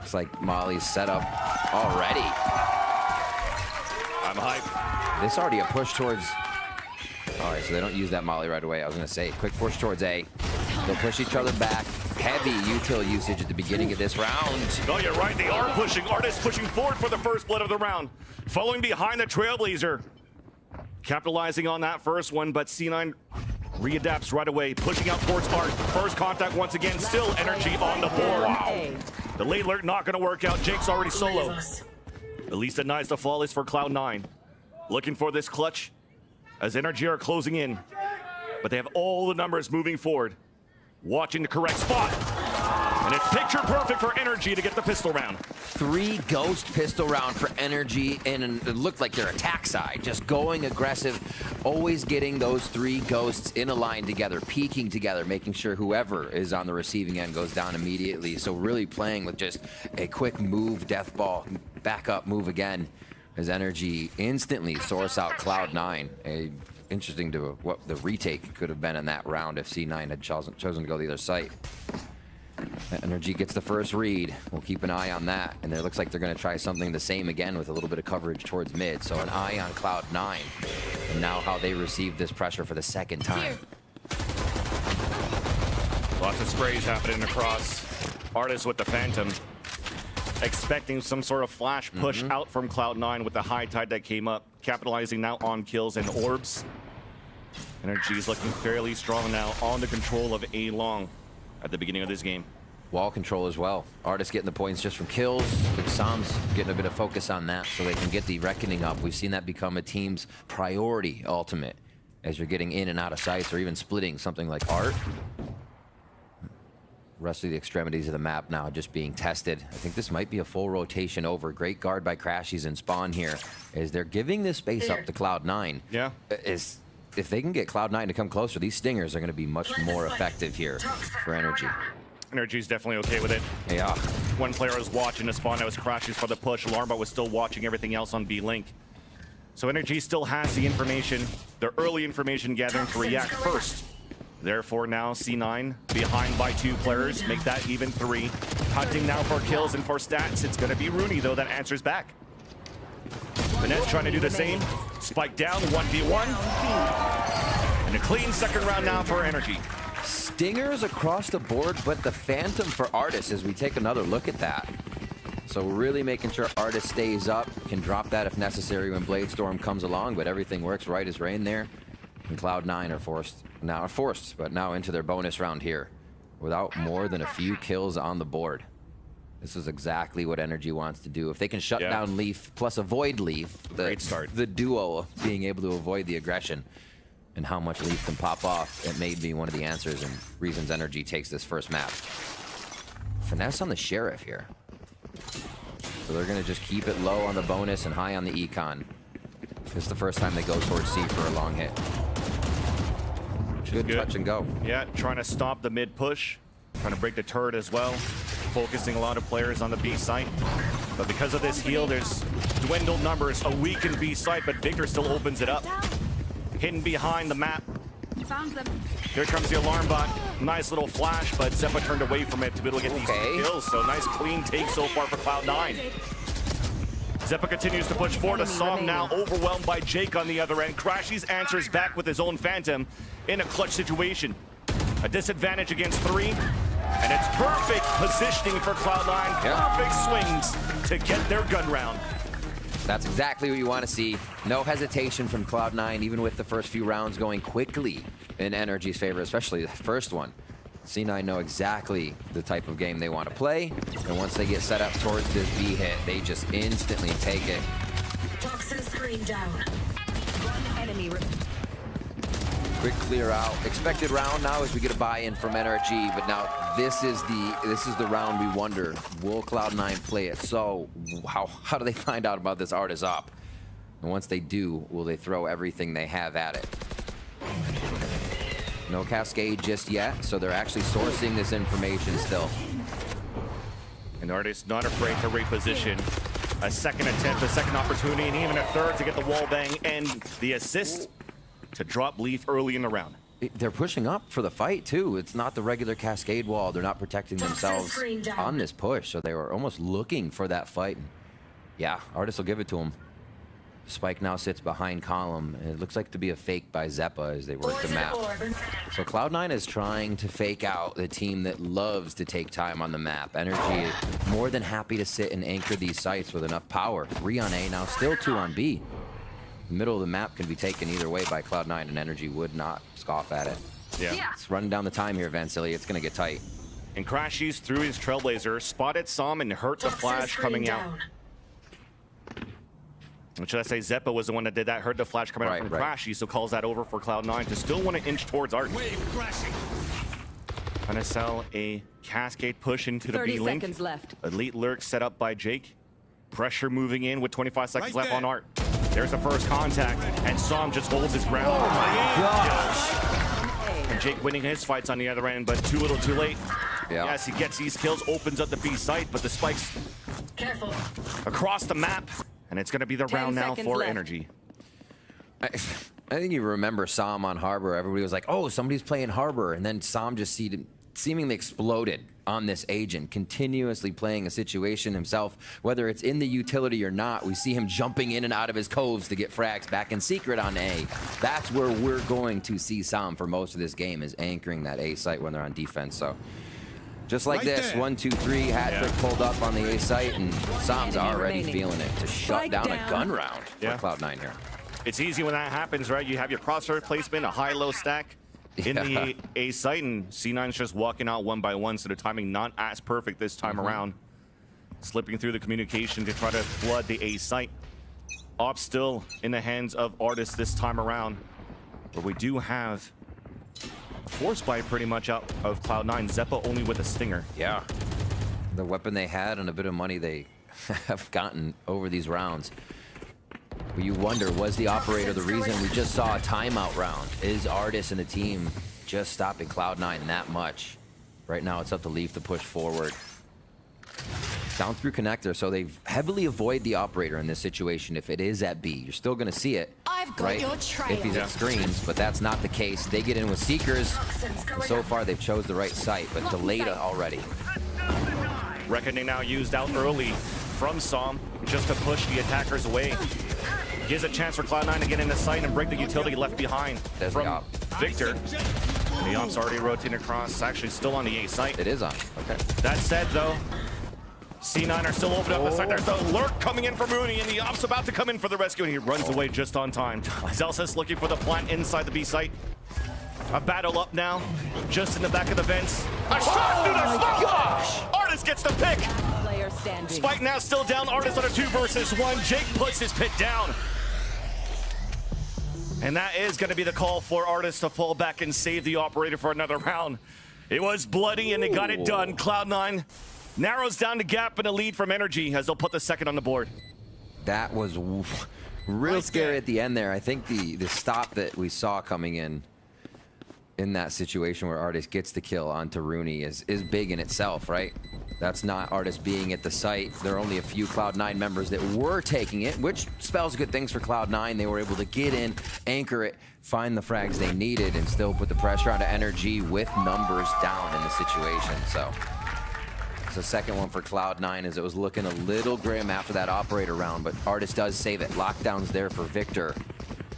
Looks like Molly's set up already. I'm hyped. This already a push towards... All right, so they don't use that Molly right away. I was going to say, quick push towards A. They'll push each other back. Heavy util usage at the beginning of this round. No, you're right. They are pushing. Artist pushing forward for the first blood of the round. Following behind the Trailblazer. Capitalizing on that first one, but C9 readapts right away, pushing out towards Art. First contact once again, still NRG on the board. Wow. The late alert not going to work out. Jake's already solo. At least denies the flawless for Cloud9. Looking for this clutch as NRG are closing in. But they have all the numbers moving forward. Watching the correct spot. And it's picture perfect for NRG to get the pistol round. 3 ghost pistol round for NRG, and it looked like their attack side. Just going aggressive, always getting those 3 ghosts in a line together, peeking together, making sure whoever is on the receiving end goes down immediately. So really playing with just a quick move, death ball, back up, move again, as NRG instantly source out Cloud9. Interesting to what the retake could have been in that round if C9 had chosen to go the other site. NRG gets the first read. We'll keep an eye on that. And it looks like they're going to try something the same again with a little bit of coverage towards mid. So an eye on Cloud9. And now how they receive this pressure for the second time. Lots of sprays happening across. Artist with the Phantom. Expecting some sort of flash push out from Cloud9 with the high tide that came up. Capitalizing now on kills and orbs. NRG is looking fairly strong now on the control of A long at the beginning of this game. Wall control as well. Artist getting the points just from kills. Big Sam's getting a bit of focus on that so they can get the reckoning up. We've seen that become a team's priority ultimate as you're getting in and out of sites or even splitting something like Art. Rest of the extremities of the map now just being tested. I think this might be a full rotation over. Great guard by Crashies and Spawn here as they're giving this space up to Cloud9. Yeah. If they can get Cloud9 to come closer, these stingers are going to be much more effective here for NRG. NRG's definitely okay with it. Yeah. One player was watching the spawn that was Crashies for the push. Alarmbot was still watching everything else on B-Link. So NRG still has the information, the early information gathering to react first. Therefore now C9 behind by 2 players, make that even 3. Hunting now for kills and for stats. It's going to be Rooney though that answers back. Vanette trying to do the same. Spike down, 1v1. And a clean second round now for NRG. Stingers across the board, but the Phantom for Artist as we take another look at that. So really making sure Artist stays up, can drop that if necessary when Bladestorm comes along, but everything works right as rain there. And Cloud9 are forced, but now into their bonus round here without more than a few kills on the board. This is exactly what NRG wants to do. If they can shut down Leaf plus avoid Leaf, great start. The duo of being able to avoid the aggression and how much Leaf can pop off, it may be one of the answers and reasons NRG takes this first map. Finesse on the Sheriff here. So they're going to just keep it low on the bonus and high on the econ. This is the first time they go towards C for a long hit. Good touch and go. Yeah, trying to stop the mid push. Trying to break the turret as well. Focusing a lot of players on the B site. But because of this heal, there's dwindled numbers. A weakened B site, but Victor still opens it up. Hidden behind the map. Here comes the alarm bot. Nice little flash, but Zeppa turned away from it to be able to get these kills. So nice clean take so far for Cloud9. Zeppa continues to push forward. Assam now overwhelmed by Jake on the other end. Crashies answers back with his own Phantom in a clutch situation. A disadvantage against 3. And it's perfect positioning for Cloud9. Perfect swings to get their gun round. That's exactly what you want to see. No hesitation from Cloud9, even with the first few rounds going quickly in NRG's favor, especially the first one. C9 know exactly the type of game they want to play, and once they get set up towards this B hit, they just instantly take it. Toxin screen down. One enemy. Quick clear out. Expected round now as we get a buy-in from NRG, but now this is the round we wonder, will Cloud9 play it? So how do they find out about this Artist op? And once they do, will they throw everything they have at it? No cascade just yet, so they're actually sourcing this information still. An Artist not afraid to reposition. A second attempt, a second opportunity, and even a third to get the wall bang and the assist to drop Leaf early in the round. They're pushing up for the fight too. It's not the regular cascade wall. They're not protecting themselves on this push, so they were almost looking for that fight. Yeah, Artis will give it to him. Spike now sits behind column. It looks like to be a fake by Zeppa as they work the map. So Cloud9 is trying to fake out the team that loves to take time on the map. NRG is more than happy to sit and anchor these sites with enough power. 3 on A, now still 2 on B. The middle of the map can be taken either way by Cloud9, and NRG would not scoff at it. Yeah. It's running down the time here, Vansili. It's going to get tight. And Crashies through his Trailblazer, spotted Som and hurt the flash coming out. Or should I say Zeppa was the one that did that, heard the flash coming out from Crashy, so calls that over for Cloud9 to still want to inch towards Art. Wave crashing. Trying to sell a cascade push into the 30 B link. seconds left. Elite lurk set up by Jake. Pressure moving in with 25 seconds left on Art. There's the first contact, and Som just holds his ground. Oh my gosh! And Jake winning his fights on the other end, but too little too late. Yeah. Yes, he gets these kills, opens up the B site, but the spikes across the map, and it's going to be the round now for NRG. I think you remember Som on Harbor. Everybody was like, oh, somebody's playing Harbor. And then Som just seemingly exploded on this agent, continuously playing a situation himself. Whether it's in the utility or not, we see him jumping in and out of his coves to get frags back in secret on A. That's where we're going to see Som for most of this game, is anchoring that A site when they're on defense. So just like this, 1, 2, 3, hat trick pulled up on the A site, and Som's already feeling it to shut down a gun round for Cloud9 here. It's easy when that happens, right? You have your crosshair placement, a high-low stack in the A site, and C9's just walking out one by one, so the timing not as perfect this time around. Slipping through the communication to try to flood the A site. Op still in the hands of Artis this time around, but we do have force buy pretty much out of Cloud9. Zeppa only with a stinger. Yeah. The weapon they had and a bit of money they have gotten over these rounds. But you wonder, was the operator the reason we just saw a timeout round? Is Artis and the team just stopping Cloud9 that much? Right now it's up to Leaf to push forward. Down through connector, so they heavily avoid the operator in this situation. If it is at B, you're still going to see it. I've got your trail. If he's at screens, but that's not the case. They get in with Seekers, and so far they've chose the right site, but delayed already. Reckoning now used out early from Som, just to push the attackers away. Gives a chance for Cloud9 to get in the site and break the utility left behind from Victor. The Op's already rotating across. It's actually still on the A site. It is on. Okay. That said, though, C9 are still opening up the site. There's a lurk coming in from Mooney, and the Op's about to come in for the rescue, and he runs away just on time. Celsius looking for the plant inside the B site. A battle up now, just in the back of the vents. A shot through the smoke! Gosh! Artis gets the pick. Player standing. Spike now still down. Artis on a 2 versus 1. Jake puts his pit down. And that is going to be the call for Artis to fall back and save the operator for another round. It was bloody, and they got it done. Cloud9 narrows down the gap in a lead from NRG as they'll put the second on the board. That was real scary at the end there. I think the stop that we saw coming in that situation where Artis gets the kill onto Rooney is big in itself, right? That's not Artis being at the site. There are only a few Cloud9 members that were taking it, which spells good things for Cloud9. They were able to get in, anchor it, find the frags they needed, and still put the pressure onto NRG with numbers down in the situation. So it's the second one for Cloud9 as it was looking a little grim after that operator round, but Artis does save it. Lockdown's there for Victor.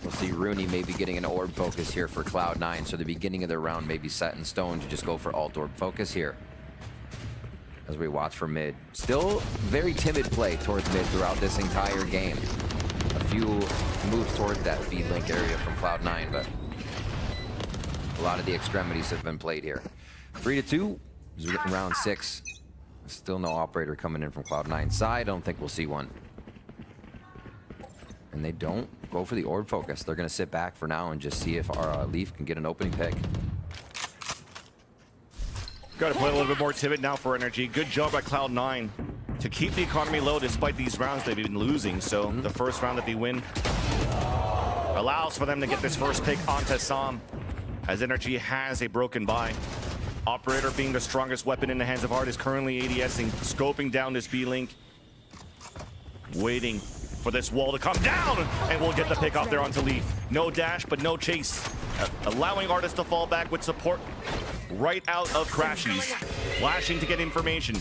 We'll see Rooney maybe getting an orb focus here for Cloud9, so the beginning of their round may be set in stone to just go for alt orb focus here as we watch for mid. Still very timid play towards mid throughout this entire game. A few moves towards that B link area from Cloud9, but a lot of the extremities have been played here. 3-2 as we get in round 6. Still no operator coming in from Cloud9 side. I don't think we'll see one. And they don't go for the orb focus. They're going to sit back for now and just see if our Leaf can get an opening pick. Got to play a little bit more timid now for NRG. Good job by Cloud9 to keep the economy low despite these rounds they've been losing. So the first round that they win allows for them to get this first pick onto Som, as NRG has a broken buy. Operator being the strongest weapon in the hands of Art is currently ADSing, scoping down this B link, waiting for this wall to come down, and we'll get the pick off there onto Leaf. No dash, but no chase. allowing Artis to fall back with support right out of Crashies. Flashing to get information.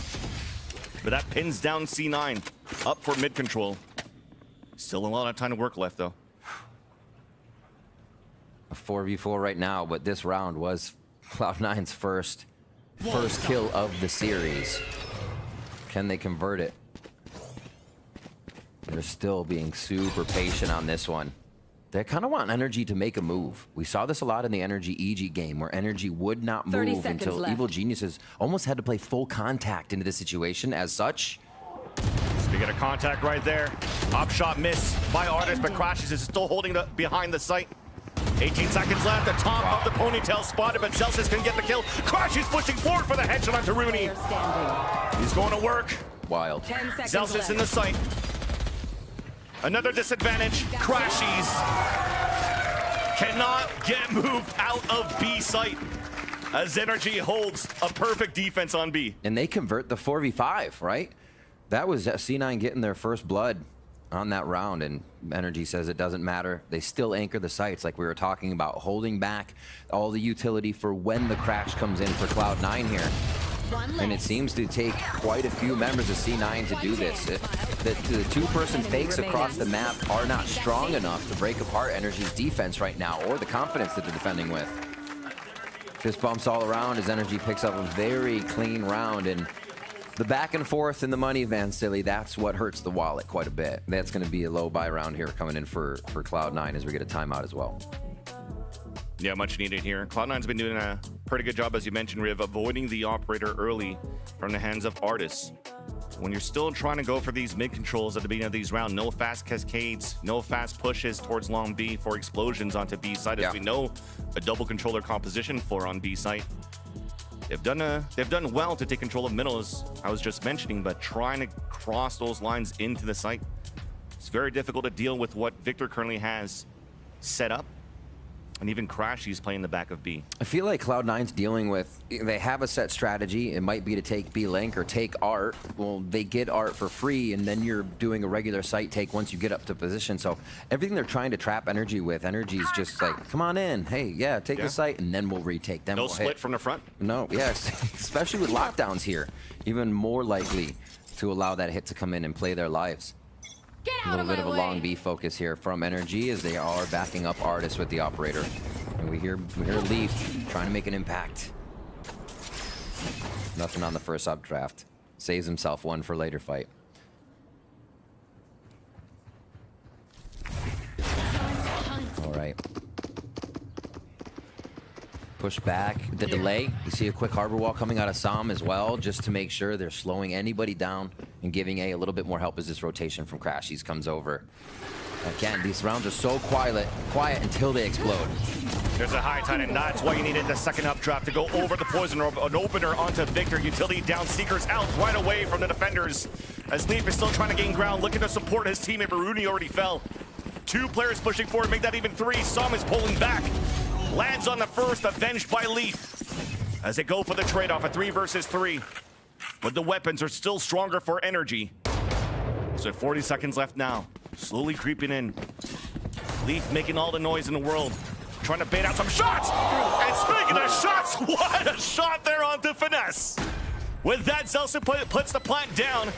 But that pins down C9. Up for mid control. Still a lot of time to work left, though. A 4v4 right now, but this round was Cloud9's first kill of the series. Can they convert it? They're still being super patient on this one. They kind of want NRG to make a move. We saw this a lot in the NRG EG game, where NRG would not move until left. Evil Geniuses almost had to play full contact into the situation. As such, So we get a contact right there. Op shot miss by Artis, but Crashies is still holding behind the site. 18 seconds left. The top of the ponytail spotted, but Celsius can get the kill. Crashies pushing forward for the headshot onto Rooney. Player standing. He's going to work. wild. 10 seconds Celsius left. in the site. Another disadvantage. Crashies cannot get moved out of B site as NRG holds a perfect defense on B. And they convert the 4v5, right? That was C9 getting their first blood on that round, and NRG says it doesn't matter. They still anchor the sites like we were talking about, holding back all the utility for when the crash comes in for Cloud9 here. And it seems to take quite a few members of C9 to do this. The two-person fakes across the map are not strong enough to break apart NRG's defense right now, or the confidence that they're defending with. Fist bumps all around as NRG picks up a very clean round, and the back and forth in the money, Van Silly, that's what hurts the wallet quite a bit. That's going to be a low buy round here coming in for Cloud9 as we get a timeout as well. Yeah, much needed here. Cloud9's been doing a pretty good job, as you mentioned, Riv, avoiding the operator early from the hands of Artis. When you're still trying to go for these mid controls at the beginning of these rounds, no fast cascades, no fast pushes towards long B for explosions onto B side, as we know a double controller composition for on B site. They've done well to take control of middle, as I was just mentioning, but trying to cross those lines into the site, it's very difficult to deal with what Victor currently has set up. And even Crashies playing the back of B. I feel like Cloud9's dealing with, they have a set strategy. It might be to take B-Link or take Art. Well, they get Art for free, and then you're doing a regular site take once you get up to position. So everything they're trying to trap NRG with, NRG's just like, come on in. Hey, yeah, take the site, and then we'll retake. Then No we'll split hit. from the front. No, yes, especially with lockdowns here. Even more likely to allow that hit to come in and play their lives. A little bit of a long B focus here from NRG as they are backing up Artis with the operator. And we hear Leaf trying to make an impact. Nothing on the first updraft. Saves himself one for later fight. All right. Push back, the delay. You see a quick harbor wall coming out of Sam as well, just to make sure they're slowing anybody down and giving A little bit more help as this rotation from Crashies comes over. Again, these rounds are so quiet until they explode. There's a high tide, and that's why you needed the second updraft to go over the poison orb, an opener onto Victor. Utility down, Seekers out right away from the defenders. As Leaf is still trying to gain ground, looking to support his teammate, but Rooney already fell. Two players pushing forward, make that even three. Sam is pulling back. Lands on the first, avenged by Leaf. As they go for the trade-off, a 3 versus 3. But the weapons are still stronger for NRG. So 40 seconds left now. Slowly creeping in. Leaf making all the noise in the world. Trying to bait out some shots! And speaking of shots, what a shot there onto Finesse! With that, Zelson puts the plant down.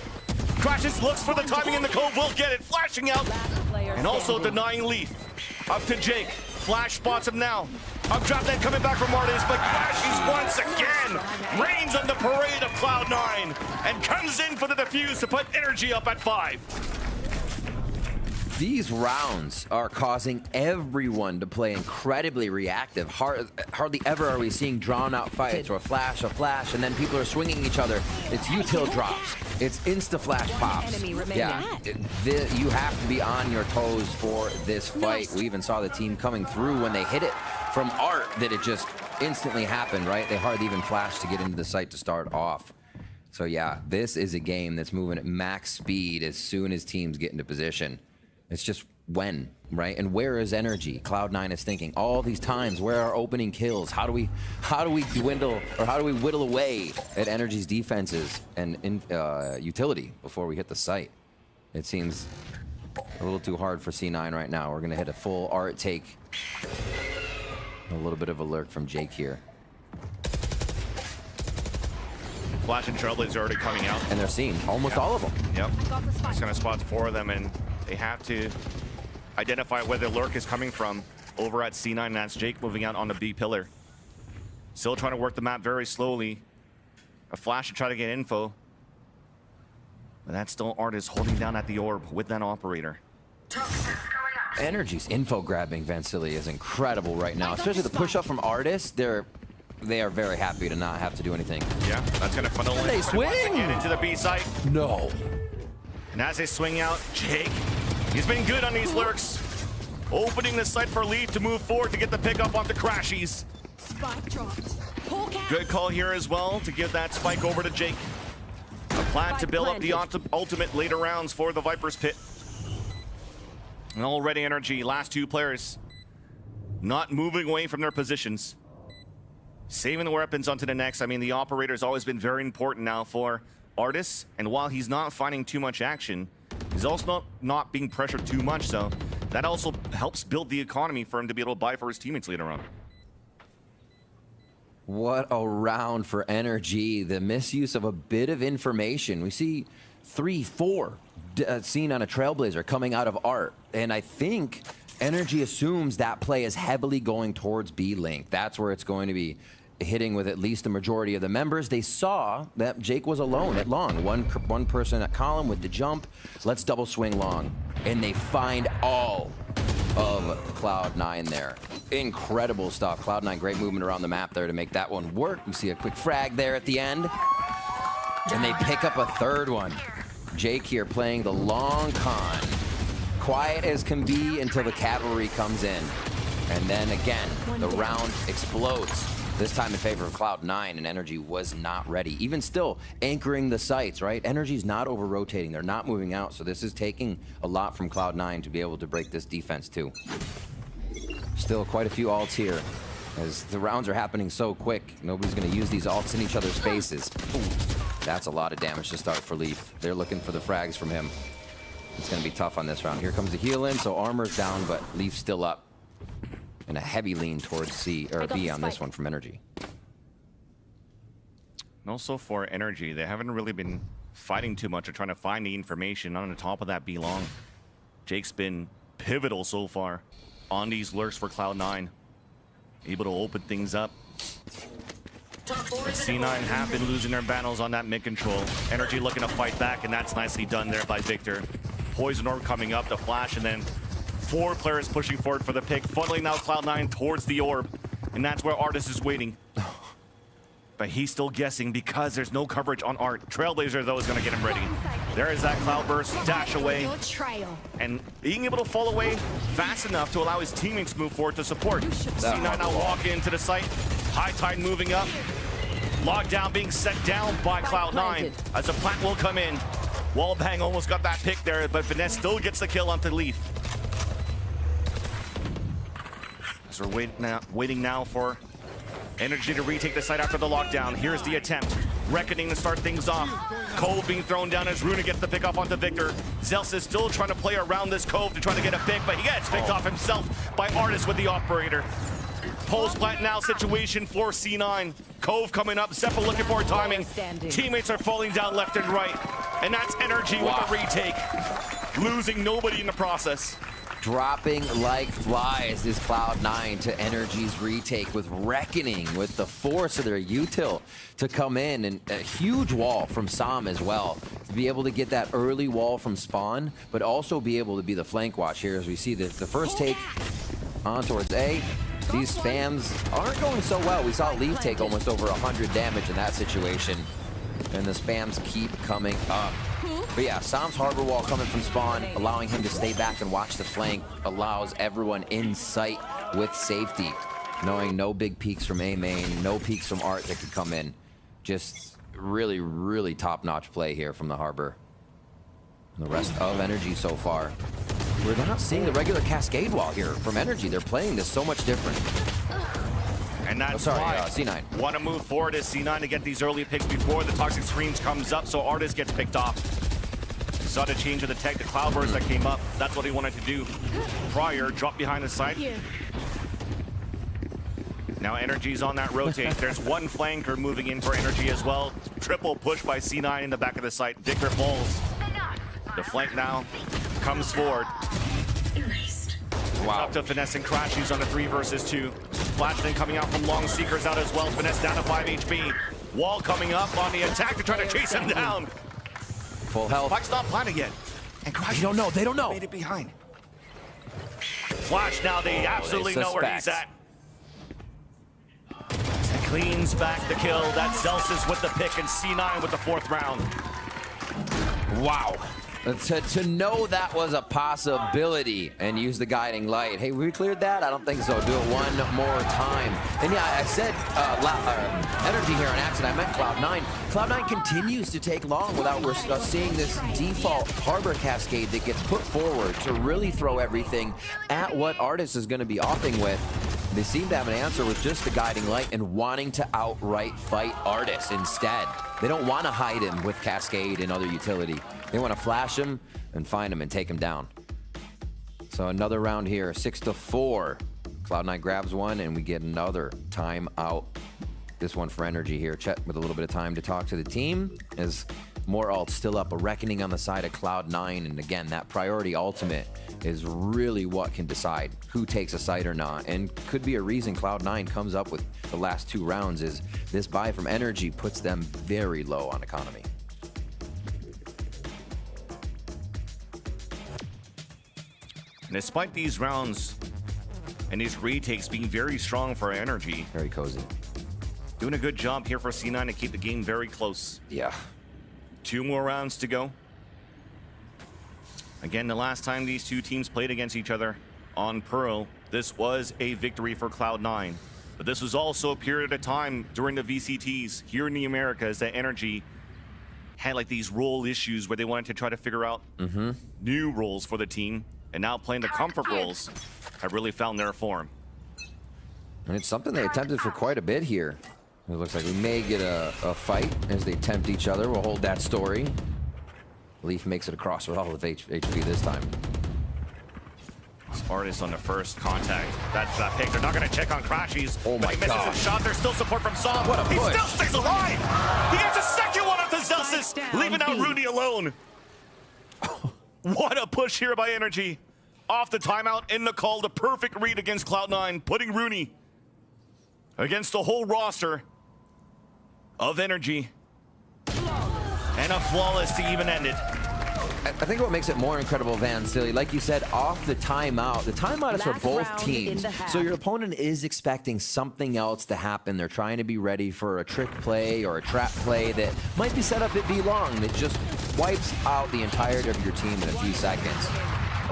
Crashes, looks for the timing in the cove, will get it, flashing out. And also denying Leaf. Up to Jake. Flash spots him now. Updraft then coming back from Artis, but Crashies once again reigns on the parade of Cloud9 and comes in for the defuse to put NRG up at 5. These rounds are causing everyone to play incredibly reactive. Hardly ever are we seeing drawn-out fights or a flash, and then people are swinging each other. It's util drops. It's insta-flash pops. Yeah, you have to be on your toes for this fight. We even saw the team coming through when they hit it from Art, that it just instantly happened, right? They hardly even flashed to get into the site to start off. So yeah, this is a game that's moving at max speed as soon as teams get into position. It's just when, right? And where is NRG? Cloud9 is thinking all these times, where are opening kills? How do we dwindle, or how do we whittle away at NRG's defenses and utility before we hit the site? It seems a little too hard for C9 right now. We're gonna hit a full Art take. A little bit of a lurk from Jake here. Flash and Trailblazers are already coming out. And they're seeing almost all of them. Yep. It's kind of spots for them, and they have to identify where the lurk is coming from over at C9, and that's Jake moving out on the B pillar. Still trying to work the map very slowly. A flash to try to get info. But that's still Artist holding down at the orb with that operator. NRG's info grabbing Vansili is incredible right now, especially the push up from Artist. They are very happy to not have to do anything. Yeah, that's gonna funnel in. They swing! Once again into the B site. No. And as they swing out, Jake, he's been good on these lurks. Opening the site for Leaf to move forward to get the pick up off the Crashies. Spike dropped. Hawk out. Good call here as well to give that spike over to Jake. A plan to build up the ultimate later rounds for the Viper's Pit. And already NRG, last two players not moving away from their positions. Saving the weapons onto the next. I mean, the operator's always been very important now for Artis. And while he's not finding too much action, he's also not being pressured too much. So that also helps build the economy for him to be able to buy for his teammates later on. What a round for NRG. The misuse of a bit of information. We see 3-4 seen on a Trailblazer coming out of Art. And I think NRG assumes that play is heavily going towards B-Link. That's where it's going to be hitting with at least the majority of the members. They saw that Jake was alone at long. One person at column with the jump. Let's double swing long. And they find all of Cloud9 there. Incredible stuff. Cloud9, great movement around the map there to make that one work. We see a quick frag there at the end. And they pick up a third one. Jake here playing the long con. Quiet as can be until the cavalry comes in. And then again, the round explodes. This time in favor of Cloud9, and NRG was not ready. Even still, anchoring the sites, right? NRG's not over-rotating. They're not moving out, so this is taking a lot from Cloud9 to be able to break this defense, too. Still quite a few ults here, as the rounds are happening so quick. Nobody's going to use these ults in each other's faces. Ooh, that's a lot of damage to start for Leaf. They're looking for the frags from him. It's going to be tough on this round. Here comes the heal in, so armor's down, but Leaf's still up. And a heavy lean towards C or B on this one from NRG. And also for NRG, they haven't really been fighting too much or trying to find the information on the top of that B long. Jake's been pivotal so far on these lurks for Cloud9. Able to open things up. C9 have been losing their battles on that mid control. NRG looking to fight back, and that's nicely done there by Victor. Poison Orb coming up, the flash, and then 4 players pushing forward for the pick, funneling now Cloud9 towards the orb, and that's where Artist is waiting. But he's still guessing because there's no coverage on Art. Trailblazer, though, is going to get him ready. There is that Cloudburst, dash away, and being able to fall away fast enough to allow his teammates to move forward to support. C9 now walk into the site, High Tide moving up, lockdown being set down by Cloud9 as the plant will come in. Wallbang almost got that pick there, but Finesse still gets the kill onto Leaf. So we're waiting now for NRG to retake the site after the lockdown. Here's the attempt. Reckoning to start things off. Cove being thrown down as Runa gets the pick off onto Victor. Zels is still trying to play around this Cove to try to get a pick, but he gets picked off himself by Artist with the operator. Pulse plant now situation for C9. Cove coming up, Zeppa looking for timing. Teammates are falling down left and right. And that's NRG with a retake. Losing nobody in the process. Dropping like flies is Cloud9 to NRG's retake with Reckoning with the force of their util to come in, and a huge wall from Sam as well to be able to get that early wall from spawn, but also be able to be the flank watch here as we see the first take on towards A. These spams aren't going so well. We saw Leaf take almost over 100 damage in that situation, and the spams keep coming up. But yeah, Sam's harbor wall coming from spawn, allowing him to stay back and watch the flank, allows everyone in sight with safety, knowing no big peeks from A main, no peeks from Art that could come in. Just really, really top-notch play here from the harbor. And the rest of NRG so far. We're not seeing the regular cascade wall here from NRG. They're playing this so much different. And that's why C9 want to move forward as C9 to get these early picks before the Toxic Screams comes up, so Artist gets picked off. Saw the change of the tech, the Cloudburst that came up. That's what he wanted to do prior. Drop behind the side. Now NRG's on that rotate. There's one flanker moving in for NRG as well. Triple push by C9 in the back of the site. Victor falls. The flank now comes forward. Wow. Up to Finesse and Crashies on the 3 versus 2. Flashman coming out from long Seekers out as well. Finesse down to 5 HP. Wall coming up on the attack to try to chase him down. Full health. Spike's not planted yet. And Crashies They don't know. They don't know. made it behind. Flash now, they absolutely know where he's at. Cleans back the kill. That's Zelsis with the pick and C9 with the 4th round. Wow. To know that was a possibility and use the guiding light. Hey, we cleared that? I don't think so. Do it one more time. And yeah, I said energy here on accident. I meant Cloud9. Cloud9 continues to take long without us seeing this default harbor cascade that gets put forward to really throw everything at what Artist is going to be offing with. They seem to have an answer with just the guiding light and wanting to outright fight Artist instead. They don't want to hide him with Cascade and other utility. They want to flash him and find him and take him down. So another round here, 6-4. Cloud9 grabs one and we get another timeout. This one for Energy here. Chet with a little bit of time to talk to the team as more ults still up. A reckoning on the side of Cloud9. And again, that priority ultimate is really what can decide who takes a site or not, and could be a reason Cloud9 comes up with the last 2 rounds is this buy from Energy puts them very low on economy. And despite these rounds and these retakes being very strong for Energy, Very cozy. doing a good job here for C9 to keep the game very close. Yeah. 2 more rounds to go. Again, the last time these two teams played against each other on Pearl, this was a victory for Cloud9. But this was also a period of time during the VCTs here in the Americas that Energy had like these role issues where they wanted to try to figure out new roles for the team, and now playing the comfort roles have really found their form. And it's something they attempted for quite a bit here. It looks like we may get a fight as they tempt each other. We'll hold that story. Leaf makes it across with all of HP this time. Artist on the first contact. That's that pick. They're not going to check on Crashies. Oh my But he misses God. his shot. There's still support from Som. What a He push. still stays alive. He gets a second one up to Zelsis, down, leaving out B. Rooney alone. What a push here by Energy. Off the timeout, in the call, the perfect read against Cloud9, putting Rooney against the whole roster of Energy. And a flawless to even end it. I think what makes it more incredible, Van Silly, like you said, off the timeout is for Last both round teams. in the half. So your opponent is expecting something else to happen. They're trying to be ready for a trick play or a trap play that might be set up at B long that just wipes out the entirety of your team in a few seconds,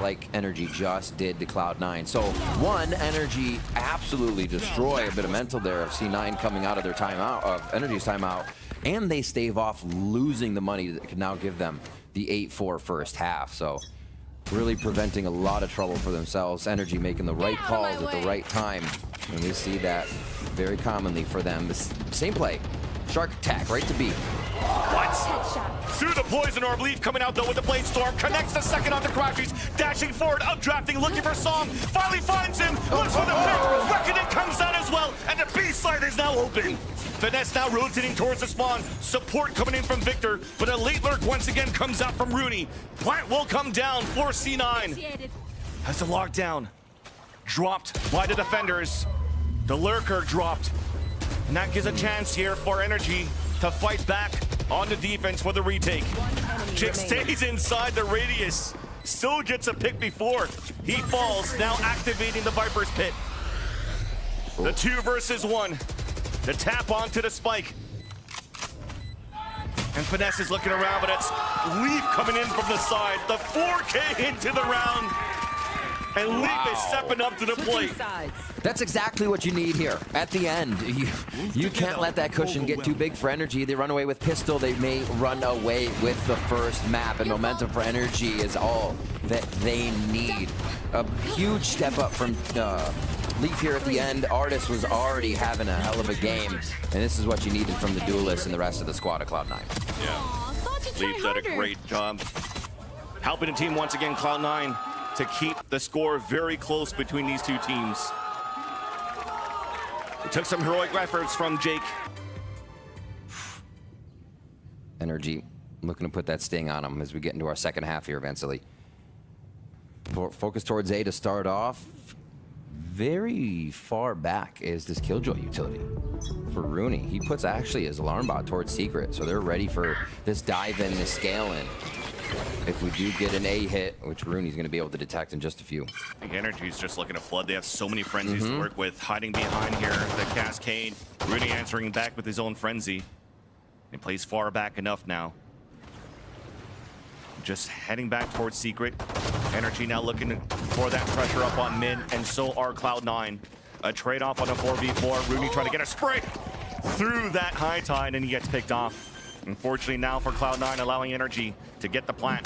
like Energy just did to Cloud9. So one, Energy absolutely destroy a bit of mental there of C9 coming out of their timeout, of Energy's timeout, and they stave off losing the money that could now give them the 8-4 first half. So really preventing a lot of trouble for themselves. Energy making the right calls at the right time. And we see that very commonly for them. The same play. Shark attack right to B. What? Through the poison orb, Leaf coming out though with the blade storm, connects the second onto Crashies, dashing forward, updrafting, looking for Som, finally finds him, looks for the pick, Reckoning comes down as well, and the B side is now open. Finesse now rotating towards the spawn, support coming in from Victor, but a late lurk once again comes out from Rooney. Plant will come down for C9. Has the lockdown dropped by the defenders. The lurker dropped, and that gives a chance here for Energy to fight back on the defense for the retake. Chick stays inside the radius. Still gets a pick before he falls, now activating the Viper's Pit. The 2 versus 1. The tap onto the spike. And Finesse is looking around, but it's Leaf coming in from the side. The 4K into the round. And Leaf is stepping up to the plate. That's exactly what you need here. At the end, you can't let that cushion get too big for Energy. They run away with Pistol. They may run away with the first map, and momentum for Energy is all that they need. A huge step up from Leaf here at the end. Artist was already having a hell of a game, and this is what you needed from the Duelists and the rest of the squad of Cloud9. Yeah. Leaf did a great job helping the team once again, Cloud9, to keep the score very close between these two teams. It took some heroic efforts from Jake. NRG looking to put that sting on him as we get into our second half here eventually. Focus towards A to start off. Very far back is this Killjoy utility for Rooney. He puts actually his alarm bot towards Secret, so they're ready for this dive in, this scale in. If we do get an A hit, which Rooney's going to be able to detect in just a few. I think NRG's just looking to flood. They have so many frenzies to work with. Hiding behind here, the Cascade. Rooney answering back with his own frenzy. He plays far back enough now. Just heading back towards Secret. NRG now looking for that pressure up on mid, and so are Cloud9. A trade-off on a 4v4. Rooney trying to get a spray through that high tide, and he gets picked off. Unfortunately now for Cloud9, allowing NRG to get the plant.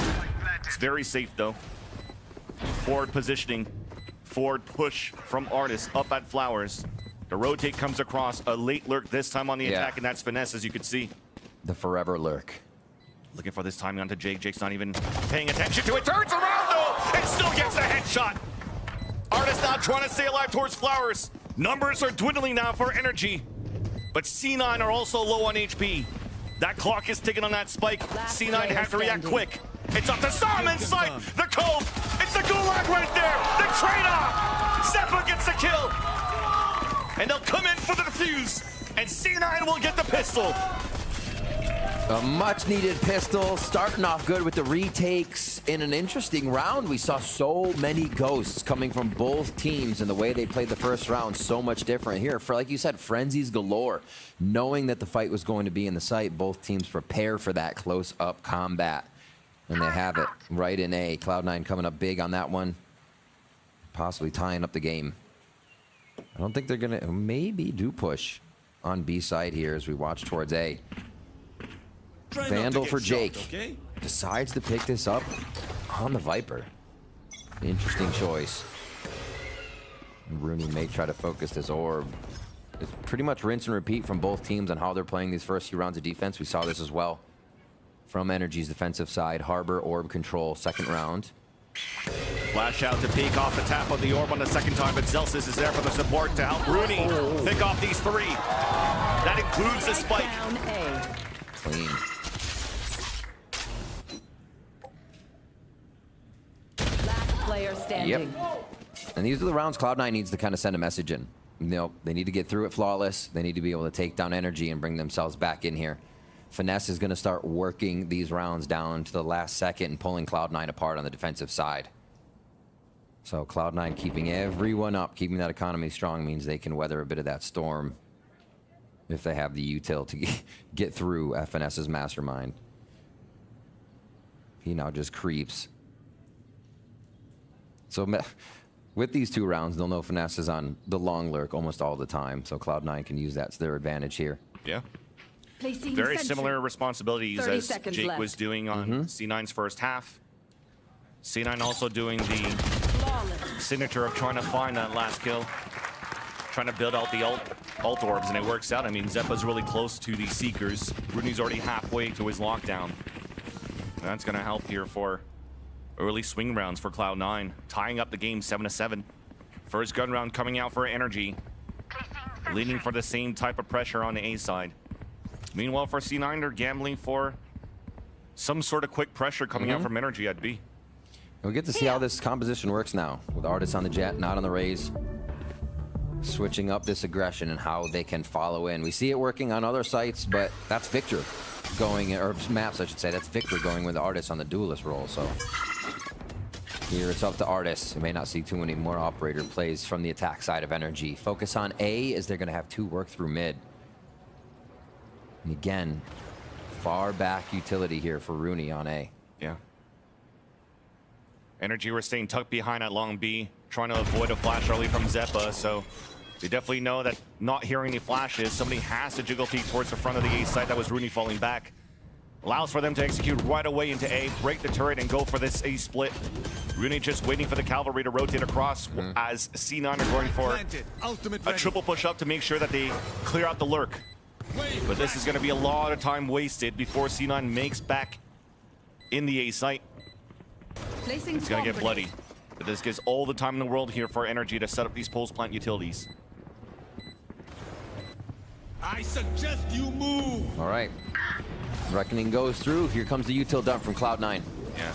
It's very safe though. Forward positioning, forward push from Artis up at Flowers. The rotate comes across, a late lurk this time on the attack, and that's Finesse, as you can see. The forever lurk. Looking for this timing onto Jake. Jake's not even paying attention to it. Turns around though, and still gets the headshot. Artis now trying to stay alive towards Flowers. Numbers are dwindling now for NRG, but C9 are also low on HP. That clock is ticking on that spike. C9 have to react quick. It's up to Sam inside the cove. It's the gulag right there. The trade-off. Zeppa gets the kill. And they'll come in for the defuse. And C9 will get the pistol. A much-needed pistol, starting off good with the retakes. In an interesting round, we saw so many ghosts coming from both teams, and the way they played the first round, so much different here. For, like you said, frenzies galore. Knowing that the fight was going to be in the site, both teams prepare for that close-up combat. And they have it right in A. Cloud9 coming up big on that one, possibly tying up the game. I don't think they're going to maybe do push on B side here as we watch towards A. Vandal for Jake. Okay? Decides to pick this up on the Viper. Interesting choice. Rooney may try to focus this orb. It's pretty much rinse and repeat from both teams on how they're playing these first few rounds of defense. We saw this as well from NRG's defensive side. Harbor, orb control, second round. Flash out to peek off the tap of the orb on the second time, but Zelsis is there for the support to help Rooney pick off these three. That includes the spike. Down A. Clean. Last player standing. Yep. And these are the rounds Cloud9 needs to kind of send a message in. You know, they need to get through it flawless. They need to be able to take down NRG and bring themselves back in here. Finesse is going to start working these rounds down to the last second and pulling Cloud9 apart on the defensive side. So Cloud9 keeping everyone up, keeping that economy strong means they can weather a bit of that storm if they have the util to get through FNS's mastermind. He now just creeps. So with these two rounds, they'll know Finesse is on the long lurk almost all the time, so Cloud9 can use that to their advantage here. Yeah. Placing Very sentry. similar responsibilities 30 as seconds Jake left. was doing on C9's first half. C9 also doing the Flawless. signature of trying to find that last kill. Trying to build out the ult orbs, and it works out. I mean, Zeppa's really close to the Seekers. Rooney's already halfway to his lockdown. That's going to help here for early swing rounds for Cloud9. Tying up the game 7-7. First gun round coming out for NRG. Leaning for the same type of pressure on the A side. Meanwhile, for C9, they're gambling for some sort of quick pressure coming out from NRG at B. We'll get to see how this composition works now, with Artis on the jet, not on the raise. Switching up this aggression and how they can follow in. We see it working on other sites, but that's Victor going, or maps I should say, that's Victor going with Artis on the duelist role, so. Here it's up to Artis. We may not see too many more operator plays from the attack side of NRG. Focus on A as they're gonna have two work through mid. And again, far back utility here for Rooney on A. Yeah. NRG were staying tucked behind at long B, trying to avoid a flash early from Zeppa, so they definitely know that not hearing any flashes, somebody has to jiggle peek towards the front of the A site. That was Rooney falling back. Allows for them to execute right away into A, break the turret, and go for this A split. Rooney just waiting for the cavalry to rotate across as C9 are going for a triple push up to make sure that they clear out the lurk. But this is going to be a lot of time wasted before C9 makes back in the A site. Placing It's going to get bloody. But this gives all the time in the world here for NRG to set up these post plant utilities. I suggest you move. All right. Reckoning goes through. Here comes the util dump from Cloud9. Yeah.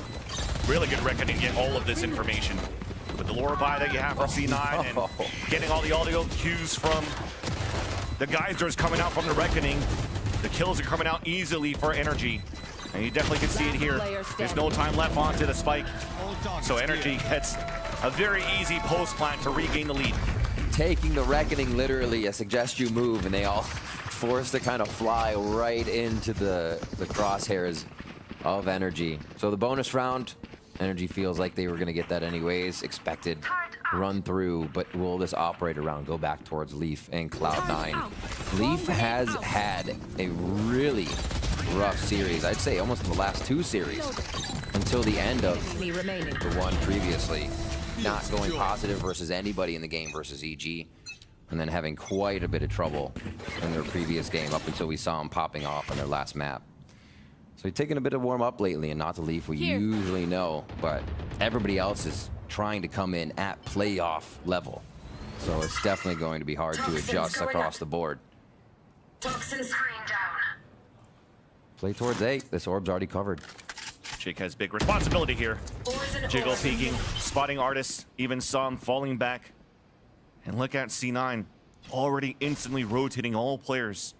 Really good reckoning to get all of this information. With the lore buy that you have from C9 and getting all the audio cues from the geysers coming out from the reckoning. The kills are coming out easily for NRG. And you definitely can see it here. There's no time left onto the spike. So NRG gets a very easy post plant to regain the lead. Taking the reckoning literally, I suggest you move, and they all forced to kind of fly right into the crosshairs of NRG. So the bonus round, NRG feels like they were going to get that anyways. Expected run through, but will this operator round go back towards Leaf and Cloud9? Leaf has had a really rough series. I'd say almost in the last 2 series until the end of the one previously. Not going positive versus anybody in the game versus EG, and then having quite a bit of trouble in their previous game up until we saw them popping off on their last map. So he's taken a bit of warm up lately, and not the Leaf we usually know, but everybody else is trying to come in at playoff level. So it's definitely going to be hard to adjust across the board. Toxin screen down. Play towards A. This orb's already covered. Jake has big responsibility here. Jiggle peeking, spotting artists, even some falling back. And look at C9, already instantly rotating all players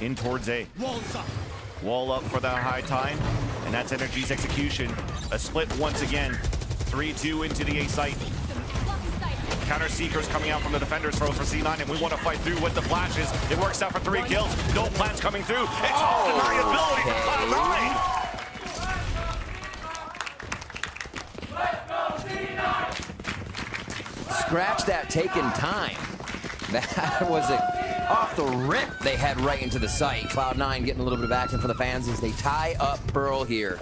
in towards A. Wall up for that high time, and that's NRG's execution. A split once again. 3-2 into the A site. Counter Seekers coming out from the defenders for C9, and we want to fight through with the flashes. It works out for 3 kills. No plans coming through. It's all deniability for Cloud9. Scratch that taken time. That was it. Off the rip, they head right into the site. Cloud9 getting a little bit of action from the fans as they tie up Pearl here.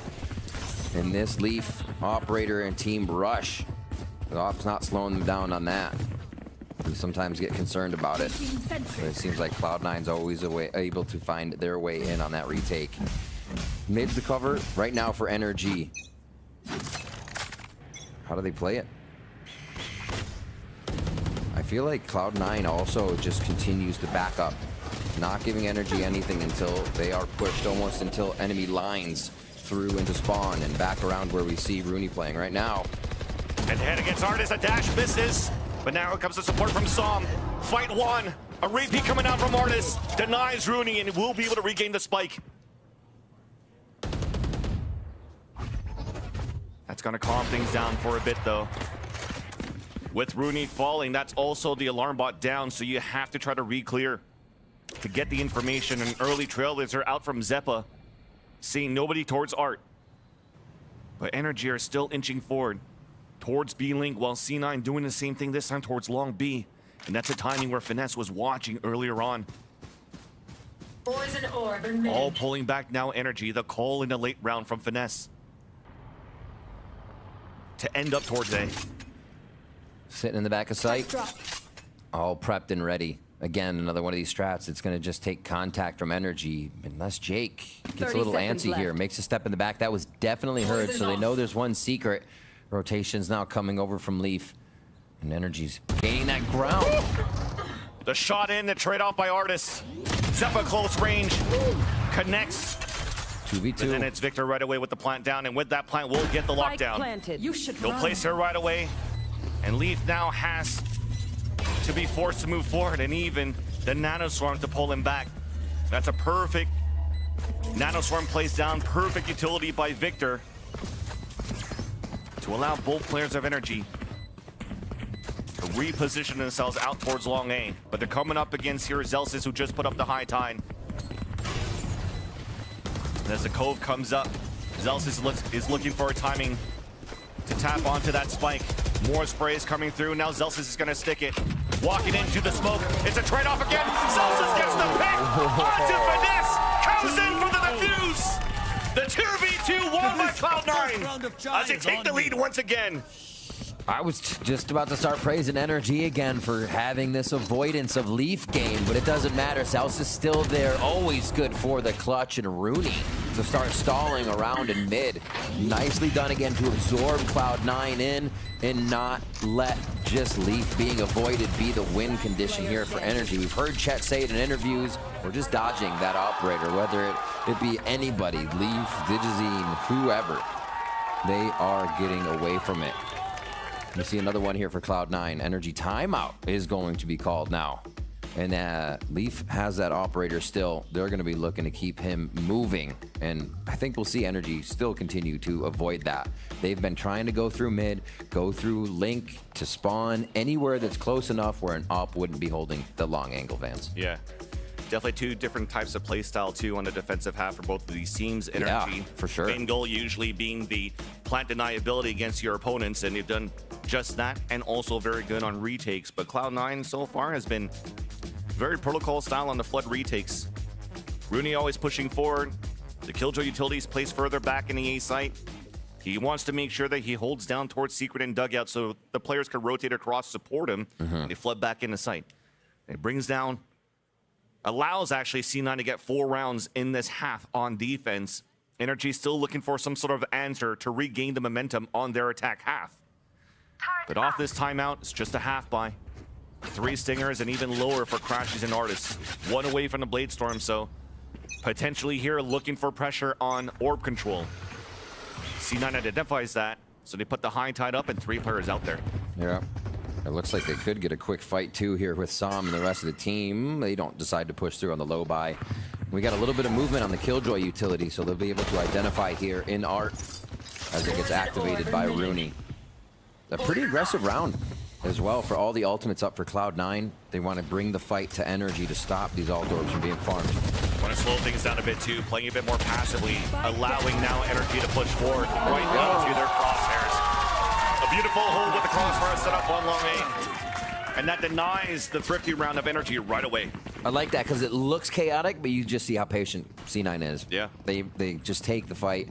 And this Leaf operator and team rush. The Op's not slowing them down on that. We sometimes get concerned about it. But it seems like Cloud9's always able to find their way in on that retake. Mid's the cover right now for NRG. How do they play it? I feel like Cloud9 also just continues to back up, not giving NRG anything until they are pushed almost until enemy lines through into spawn and back around where we see Rooney playing right now. And head against Artis, a dash misses, but now it comes the support from Som. Fight 1, a repeat coming out from Artis, denies Rooney and will be able to regain the spike. That's gonna calm things down for a bit though. With Rooney falling, that's also the alarm bot down, so you have to try to re-clear to get the information. An early trailblazer out from Zeppa, seeing nobody towards Art. But NRG are still inching forward towards B-Link, while C9 doing the same thing this time towards Long B. And that's a timing where Finesse was watching earlier on. Poison orb in mid. All pulling back now NRG, the call in the late round from Finesse. To end up towards A. Sitting in the back of sight, all prepped and ready. Again, another one of these strats. It's going to just take contact from NRG, unless Jake gets a little antsy here, makes a step in the back. That was definitely heard, so they know there's one secret. Rotations now coming over from Leaf, and NRG's gaining that ground. The shot in, the trade off by Artis. Zeppa close range, connects. 2v2. And then it's Victor right away with the plant down, and with that plant, we'll get the lockdown. He'll place her right away. And Leaf now has to be forced to move forward, and even the Nanoswarm to pull him back. That's a perfect Nanoswarm plays down, perfect utility by Victor to allow both players of NRG to reposition themselves out towards Long A. But they're coming up against here Zelsis, who just put up the high tide. And as the Cove comes up, Zelsis is looking for a timing to tap onto that spike. More sprays coming through. Now Zelsis is going to stick it. Walking into the smoke. It's a trade-off again. Zelsis gets the pick. Onto Finesse. Comes in for the defuse. The 2v2 won by Cloud9 as they take the lead once again. I was just about to start praising NRG again for having this avoidance of Leaf game, but it doesn't matter. Zelsis is still there, always good for the clutch, and Rooney to start stalling around in mid. Nicely done again to absorb Cloud9 in and not let just Leaf being avoided be the win condition here for Energy. We've heard Chet say it in interviews, we're just dodging that operator, whether it be anybody, Leaf, Digizine, whoever. They are getting away from it. We see another one here for Cloud9. Energy timeout is going to be called now. And Leaf has that operator still. They're going to be looking to keep him moving. And I think we'll see Energy still continue to avoid that. They've been trying to go through mid, go through Link to spawn anywhere that's close enough where an op wouldn't be holding the long angle Vans. Yeah. Definitely two different types of playstyle too on the defensive half for both of these teams. Energy, yeah, for sure. Main goal usually being the plant deniability against your opponents, and they've done just that, and also very good on retakes. But Cloud9 so far has been very protocol style on the flood retakes. Rooney always pushing forward. The Killjoy utilities placed further back in the A site. He wants to make sure that he holds down towards Secret and Dugout so the players can rotate across, support him, and they flood back into site. It brings down, allows actually C9 to get 4 rounds in this half on defense. Energy still looking for some sort of answer to regain the momentum on their attack half. But off this timeout, it's just a half by. 3 stingers and even lower for Crashes and Artists. 1 away from the Blade Storm, so potentially here looking for pressure on orb control. C9 identifies that, so they put the high tide up and 3 players out there. Yeah. It looks like they could get a quick fight too here with Sam and the rest of the team. They don't decide to push through on the low buy. We got a little bit of movement on the Killjoy utility, so they'll be able to identify here in Art as it gets activated by Rooney. A pretty aggressive round as well for all the ultimates up for Cloud9. They want to bring the fight to Energy to stop these ult orbs from being farmed. Want to slow things down a bit too, playing a bit more passively, allowing now Energy to push forward right into their crosshairs. A beautiful hold with the crossfire set up on long A. And that denies the thrifty round of Energy right away. I like that because it looks chaotic, but you just see how patient C9 is. Yeah. They just take the fight.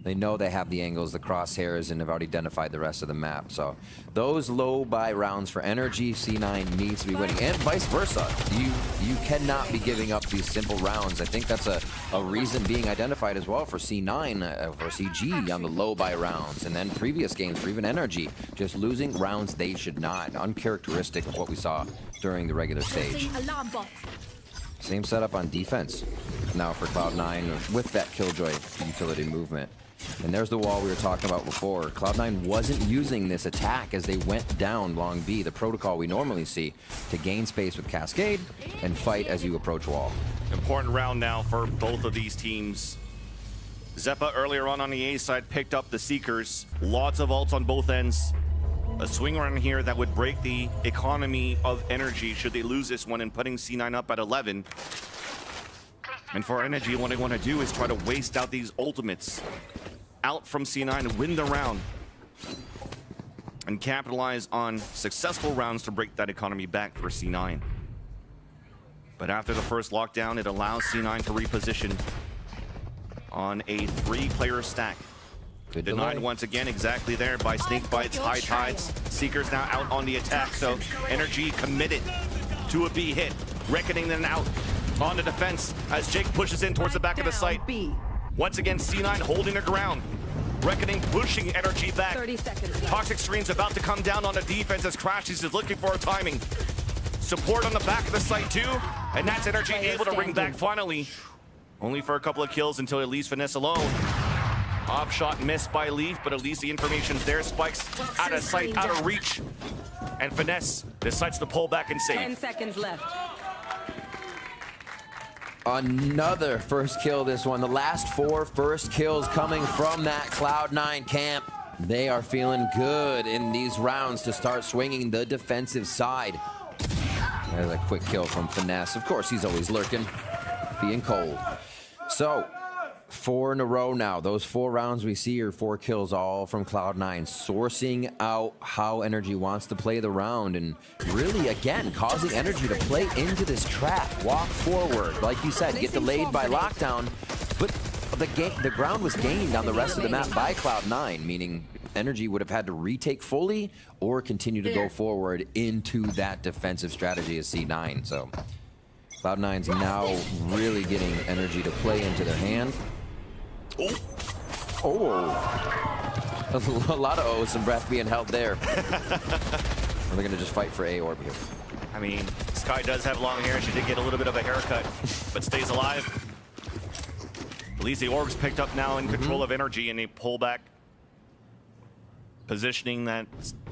They know they have the angles, the crosshairs, and have already identified the rest of the map. So those low buy rounds for Energy, C9 needs to be winning, and vice versa. You cannot be giving up these simple rounds. I think that's a reason being identified as well for C9, for CG on the low buy rounds. And then previous games for even Energy, just losing rounds they should not. Uncharacteristic of what we saw during the regular stage. Same setup on defense now for Cloud9 with that Killjoy utility movement. And there's the wall we were talking about before. Cloud9 wasn't using this attack as they went down long B, the protocol we normally see, to gain space with Cascade and fight as you approach wall. Important round now for both of these teams. Zeppa earlier on the A side picked up the Seekers. Lots of ults on both ends. A swing round here that would break the economy of Energy should they lose this one, and putting C9 up at 11. And for Energy, what they want to do is try to waste out these ultimates out from C9 to win the round and capitalize on successful rounds to break that economy back for C9. But after the first lockdown, it allows C9 to reposition on a 3-player stack. Good Denied delay. once again, exactly there by Snake Bites, High Tides. Seekers now out on the attack, so Energy committed to a B hit. Reckoning then out on the defense as Jake pushes in towards the back of the site. Once again, C9 holding their ground. Reckoning pushing Energy back. 30 seconds. Toxic Stream's about to come down on the defense as Crashes is looking for a timing. Support on the back of the site too, and that's Energy able to bring back finally. Only for a couple of kills until it leaves Finesse alone. Op shot missed by Leaf, but at least the information's there. Spikes out of sight, out of reach. And Finesse decides to pull back and 10 save. seconds left. Another first kill this one. The last 4 first kills coming from that Cloud9 camp. They are feeling good in these rounds to start swinging the defensive side. There's a quick kill from Finesse. Of course, he's always lurking, being cold. So 4 in a row now. Those 4 rounds we see are 4 kills all from Cloud9, sourcing out how Energy wants to play the round and really, again, causing Energy to play into this trap. Walk forward, like you said, get delayed by lockdown, but the ground was gained on the rest of the map by Cloud9, meaning Energy would have had to retake fully or continue to go forward into that defensive strategy as C9. So Cloud9's now really getting Energy to play into their hand. Oh. A lot of O's and breath being held there. Are they going to just fight for A orb here? I mean, Sky does have long hair. She did get a little bit of a haircut, but stays alive. At least the orb's picked up now in control of energy, and they pull back. Positioning that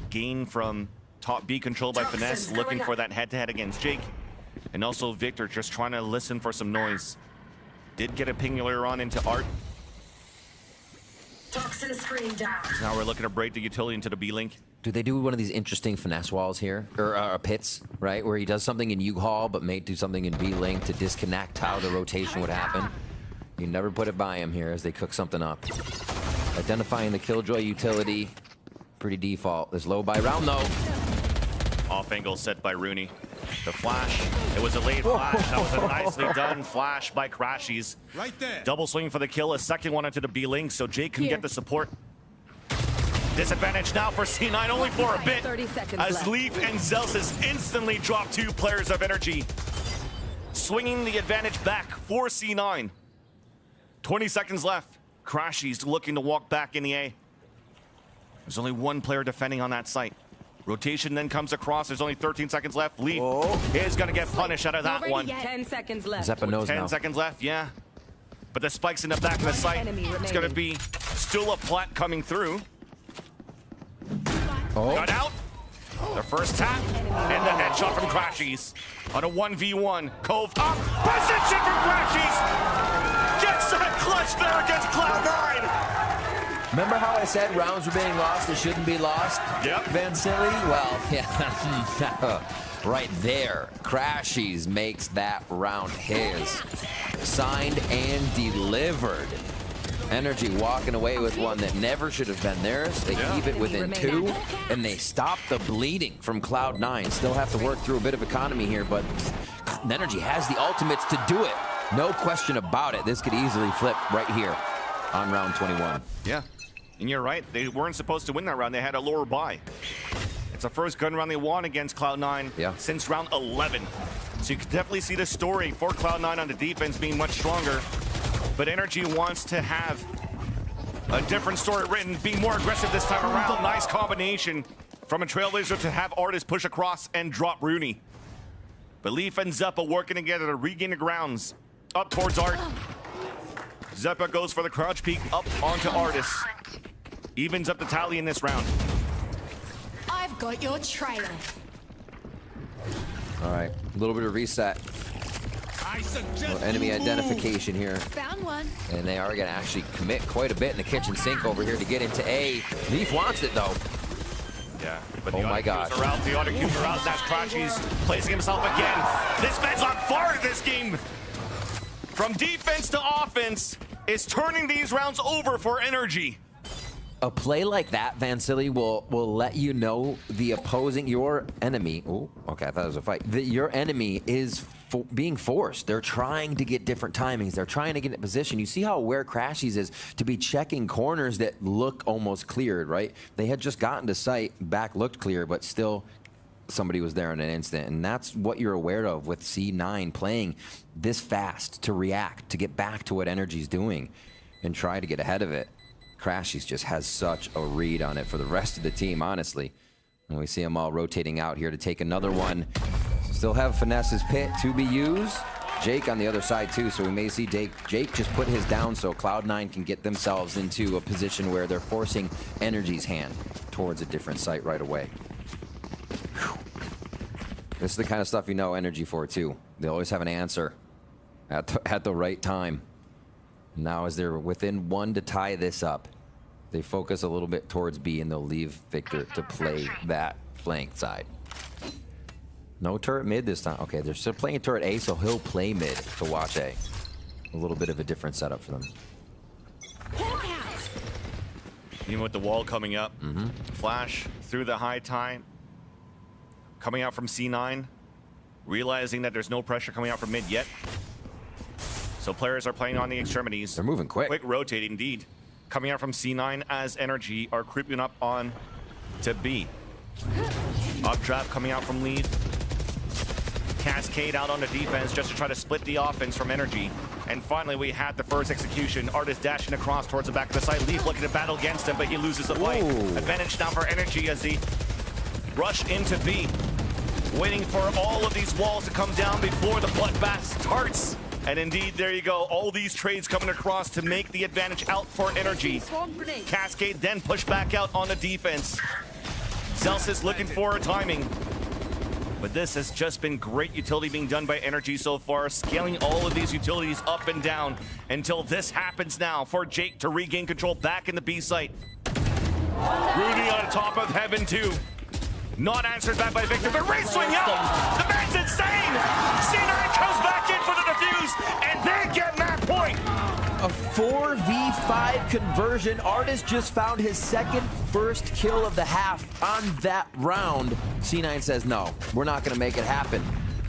gain from top B controlled by Finesse, looking for that head-to-head against Jake. And also Victor just trying to listen for some noise. Did get a ping earlier on into Art. Toxin screen down. So now we're looking to break the utility into the B-Link. Do they do one of these interesting finesse walls here? Or pits, right? Where he does something in U-Haul, but may do something in B-Link to disconnect how the rotation would happen. You never put it by him here as they cook something up. Identifying the Killjoy utility. Pretty default. There's low buy round though. Off angle set by Rooney. The flash. It was a late flash. That was a nicely done flash by Crashies. Right there. Double swing for the kill. A second one into the B-Link, so Jake can get the support. Disadvantage now for C9, only for a bit. 30 seconds as left. Leaf and Zelsis instantly drop 2 players of energy. Swinging the advantage back for C9. 20 seconds left. Crashies looking to walk back in the A. There's only 1 player defending on that site. Rotation then comes across. There's only 13 seconds left. Leaf is going to get punished out of that one. 10 seconds left. Zeppa knows 10 now. seconds left, yeah. But the spike's in the back of the site. enemy It's going to be still a plat coming through. Oh, Got out. The first tap. And the headshot from Crashies. On a 1v1. Cove up. Position from Crashies. Gets that clutch there against Cloud9. remember how I said rounds were being lost that shouldn't be lost? Yep. Vansili? Well, yeah. Right there. Crashies makes that round his. Signed and delivered. Energy walking away with one that never should have been theirs. They keep it within 2, and they stop the bleeding from Cloud9. Still have to work through a bit of economy here, but Energy has the ultimates to do it. No question about it. This could easily flip right here on round 21. Yeah. And you're right. They weren't supposed to win that round. They had a lower buy. It's the first gun round they won against Cloud9 since round 11. So you can definitely see the story for Cloud9 on the defense being much stronger. But Energy wants to have a different story written, being more aggressive this time around. Nice combination from a Trailblazer to have Artist push across and drop Rooney. But Leaf and Zeppa working together to regain the grounds. Up towards Art. Zeppa goes for the crouch peek up onto Artist. Evens up the tally in this round. I've got your trail. All right, a little bit of reset. I suggest Enemy you move. identification here. Found one. And they are going to actually commit quite a bit in the kitchen sink over here to get into A. Leaf wants it, though. Yeah, but Oh the my auto gosh. cues are out. The auto cues are out. That's Crashies placing himself again. This man's on fire this game. From defense to offense is turning these rounds over for Energy. A play like that, Vansili, will let you know the opposing, your enemy. Oh, okay, I thought it was a fight. Your enemy is being forced. They're trying to get different timings. They're trying to get in position. You see how aware Crashies is to be checking corners that look almost cleared, right? They had just gotten to sight, back looked clear, but still somebody was there in an instant. And that's what you're aware of with C9 playing this fast to react, to get back to what Energy's doing and try to get ahead of it. Crashies just has such a read on it for the rest of the team, honestly. And we see them all rotating out here to take another one. Still have Finesse's pit to be used. Jake on the other side too, so we may see Jake just put his down so Cloud9 can get themselves into a position where they're forcing Energy's hand towards a different site right away. Whew. This is the kind of stuff you know Energy for too. They always have an answer at the right time. Now as they're within 1 to tie this up, they focus a little bit towards B and they'll leave Victor to play that flank side. No turret mid this time. Okay, they're still playing turret A, so he'll play mid to watch A. A little bit of a different setup for them. Even with the wall coming up. Flash through the high time. Coming out from C9. Realizing that there's no pressure coming out from mid yet. So players are playing on the extremities. They're moving quick. Quick rotate indeed. Coming out from C9 as Energy are creeping up on to B. Updraft coming out from lead. Cascade out on the defense just to try to split the offense from Energy. And finally, we had the first execution. Artist dashing across towards the back of the site. Leaf looking to battle against him, but he loses the fight. Ooh. Advantage now for NRG as he rush into B. Waiting for all of these walls to come down before the bloodbath starts. And indeed, there you go. All these trades coming across to make the advantage out for NRG. Swarm grenade. Cascade then push back out on the defense. Celsius looking for a timing. But this has just been great utility being done by NRG so far, scaling all of these utilities up and down until this happens now for Jake to regain control back in the B site. Rudy on top of Heaven 2. Not answered back by Victor, but Ray swing out! The man's insane! C9 comes back in for the defuse, and they get that point! A 4v5 conversion. Artist just found his first kill of the half on that round. C9 says, no, we're not going to make it happen.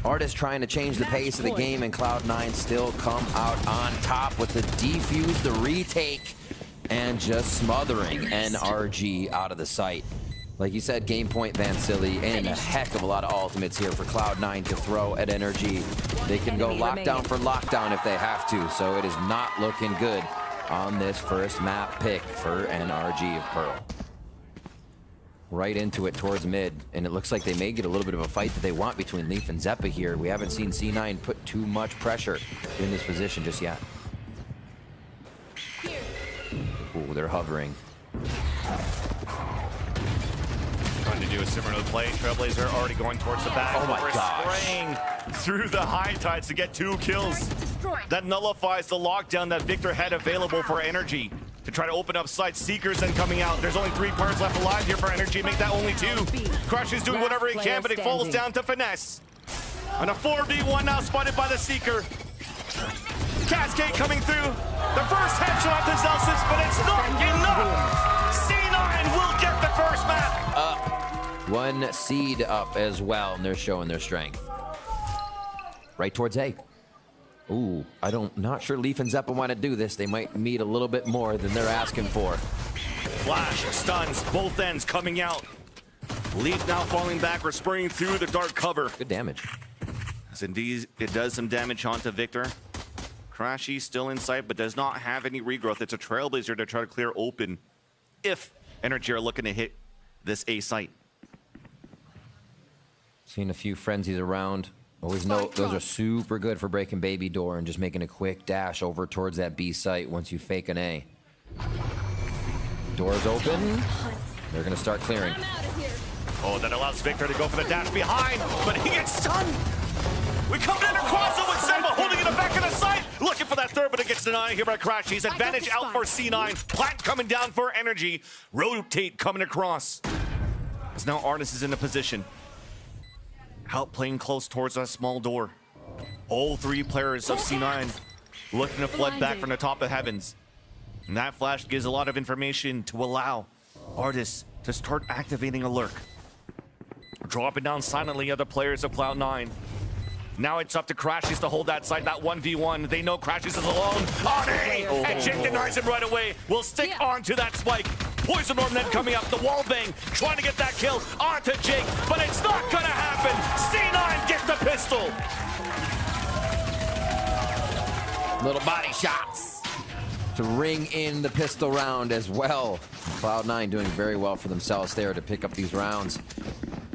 Artist trying to change the pace of the game, and Cloud9 still come out on top with the defuse, the retake, and just smothering NRG out of the site. Like you said, game point Van Silly, and a heck of a lot of ultimates here for Cloud9 to throw at NRG. They can go lockdown for lockdown if they have to, so it is not looking good on this first map pick for NRG of Pearl. Right into it towards mid, and it looks like they may get a little bit of a fight that they want between Leaf and Zeppa here. We haven't seen C9 put too much pressure in this position just yet. Ooh, they're hovering. Trying to do a similar play. Trailblazer already going towards the back. Oh my gosh. Spraying through the high tides to get 2 kills. That nullifies the lockdown that Victor had available for NRG to try to open up sites. Seekers then coming out. There's only 3 players left alive here for NRG. Make that only 2. Crush is doing whatever he can, but he falls down to Finesse. And a 4v1 now spotted by the Seeker. Cascade coming through. The first headshot to Celsius, but it's not enough. C9 will get the first map. One seed up as well, and they're showing their strength. Right towards A. Ooh, not sure Leaf and Zeppa want to do this. They might need a little bit more than they're asking for. Flash, stuns, both ends coming out. Leaf now falling back or spraying through the dark cover. Good damage. As indeed, it does some damage onto Victor. Crashy still in sight, but does not have any regrowth. It's a Trailblazer to try to clear open if NRG are looking to hit this A site. Seen a few frenzies around. Always note those are super good for breaking baby door and just making a quick dash over towards that B site once you fake an A. Doors open. They're going to start clearing. Oh, that allows Victor to go for the dash behind, but he gets stunned. We come in across it with Zeppa holding in the back of the site. Looking for that third, but it gets denied here by Crash. He's advantage out for C9. Plant coming down for NRG. Rotate coming across. As now Artist is in a position. Out playing close towards that small door. All 3 players of C9 looking to flood back from the top of heavens. And that flash gives a lot of information to allow Artist to start activating a lurk. Dropping down silently other players of Cloud9. Now it's up to Crashies to hold that side, that 1v1. They know Crashies is alone. On A! And Jake denies him right away. Will stick onto that spike. Poison Orb then coming up. The wall bang. Trying to get that kill onto Jake. But it's not going to happen. C9 gets the pistol. Little body shots to ring in the pistol round as well. Cloud9 doing very well for themselves there to pick up these rounds.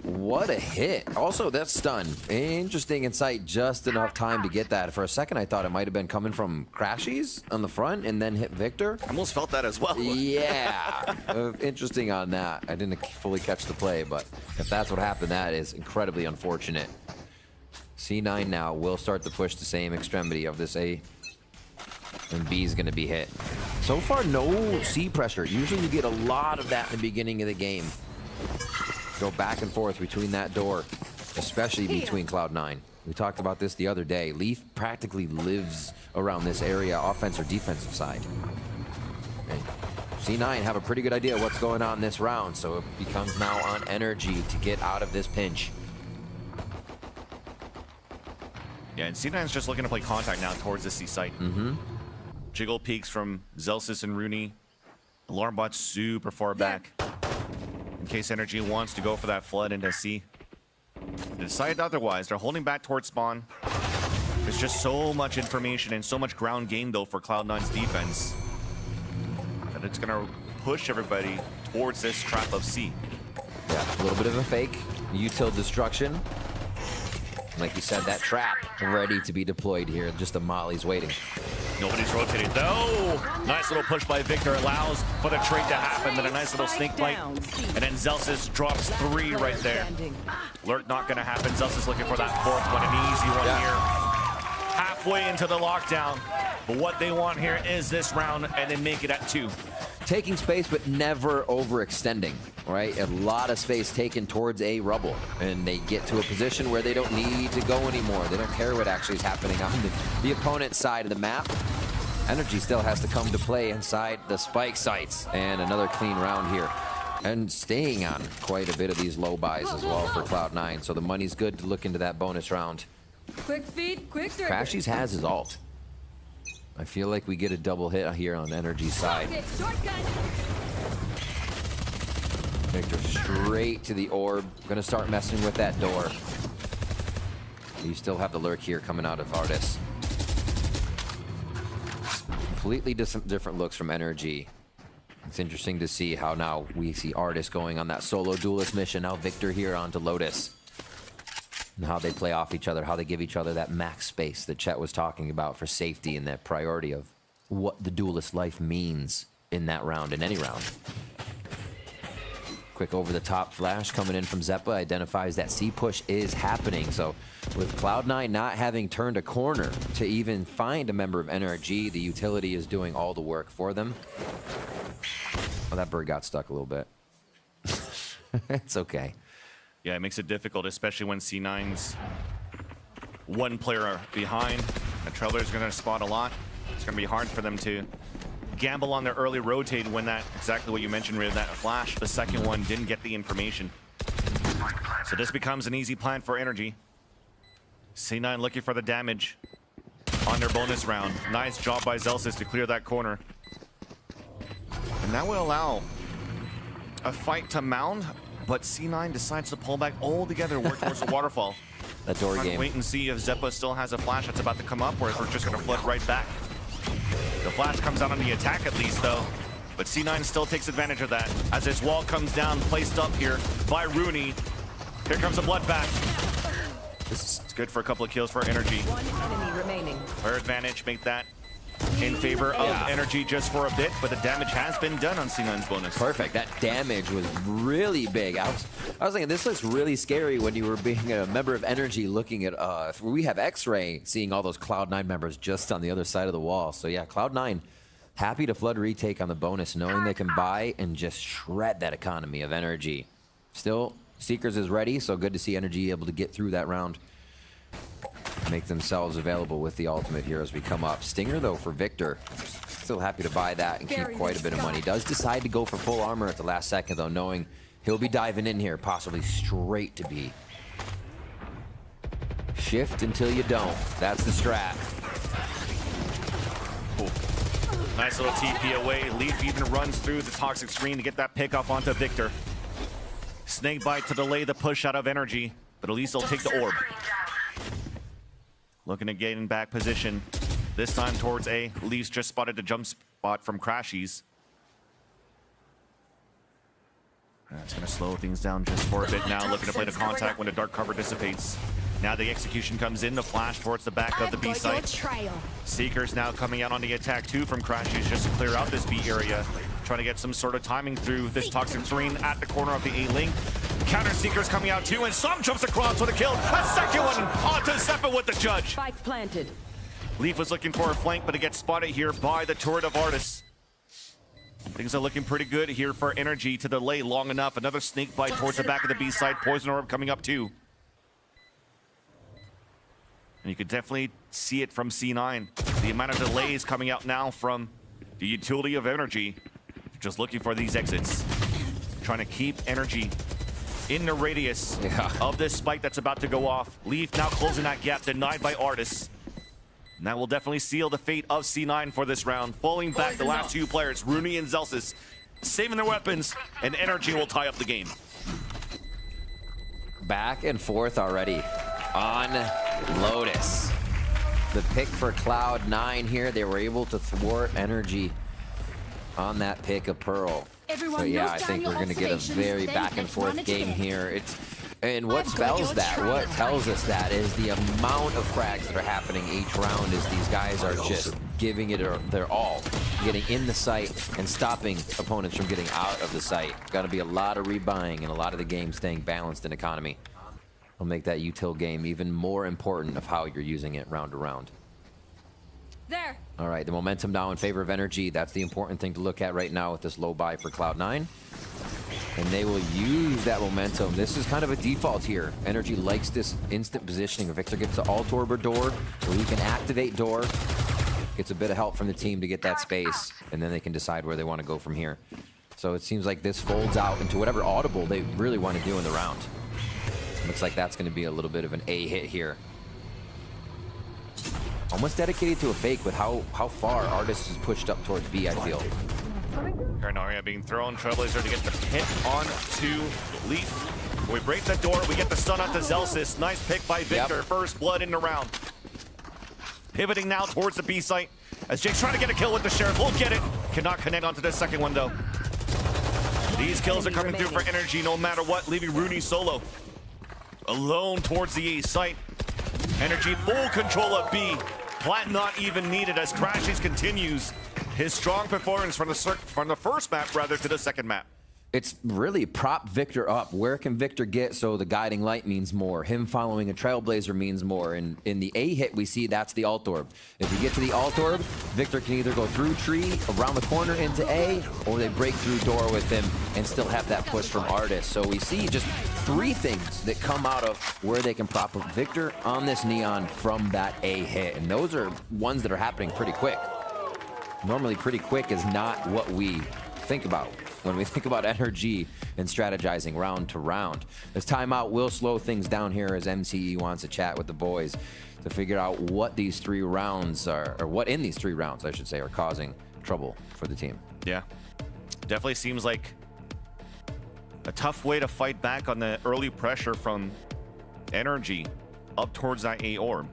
What a hit. Also, that stun. Interesting insight, just enough time to get that. For a second, I thought it might have been coming from Crashies on the front and then hit Victor. I almost felt that as well. Yeah. Interesting on that. I didn't fully catch the play, but if that's what happened, that is incredibly unfortunate. C9 now will start to push the same extremity of this A. And B is going to be hit. So far, no C pressure. Usually you get a lot of that in the beginning of the game. Go back and forth between that door, especially between Cloud9. We talked about this the other day. Leaf practically lives around this area, offense or defensive side. And C9 have a pretty good idea what's going on this round, so it becomes now on NRG to get out of this pinch. Yeah, and C9's just looking to play contact now towards the C site. Jiggle peeks from Zelsis and Rooney. Alarmbot's super far back. In case NRG wants to go for that flood into C. They decide otherwise. They're holding back towards spawn. There's just so much information and so much ground game, though, for Cloud9's defense. And it's going to push everybody towards this trap of C. Yeah, a little bit of a fake. Util destruction. Like you said, that trap ready to be deployed here. Just the molly's waiting. Nobody's rotating, though. Nice little push by Victor allows for the trade to happen. Then a nice little snake bite. And then Zelsis drops 3 right there. Lurk not going to happen. Zelsis looking for that 4th one, an easy one here. Halfway into the lockdown. But what they want here is this round and then make it at 2. Taking space, but never overextending, right? A lot of space taken towards a rubble, and they get to a position where they don't need to go anymore. They don't care what actually is happening on the opponent's side of the map. NRG still has to come to play inside the spike sites, and another clean round here. And staying on quite a bit of these low buys as well for Cloud9, so the money's good to look into that bonus round. Quick feet, quick trigger. Crashies has his ult. I feel like we get a double hit here on NRG's side. Victor straight to the orb. Gonna start messing with that door. You still have the lurk here coming out of Artis. Completely different looks from NRG. It's interesting to see how now we see Artis going on that solo duelist mission. Now Victor here onto Lotus. And how they play off each other, how they give each other that max space that Chet was talking about for safety and that priority of what the duelist life means in that round, in any round. Quick over-the-top flash coming in from Zeppa identifies that C push is happening. So with Cloud9 not having turned a corner to even find a member of NRG, the utility is doing all the work for them. Oh, that bird got stuck a little bit. It's okay. Yeah, it makes it difficult, especially when C9's 1 player behind. The Trailers going to spot a lot. It's going to be hard for them to gamble on their early rotate when that, exactly what you mentioned, Riv, that flash, the second one, didn't get the information. So this becomes an easy plan for NRG. C9 looking for the damage on their bonus round. Nice job by Zelsis to clear that corner. And that will allow a fight to mount. But C9 decides to pull back all together, work towards the waterfall. That door game. Wait and see if Zeppa still has a flash that's about to come up, or if we're just going to flood right back. The flash comes out on the attack at least, though. But C9 still takes advantage of that as his wall comes down, placed up here by Rooney. Here comes a bloodbath. This is good for a couple of kills for NRG. 1 enemy remaining. Fair advantage, make that in favor of NRG just for a bit, but the damage has been done on C9's bonus. Perfect. That damage was really big. I was thinking this looks really scary when you were being a member of NRG looking at we have X-Ray seeing all those Cloud9 members just on the other side of the wall. So yeah, Cloud9 happy to flood retake on the bonus, knowing they can buy and just shred that economy of NRG. Still, Seekers is ready, so good to see NRG able to get through that round. Make themselves available with the ultimate here as we come up. Stinger, though, for Victor. Still happy to buy that and keep quite a bit of money. Does decide to go for full armor at the last second, though, knowing he'll be diving in here, possibly straight to B. Shift until you don't. That's the strat. Cool. Nice little TP away. Leaf even runs through the toxic screen to get that pick off onto Victor. Snake bite to delay the push out of NRG, but at least they'll take the orb. Looking to get in back position. This time towards A. Leafs just spotted a jump spot from Crashies. That's going to slow things down just for a bit now. Looking to play the contact when the dark cover dissipates. Now the execution comes in. The flash towards the back of the B site. Seekers now coming out on the attack too from Crashies just to clear out this B area. Trying to get some sort of timing through this toxic terrain at the corner of the A link. Counter Seekers coming out too, and some jumps across with a kill. A second one onto Zeppa with the judge. Spike planted. Leaf was looking for a flank, but it gets spotted here by the turret of Artis. Things are looking pretty good here for NRG to delay long enough. Another snake bite towards the back of the B side. Poison orb coming up too. And you could definitely see it from C9. The amount of delays coming out now from the utility of NRG. Just looking for these exits. Trying to keep NRG in the radius of this spike that's about to go off. Leaf now closing that gap, denied by Artis. And that will definitely seal the fate of C9 for this round. Falling back the last 2 players, Rooney and Zelsis, saving their weapons, and NRG will tie up the game. Back and forth already on Lotus. the pick for Cloud9 here. They were able to thwart NRG on that pick of Pearl. Everyone So yeah, note I down think your we're going to get a observations, very then back and let's run forth it game again. here. And what I've got spells your that, what trail. tells us that is the amount of frags that are happening each round as these guys are just giving it their all, getting in the site and stopping opponents from getting out of the site. Got to be a lot of rebuying and a lot of the game staying balanced in economy. Will make that util game even more important of how you're using it round to round. There. All right, the momentum now in favor of NRG. That's the important thing to look at right now with this low buy for Cloud9. And they will use that momentum. This is kind of a default here. NRG likes this instant positioning. Victor gets the alt orb or door, where he can activate door. Gets a bit of help from the team to get that space, and then they can decide where they want to go from here. So it seems like this folds out into whatever audible they really want to do in the round. Looks like that's going to be a little bit of an A hit here. Almost dedicated to a fake with how far Artist is pushed up towards B, I feel. Paranoia being thrown. Trailblazer to get the hit on to Leaf. We break the door. We get the stun onto Zelsis. Nice pick by Victor. Yep. First blood in the round. Pivoting now towards the B site. As Jake's trying to get a kill with the Sheriff. We'll get it. Cannot connect onto the second one, though. These kills are coming through for NRG no matter what, leaving Rooney solo. Alone towards the A site. NRG full control of B. Plant not even needed as Crashes continues his strong performance from the first map rather to the second map. It's really prop Victor up. Where can Victor get so the guiding light means more? Him following a Trailblazer means more. And in the A hit, we see that's the alt orb. If you get to the alt orb, Victor can either go through tree, around the corner into A, or they break through door with him and still have that push from Artist. So we see just three things that come out of where they can prop up Victor on this Neon from that A hit. And those are ones that are happening pretty quick. Normally pretty quick is not what we think about when we think about NRG and strategizing round to round. This timeout will slow things down here as MCE wants to chat with the boys to figure out what these 3 rounds are, or what in these 3 rounds, I should say, are causing trouble for the team. Yeah, definitely seems like a tough way to fight back on the early pressure from NRG up towards that A orb.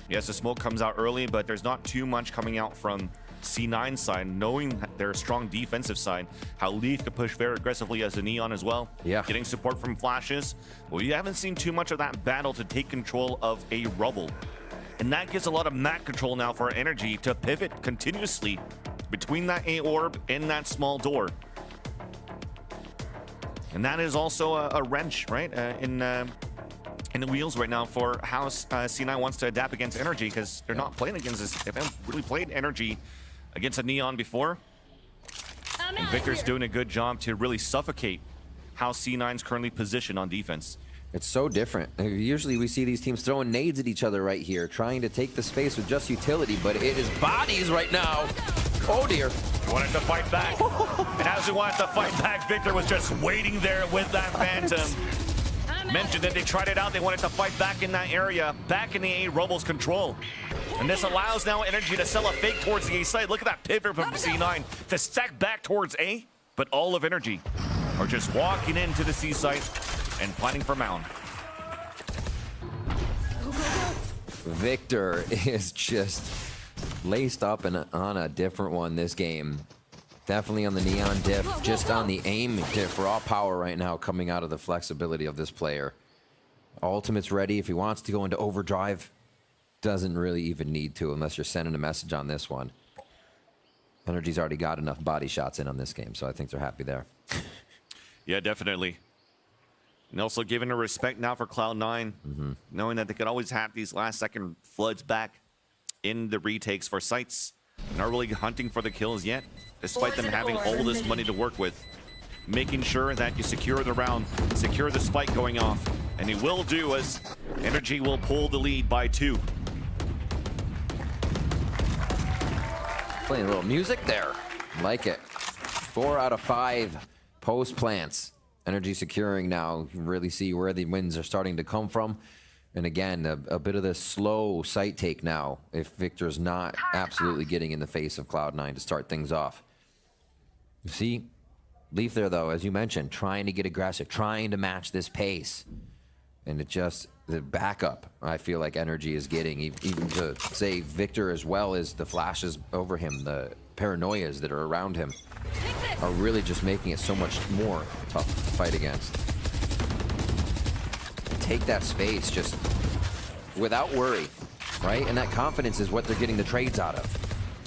Yes, the smoke comes out early, but there's not too much coming out from C9 side, knowing their strong defensive side, how Leaf could push very aggressively as a Neon as well. Yeah. Getting support from flashes. Well, you haven't seen too much of that battle to take control of a rubble. And that gives a lot of map control now for NRG to pivot continuously between that A orb and that small door. And that is also a wrench, right? In the wheels right now for how C9 wants to adapt against NRG, because they're not playing against this. They haven't really played NRG against a Neon before. And Victor's doing a good job to really suffocate how C9's currently positioned on defense. It's so different. Usually we see these teams throwing nades at each other right here, trying to take the space with just utility, but it is bodies right now. Oh dear. He wanted to fight back. And as he wanted to fight back, Victor was just waiting there with that Phantom. Mentioned that they tried it out, they wanted to fight back in that area, back in the A Rubble's control. And this allows now NRG to sell a fake towards the A side. Look at that pivot from C9 to stack back towards A, but all of NRG are just walking into the C site and planning for Mound. Victor is just laced up and on a different one this game. Definitely on the Neon diff, just on the aim diff. Raw power right now coming out of the flexibility of this player. Ultimate's ready. If he wants to go into overdrive, doesn't really even need to unless you're sending a message on this one. NRG's already got enough body shots in on this game, so I think they're happy there. Yeah, definitely. And also giving a respect now for Cloud9, knowing that they could always have these last-second floods back in the retakes for sites. Not really hunting for the kills yet, despite them having all this money to work with. Making sure that you secure the round, secure the spike going off. And he will do as NRG will pull the lead by 2. Playing a little music there. Like it. 4 out of 5 post plants. NRG securing now. You can really see where the wins are starting to come from. And again, a bit of the slow site take now if Victor's not absolutely getting in the face of Cloud9 to start things off. You see, Leaf there though, as you mentioned, trying to get aggressive, trying to match this pace. And it just, the backup, I feel like NRG is getting, even to say Victor as well as the flashes over him, the paranoias that are around him, are really just making it so much more tough to fight against. Take that space just without worry, right? And that confidence is what they're getting the trades out of.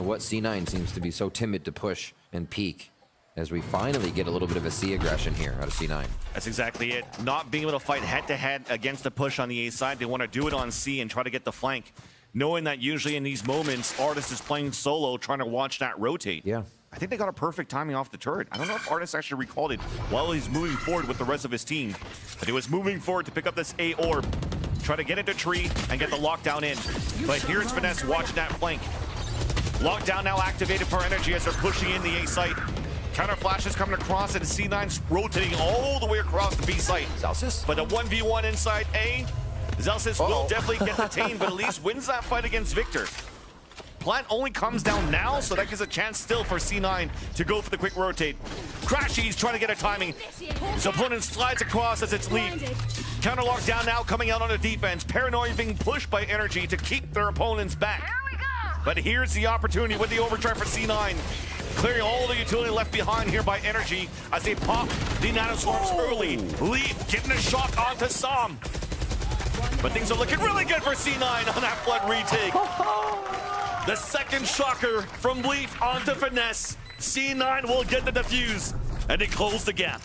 What C9 seems to be so timid to push and peek, as we finally get a little bit of a C aggression here out of C9. That's exactly it. Not being able to fight head-to-head against the push on the A side. They want to do it on C and try to get the flank, knowing that usually in these moments, Artis is playing solo, trying to watch that rotate. Yeah. I think they got a perfect timing off the turret. I don't know if Artis actually recalled it while he's moving forward with the rest of his team, but he was moving forward to pick up this A orb, try to get into tree and get the lockdown in. But here's Finesse watching that flank. Lockdown now activated for NRG as they're pushing in the A site. Counter flashes coming across and C9's rotating all the way across the B site. Celsius? But a 1v1 inside A, Celsius will definitely get detained, but at least wins that fight against Victor. Plant only comes down now, so that gives a chance still for C9 to go for the quick rotate. Crashy's trying to get a timing. His opponent slides across as it's lead. Counter lockdown now coming out on the defense. Paranoia being pushed by NRG to keep their opponents back. But here's the opportunity with the overdrive for C9. Clearing all the utility left behind here by NRG as they pop the nanoswarms early. Leaf getting a shot onto Som. But things are looking really good for C9 on that flood retake. The second shocker from Leaf onto Finesse. C9 will get the defuse, and they close the gap.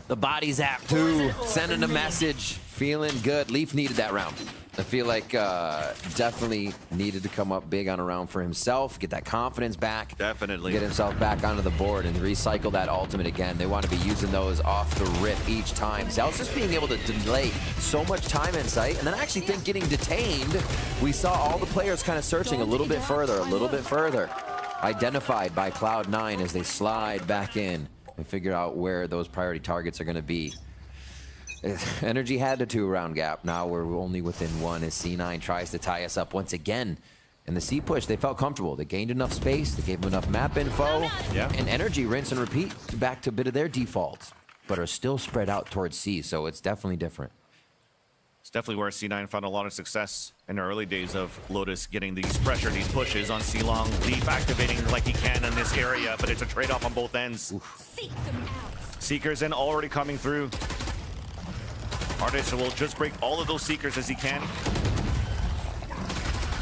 The body zap too, sending a message, feeling good. Leaf needed that round. I feel like definitely needed to come up big on a round for himself, get that confidence back. Definitely. Get himself back onto the board and recycle that ultimate again. They want to be using those off the rip each time. Celsius being able to delay so much time in sight, and then I actually think getting detained, we saw all the players kind of searching a little bit further. Identified by Cloud9 as they slide back in and figure out where those priority targets are going to be. NRG had a 2-round gap. Now we're only within 1 as C9 tries to tie us up once again. In the C push, they felt comfortable. They gained enough space. They gave them enough map info. Yeah. And NRG rinse and repeat back to a bit of their defaults, but are still spread out towards C, so it's definitely different. It's definitely where C9 found a lot of success in the early days of Lotus getting these pressure, these pushes on C-Long. Leaf activating like he can in this area, but it's a trade-off on both ends. Seek them out. Seekers in already coming through. Artis will just break all of those Seekers as he can,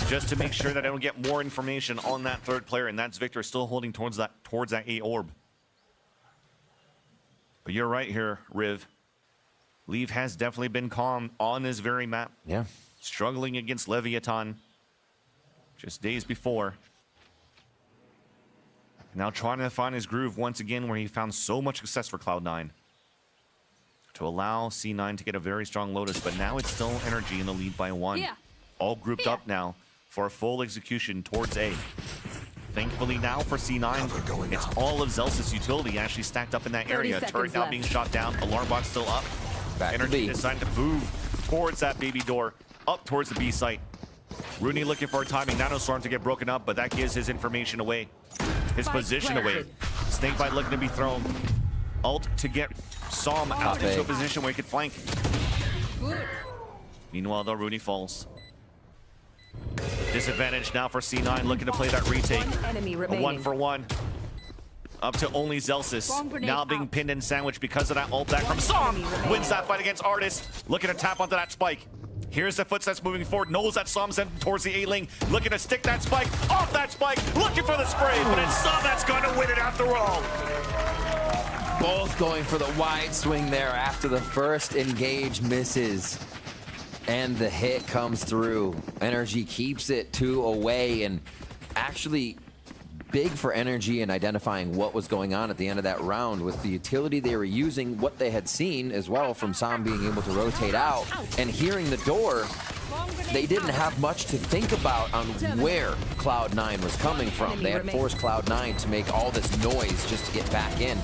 just to make sure that I don't get more information on that third player, and that's Victor still holding towards that A orb. But you're right here, Riv. Leaf has definitely been calm on this very map. Yeah. Struggling against Leviathan just days before. Now trying to find his groove once again where he found so much success for Cloud9. To allow C9 to get a very strong Lotus, but now it's still NRG in the lead by 1. Yeah. All grouped up now for a full execution towards A. Thankfully now for C9, it's all of Zelsa's utility actually stacked up in that 30 area. seconds Turret now left. being shot down, alarm box still up. Back to NRG B. decided to move towards that baby door, up towards the B site. Rooney looking for a timing nanoswarm to get broken up, but that gives his information away. His position away. Snakebite looking to be thrown. Ult to get Som out into a position where he could flank. Meanwhile, though, Rooney falls. Disadvantage now for C9, looking to play that retake. Enemy A remaining. 1-for-1. Up to only Zelsis. Now being pinned and sandwiched because of that ult back from Som. Wins that fight against Artis. Looking to tap onto that spike. Here's the footsteps moving forward. Knows that Som's heading towards the A-lane. Looking to stick that spike. Off that spike. Looking for the spray. But it's Som that's going to win it after all. Both going for the wide swing there after the first engage misses. And the hit comes through. NRG keeps it 2 away, and actually big for NRG in identifying what was going on at the end of that round with the utility they were using, what they had seen as well from Som being able to rotate out and hearing the door. They didn't have much to think about on where Cloud9 was coming from. They had forced Cloud9 to make all this noise just to get back in.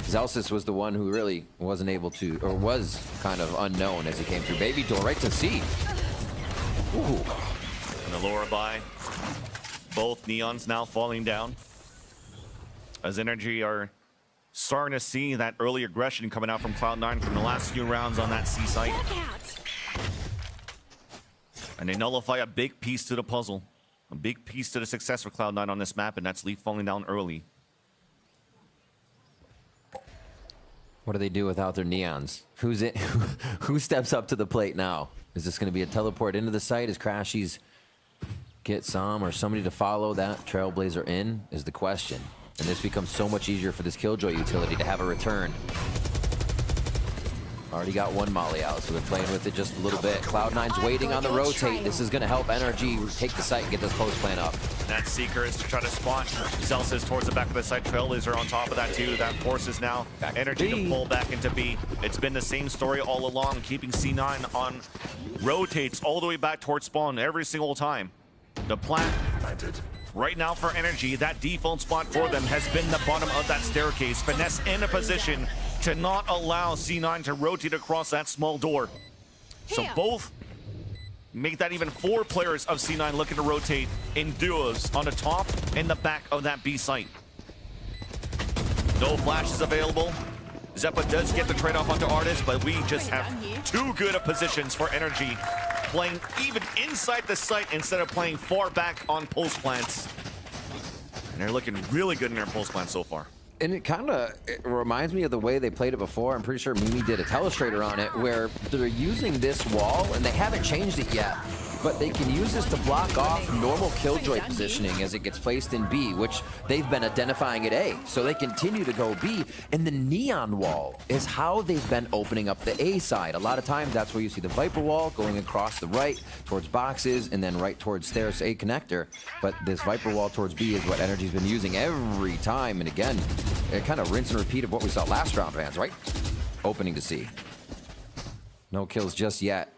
Zelsis was the one who really wasn't able to, or was kind of unknown as he came through. Baby door right to C. Ooh. And the lower by. Both Neons now falling down. As NRG are Starting to see that early aggression coming out from Cloud9 from the last few rounds on that C site. And they nullify a big piece to the puzzle. A big piece to the success for Cloud9 on this map, and that's Leaf falling down early. What do they do without their neons? Who's it? Who steps up to the plate now? Is this going to be a teleport into the site? Is Crashies get some or somebody to follow that Trailblazer in? Is the question. And this becomes so much easier for this Killjoy utility to have a return. Already got one molly out, so they're playing with it just a little bit. Cloud9's waiting on the rotate. This is going to help NRG take the site and get this post plan up. That Seeker is to try to spot Celsius towards the back of the site. Trailblazer on top of that too. That forces now Energy to pull back into B. It's been the same story all along, keeping C9 on rotates all the way back towards spawn every single time. The plan right now for Energy, that default spot for them has been the bottom of that staircase. Finesse in a position to not allow C9 to rotate across that small door. So both make that even 4 players of C9 looking to rotate in duos on the top and the back of that B site. No flashes available. Zeppa does get the trade-off onto Artist, but we just have too good of positions for Energy. Playing even inside the site instead of playing far back on pulse plants. And they're looking really good in their pulse plants so far. And it kind of reminds me of the way they played it before. I'm pretty sure Mimi did a telestrator on it, where they're using this wall, and they haven't changed it yet. But they can use this to block off normal Killjoy positioning as it gets placed in B, which they've been identifying at A. So they continue to go B, and the neon wall is how they've been opening up the A side. A lot of times that's where you see the Viper wall going across the right towards boxes and then right towards stairs A connector. But this Viper wall towards B is what Energy's been using every time. And again, it kind of rinse and repeat of what we saw last round, fans, right? Opening to C. No kills just yet.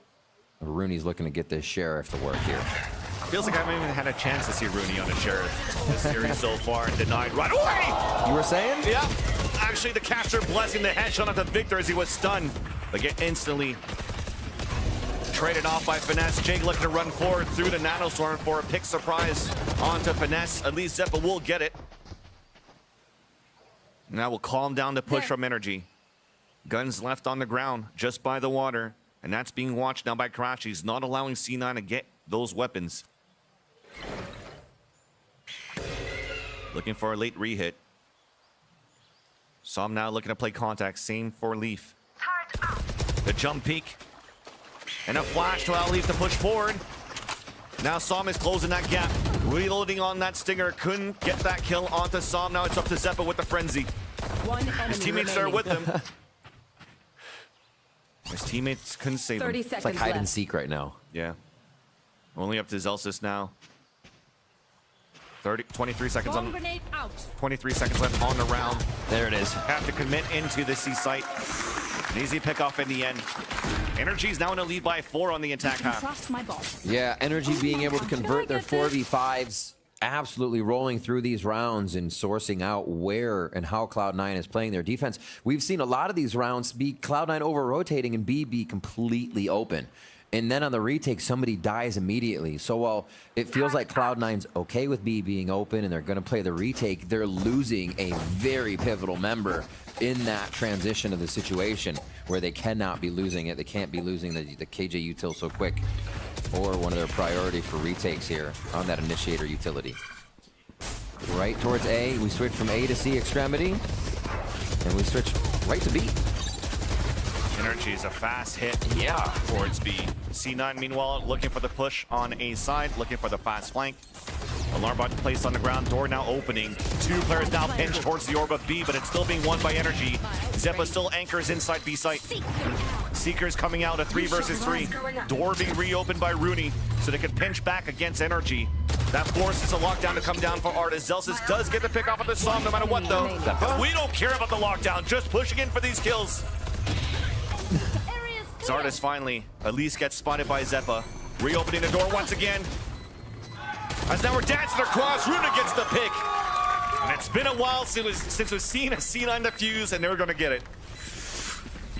Rooney's looking to get this Sheriff to work here. Feels like I haven't even had a chance to see Rooney on a Sheriff this series so far, and denied right away! You were saying? Yeah. Actually, the capture blessing the headshot onto Victor as he was stunned. But get instantly traded off by Finesse. Jake looking to run forward through the Nanostorm for a pick surprise onto Finesse. At least Zeppa will get it. Now we'll calm down the push from Energy. Guns left on the ground just by the water. And that's being watched now by Crashies, not allowing C9 to get those weapons. Looking for a late re-hit. Som now looking to play contact. Same for Leaf. The jump peek. And a flash to allow Leaf to push forward. Now Som is closing that gap. Reloading on that Stinger. Couldn't get that kill onto Som. Now it's up to Zeppa with the frenzy. His teammates are with him. His teammates couldn't save him. 30 seconds It's like hide and left. seek right now. Yeah. Only up to Zelsis now. 23 seconds Bomb on. grenade out. 23 seconds left on the round. There it is. Have to commit into the C site. An easy pickoff in the end. Energy's now in a lead by 4 on the attack half. Trust my boss. Yeah, Energy being able to convert their 4v5s, absolutely rolling through these rounds and sourcing out where and how Cloud9 is playing their defense. We've seen a lot of these rounds be Cloud9 over-rotating and B be completely open. And then on the retake, somebody dies immediately. So while it feels like Cloud9's okay with B being open and they're going to play the retake, they're losing a very pivotal member in that transition of the situation where they cannot be losing it. They can't be losing the KJ util so quick, or one of their priority for retakes here on that initiator utility. Right towards A, we switch from A to C extremity, and we switch right to B. Energy is a fast hit Yeah. towards B. C9, meanwhile, looking for the push on A side, looking for the fast flank. Alarm bot placed on the ground, door now opening. 2 players now pinched towards the orb of B, but it's still being won by Energy. Zeppa still anchors inside B site. Seekers coming out, a 3 versus 3. Door being reopened by Rooney, so they can pinch back against Energy. That forces a lockdown to come down for Artis. Zelsis does get the pick off of the Som no matter what, though. But we don't care about the lockdown, just pushing in for these kills. Zardes finally at least gets spotted by Zeppa. Reopening the door once again. As now we're dancing across, Runa gets the pick. And it's been a while since we've seen a C9 defuse, and they're going to get it.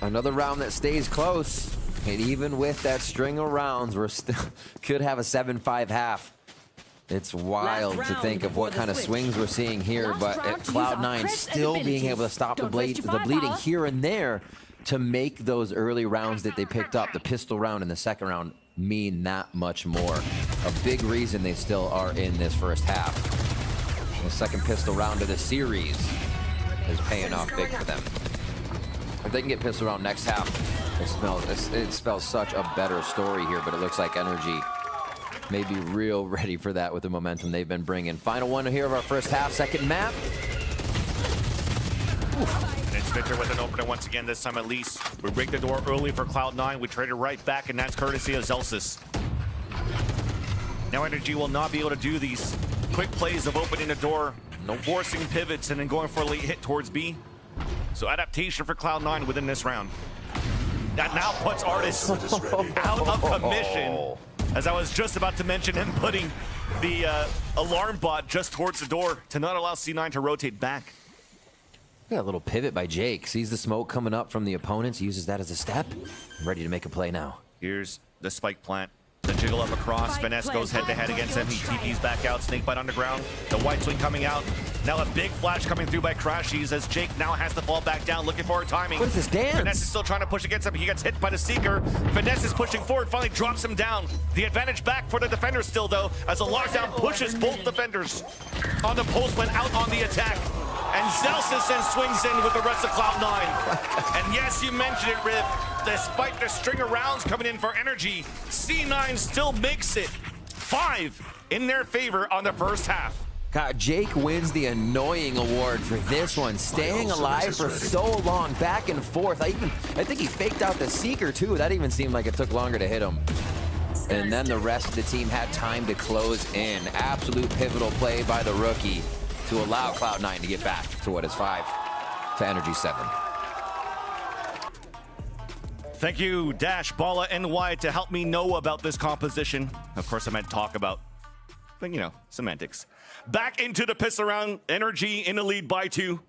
Another round that stays close. And even with that string of rounds, we're still could have a 7-5 half. It's wild to think of what kind of swings we're seeing here, but Cloud9 still being able to stop the bleeding here and there to make those early rounds that they picked up, the pistol round and the second round, mean that much more. A big reason they still are in this first half. The second pistol round of the series is paying off big for them. If they can get pistol round next half, it spells such a better story here, but it looks like NRG may be real ready for that with the momentum they've been bringing. Final one here of our first half, second map. And it's Victor with an opener once again, this time at least. We break the door early for Cloud9. We traded right back, and that's courtesy of Zelsis. Now NRG will not be able to do these quick plays of opening the door, no forcing pivots, and then going for a late hit towards B. So adaptation for Cloud9 within this round. That now puts Artis out of commission. As I was just about to mention him putting the alarm bot just towards the door to not allow C9 to rotate back. Yeah, a little pivot by Jake. Sees the smoke coming up from the opponents, uses that as a step. Ready to make a play now. Here's the spike plant. The jiggle up across. Finesse goes head-to-head against him. He TPs back out. Snakebite underground. The white swing coming out. Now a big flash coming through by Crashies as Jake now has to fall back down, looking for a timing. What is this dance? Finesse is still trying to push against him. He gets hit by the Seeker. Finesse is pushing forward, finally drops him down. The advantage back for the defenders still, though, as a lockdown pushes both defenders on the postman out on the attack. And Zelsis then swings in with the rest of Cloud9. And yes, you mentioned it, Riv. Despite the string of rounds coming in for NRG, C9 still makes it 5 in their favor on the first half. God, Jake wins the annoying award for this one, staying alive for so long, back and forth. I think he faked out the Seeker too. That even seemed like it took longer to hit him. And then the rest of the team had time to close in. Absolute pivotal play by the rookie to allow Cloud9 to get back to what is 5 to NRG 7. Thank you, Dash, Bala, and Wyatt, to help me know about this composition. Of course, I meant talk about, but you know, semantics. Back into the pistol round, NRG in the lead by 2.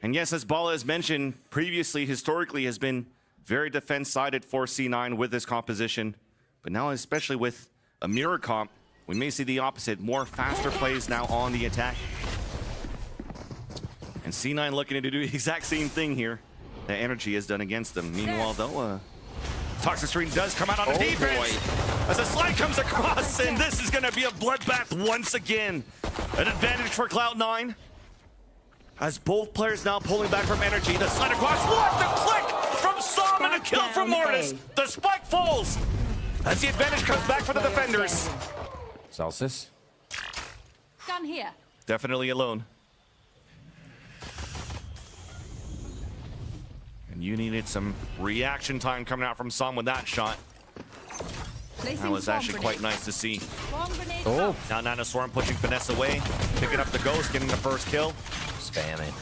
And yes, as Bala has mentioned previously, historically has been very defense-sided for C9 with this composition. But now, especially with a mirror comp, we may see the opposite, more faster plays now on the attack. And C9 looking to do the exact same thing here that NRG has done against them. Meanwhile, though, Toxic Stream does come out on the defense as a slide comes across, and this is going to be a bloodbath once again. An advantage for Cloud9 as both players now pulling back from NRG. The slide across, what the click from Som and a kill from Mortis. The spike falls as the advantage comes back for the defenders. Celsius. Gun here. Definitely alone. And you needed some reaction time coming out from Som with that shot. That was actually quite nice to see. Oh, Now Nanoswarm pushing Finesse away, picking up the Ghost, getting the first kill. spamming.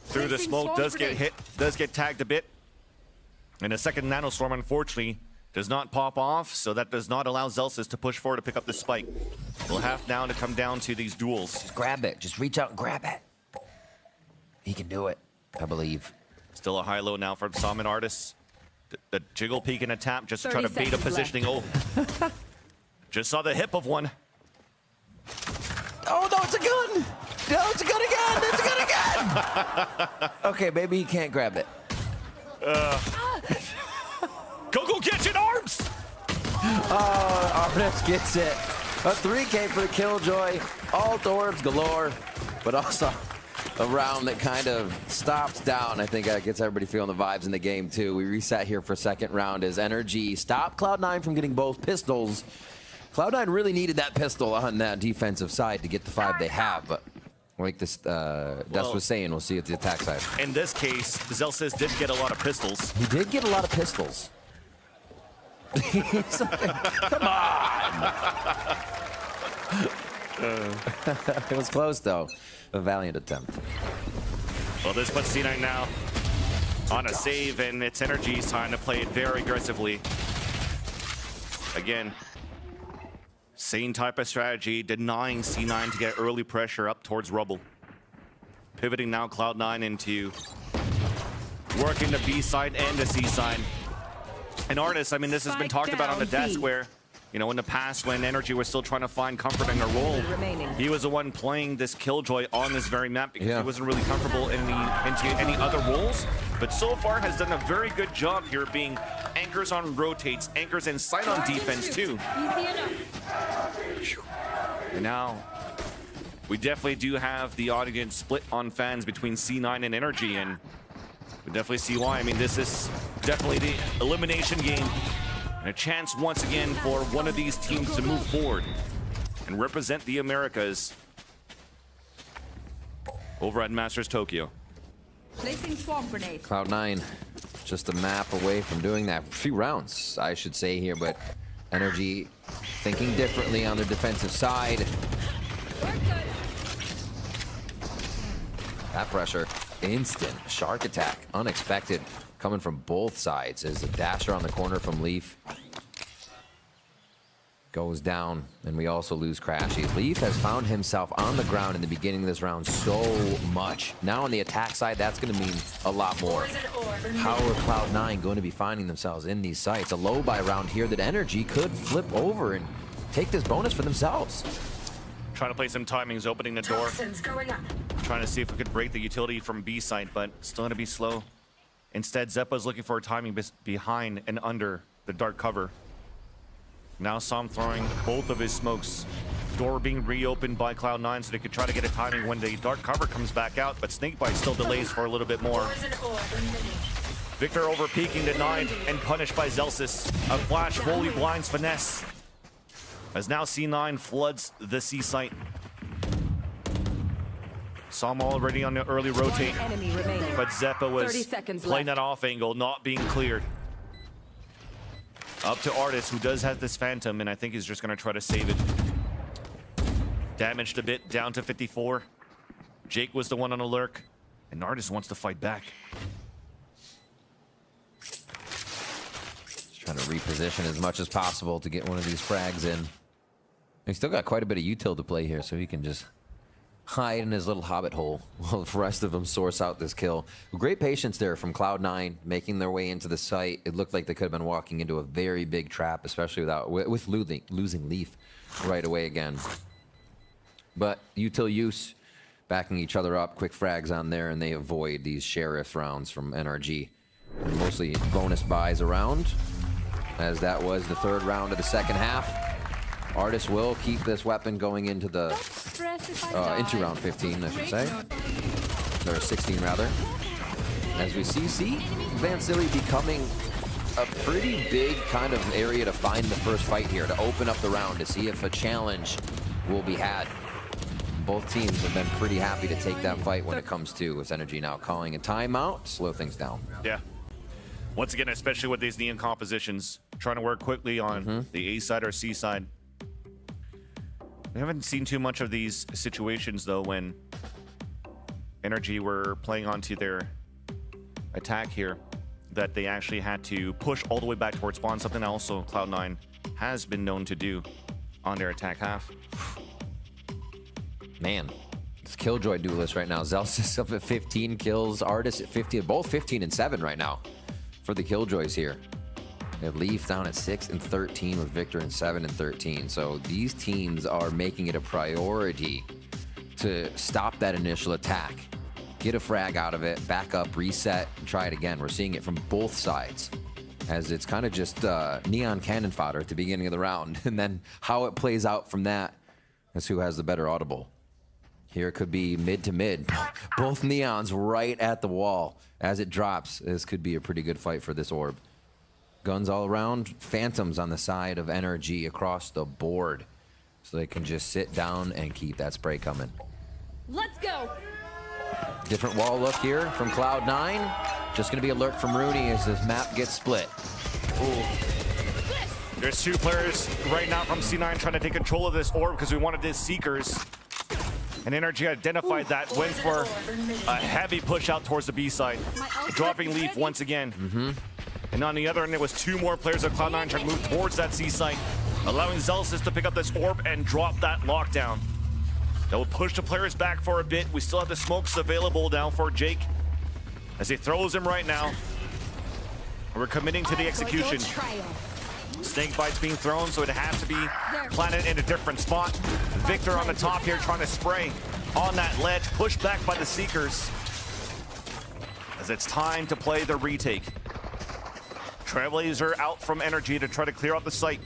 Through the smoke, does get hit, does get tagged a bit. And the second Nanoswarm, unfortunately, does not pop off, so that does not allow Zelsis to push forward to pick up the spike. We'll have now to come down to these duels. Just grab it. Just reach out and grab it. He can do it, I believe. Still a high-low now from Som and Artis. The jiggle peek and a tap just to try to bait a positioning. Oh, just saw the hip of one. Oh, no, it's a gun. No, it's a gun again. It's a gun again. Okay, maybe he can't grab it. Go get it, Arms! Artis gets it. A 3K for the Killjoy. All orbs galore, but also a round that kind of stops down. I think gets everybody feeling the vibes in the game too. We reset here for second round as NRG stopped Cloud9 from getting both pistols. Cloud9 really needed that pistol on that defensive side to get the 5 they have, but like this Dust was saying, we'll see at the attack side. In this case, Zelsis did get a lot of pistols. He did get a lot of pistols. Come on! It was close though. A valiant attempt. Well, this puts C9 now on a save, and it's NRG's time to play it very aggressively. Again, same type of strategy, denying C9 to get early pressure up towards Rubble. Pivoting now Cloud9 into working the B side and the C side. And Artis, I mean, this has been talked about on the desk where You know, in the past when NRG was still trying to find comfort in their role, he was the one playing this Killjoy on this very map because he wasn't really comfortable in into any other roles. But so far has done a very good job here being anchors on rotates, anchors and sight on defense too. And now we definitely do have the audience split on fans between C9 and NRG, and we definitely see why. I mean, this is definitely the elimination game. And a chance once again for one of these teams to move forward and represent the Americas over at Masters Tokyo. Placing swarm grenade. Cloud9 just a map away from doing that. A few rounds, I should say here, but NRG thinking differently on their defensive side. That pressure, instant shark attack, unexpected. Coming from both sides as the dasher on the corner from Leaf goes down, and we also lose Crashies. Leaf has found himself on the ground in the beginning of this round so much. Now on the attack side, that's going to mean a lot more. How are Cloud9 going to be finding themselves in these sites? A low buy round here that NRG could flip over and take this bonus for themselves. Trying to play some timings, opening the door. Trying to see if we could break the utility from B site, but still going to be slow. Instead, Zeppa's looking for a timing behind and under the dark cover. Now Som throwing both of his smokes. Door being reopened by Cloud9 so they could try to get a timing when the dark cover comes back out, but Snakebite still delays for a little bit more. Victor over peeking, denied and punished by Zelsis. A flash fully blinds Finesse. As now C9 floods the C site. Som already on the early rotate, but Zeppa was playing that off angle, not being cleared. Up to Artist, who does have this Phantom, and I think he's just going to try to save it. Damaged a bit, down to 54. Jake was the one on a lurk, and Artist wants to fight back. Just trying to reposition as much as possible to get one of these frags in. He's still got quite a bit of util to play here, so he can just hide in his little hobbit hole while the rest of them source out this kill. Great patience there from Cloud9, making their way into the site. It looked like they could have been walking into a very big trap, especially with losing Leaf right away again. But util use, backing each other up, quick frags on there, and they avoid these sheriff rounds from NRG. And mostly bonus buys around, as that was the third round of the second half. Artist will keep this weapon going into the into round 15, I should say. Or 16 rather. As we see Vansili becoming a pretty big kind of area to find the first fight here, to open up the round, to see if a challenge will be had. Both teams have been pretty happy to take that fight when it comes to with NRG now calling a timeout, slow things down. Yeah. Once again, especially with these neon compositions, trying to work quickly on the A side or C side. We haven't seen too much of these situations, though, when NRG were playing onto their attack here, that they actually had to push all the way back towards spawn, something also Cloud9 has been known to do on their attack half. Man, it's Killjoy duelist right now. Zelsis up at 15 kills, Artist at 15, both 15 and 7 right now for the Killjoys here. They have Leaf down at 6 and 13 with Victor at 7 and 13. So these teams are making it a priority to stop that initial attack, get a frag out of it, back up, reset, and try it again. We're seeing it from both sides, as it's kind of just neon cannon fodder at the beginning of the round. And then how it plays out from that is who has the better audible. Here it could be mid to mid. Both neons right at the wall. As it drops, this could be a pretty good fight for this orb. Guns all around, Phantoms on the side of NRG across the board. So they can just sit down and keep that spray coming. Let's go. Different wall look here from Cloud9. Just gonna be a lurk from Rooney as this map gets split. Ooh. There's two players right now from C9 trying to take control of this orb because we wanted this Seekers. And NRG identified that, went for a heavy push out towards the B side. Dropping Leaf once again. And on the other end, there was two more players of Cloud9 trying to move towards that C site, allowing Zelsis to pick up this orb and drop that lockdown. That will push the players back for a bit. We still have the smokes available now for Jake as he throws him right now. We're committing to the execution. Snake bites being thrown, so it has to be planted in a different spot. Victor on the top here trying to spray on that ledge, pushed back by the Seekers. As it's time to play the retake. Trailblazer out from NRG to try to clear out the site.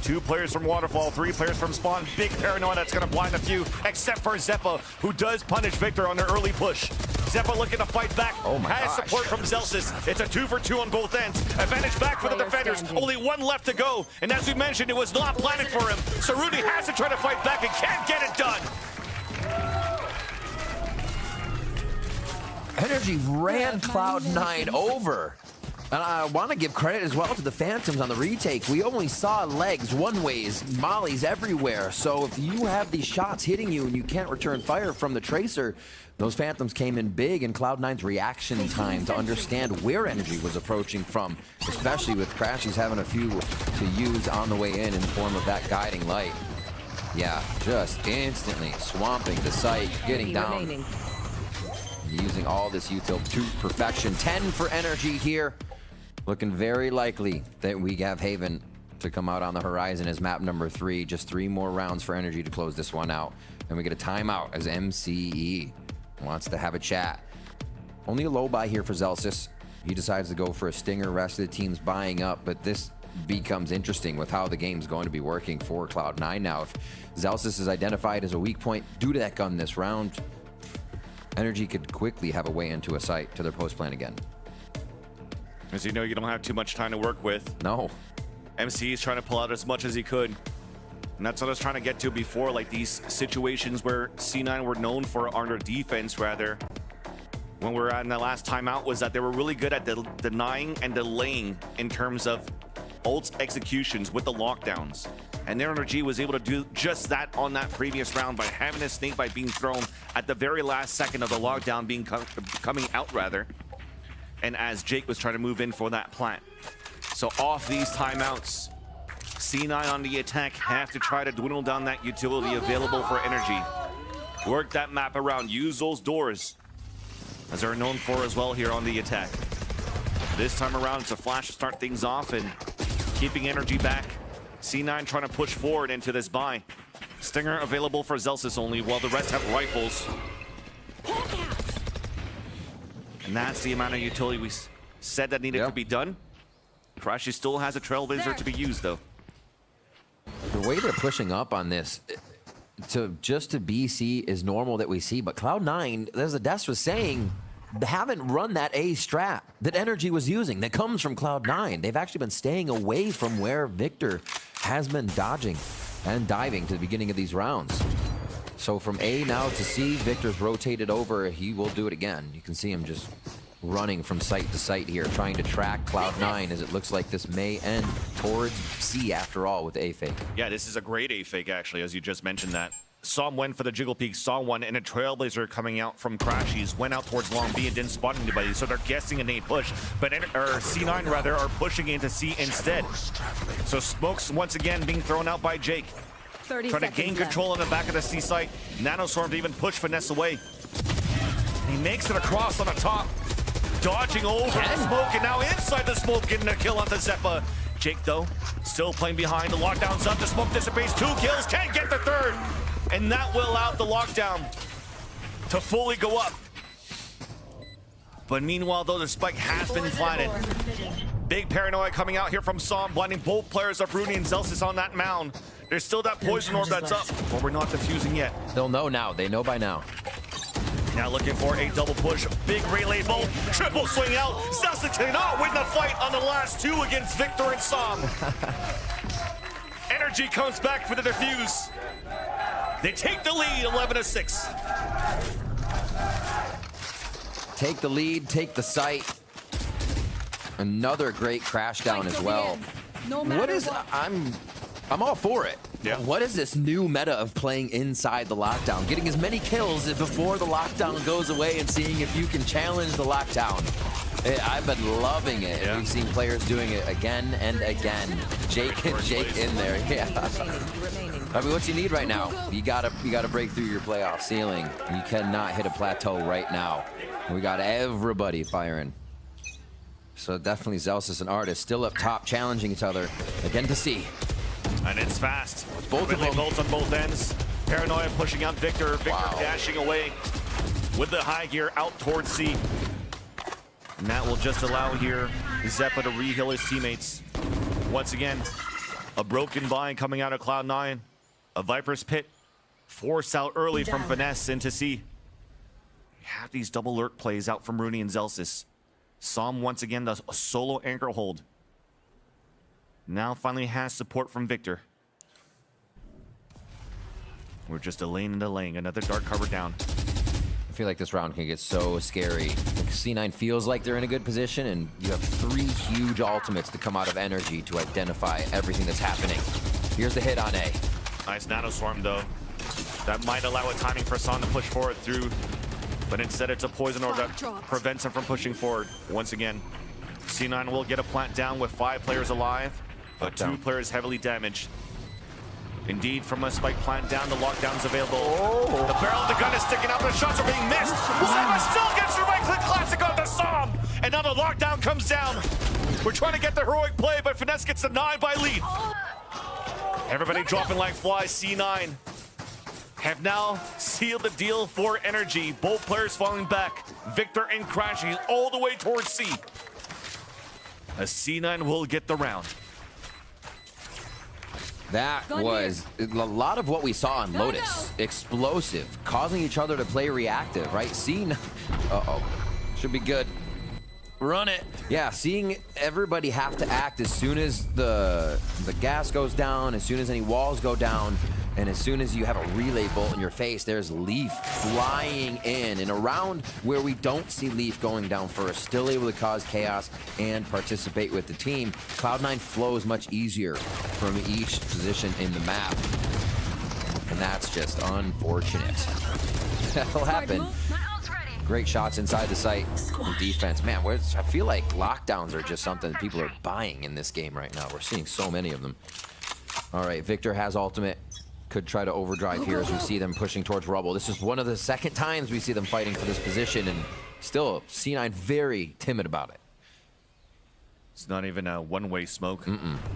2 players from Waterfall, 3 players from Spawn. Big paranoia that's going to blind a few, except for Zeppa, who does punish Victor on their early push. Zeppa looking to fight back. Oh my has gosh. support from Celsius. It's a 2 for 2 on both ends. Advantage back for the defenders. Only 1 left to go. And as we mentioned, it was not planted for him. So Rudy has to try to fight back and can't get it done. NRG ran Cloud9 over. And I want to give credit as well to the Phantoms on the retake. We only saw legs, one-ways, mollies everywhere. So if you have these shots hitting you and you can't return fire from the Tracer, those Phantoms came in big, and Cloud9's reaction time to understand where NRG was approaching from, especially with Crashies having a few to use on the way in the form of that guiding light. Yeah, just instantly swamping the site, getting down. Using all this util to perfection. 10 for NRG here. Looking very likely that we have Haven to come out on the horizon as map number 3. Just 3 more rounds for NRG to close this one out. And we get a timeout as MCE wants to have a chat. Only a low buy here for Celsius. He decides to go for a stinger. Rest of the team's buying up, but this becomes interesting with how the game's going to be working for Cloud9 now. If Celsius is identified as a weak point due to that gun this round, NRG could quickly have a way into a site to their post plan again. As you know, you don't have too much time to work with. No. MC is trying to pull out as much as he could. And that's what I was trying to get to before, like these situations where C9 were known for on their defense, rather. When we were at in the last timeout, was that they were really good at denying and delaying in terms of ult executions with the lockdowns. And NRG was able to do just that on that previous round by having a snake bite being thrown at the very last second of the lockdown being coming out, rather. And as Jake was trying to move in for that plant. So off these timeouts, C9 on the attack have to try to dwindle down that utility available for NRG. Work that map around, use those doors, as they're known for as well here on the attack. This time around, it's a flash to start things off and keeping NRG back. C9 trying to push forward into this buy. Stinger available for Celsius only, while the rest have rifles. And that's the amount of utility we said that needed to be done. Crashy still has a Trailblazer to be used, though. The way they're pushing up on this, just to BC is normal that we see, but Cloud9, as Ades was saying, they haven't run that A strat that NRG was using that comes from Cloud9. They've actually been staying away from where Victor has been dodging and diving to the beginning of these rounds. So from A now to C, Victor's rotated over. He will do it again. You can see him just running from site to site here, trying to track Cloud9 as it looks like this may end towards C after all with A fake. Yeah, this is a great A fake, actually, as you just mentioned that. Som went for the Jiggle Peak, saw one, and a Trailblazer coming out from Crashies, went out towards Long B and didn't spot anybody, so they're guessing a nade push. But C9 rather are pushing into C instead. So smokes once again being thrown out by Jake. 30 Trying to seconds gain left. control on the back of the C site. Nanoswarm to even push Finesse away. He makes it across on the top. Dodging over the smoke, and now inside the smoke, getting a kill onto Zeppa. Jake, though, still playing behind. The lockdown's up. The smoke dissipates. 2 kills. Can't get the 3rd. And that will allow the lockdown to fully go up. But meanwhile, though, the spike has been planted. Big paranoia coming out here from Som, blinding both players of Rooney and Celsius on that mound. There's still that poison orb that's up, but we're not defusing yet. They'll know now. They know by now. Now looking for a double push. Big relay bolt. Triple swing out. Celsius cannot win the fight on the last 2 against Victor and Som. NRG comes back for the defuse. They take the lead, 11-6. Take the lead, take the site. Another great crash down as well. What is, I'm all for it. Yeah. What is this new meta of playing inside the lockdown? Getting as many kills before the lockdown goes away and seeing if you can challenge the lockdown. I've been loving it. Yeah. We've seen players doing it again and again. Jake in there, yeah. I mean, what you need right now, you gotta break through your playoff ceiling. You cannot hit a plateau right now. We got everybody firing. So definitely Zelsis and Artis still up top, challenging each other. Again to C. And it's fast. Both of them. Bolts on both ends. Paranoia pushing out Victor. Victor Wow. dashing away with the high gear out towards C. And that will just allow here Zeppa to re-heal his teammates. Once again, a broken bind coming out of Cloud9. A Viper's Pit forced out early from Finesse into C. We have these double lurk plays out from Rooney and Zelsis. Psalm once again does a solo anchor hold. Now finally has support from Victor. We're just delaying and delaying. Another dark cover down. I feel like this round can get so scary. Like C9 feels like they're in a good position, and you have 3 huge ultimates to come out of NRG to identify everything that's happening. Here's the hit on A. Nice nano swarm though. That might allow a timing for Son to push forward through, but instead it's a poison orb that prevents him from pushing forward. Once again, C9 will get a plant down with 5 players alive, but 2 players heavily damaged. Indeed, from a spike plant down, the lockdown's available. The barrel of the gun is sticking out, but the shots are being missed. Zeppa still gets the right-click classic on the Psalm, and now the lockdown comes down. We're trying to get the heroic play, but Finesse gets denied by Leaf. Everybody dropping like flies. C9 have now sealed the deal for NRG. Both players falling back. Victor and crashing all the way towards C. As C9 will get the round. That was a lot of what we saw on Lotus. Explosive, causing each other to play reactive, right? Seeing, uh-oh, should be good. Run it. Yeah, seeing everybody have to act as soon as the gas goes down, as soon as any walls go down, and as soon as you have a relay bolt in your face, there's Leaf flying in a round where we don't see Leaf going down first, still able to cause chaos and participate with the team. Cloud9 flows much easier from each position in the map, and that's just unfortunate. That'll happen. Great shots inside the site and defense. Man, I feel like lockdowns are just something that people are buying in this game right now. We're seeing so many of them. All right, Victor has ultimate. Could try to overdrive here as we see them pushing towards rubble. This is one of the second times we see them fighting for this position, and still C9 very timid about it. It's not even a one-way smoke.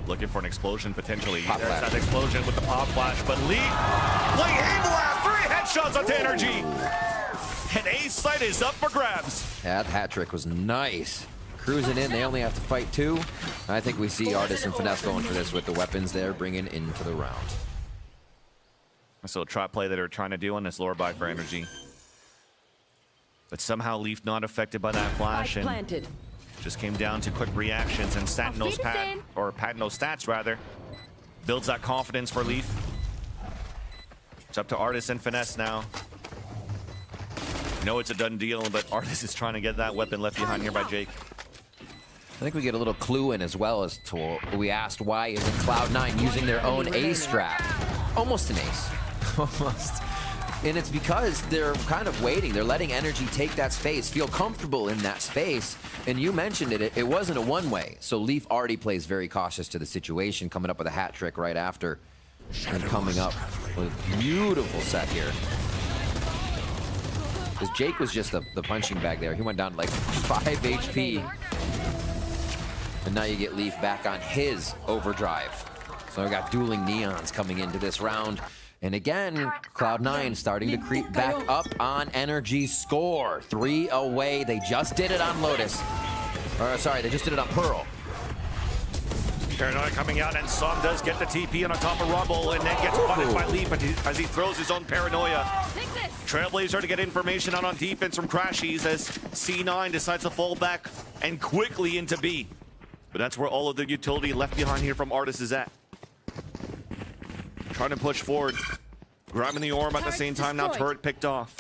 Looking for an explosion potentially. Pop There's flash. that explosion with the pop flash, but Leaf playing aim blast, 3 headshots onto NRG. And A site is up for grabs. That hat trick was nice. Cruising in, they only have to fight 2. I think we see Artis and Finesse going for this with the weapons they're bringing into the round. So a trap play that they're trying to do on this lower buy for NRG. But somehow Leaf not affected by that flash, and planted. just came down to quick reactions, and Patnos stats rather builds that confidence for Leaf. It's up to Artis and Finesse now. You know it's a done deal, but Artis is trying to get that weapon left behind here by Jake. I think we get a little clue in as well as to we asked why isn't Cloud9 using their own A strat? Almost an ace. Almost. And it's because they're kind of waiting. They're letting NRG take that space, feel comfortable in that space. And you mentioned it, it wasn't a one-way. So Leaf already plays very cautious to the situation, coming up with a hat trick right after. And coming up with a beautiful set here. Because Jake was just the punching bag there. He went down to like 5 HP. And now you get Leaf back on his overdrive. So we got dueling neons coming into this round. And again, Cloud9 starting to creep back up on NRG's score. 3 away. They just did it on Lotus. Or sorry, they just did it on Pearl. Paranoia coming out, and Som does get the TP on top of Rumble, and then gets punished by Leaf as he throws his own Paranoia. Trailblazer to get information out on defense from Crashies as C9 decides to fall back and quickly into B. But that's where all of the utility left behind here from Artis is at. Trying to push forward. Grabbing the orb at the same time, now turret picked off.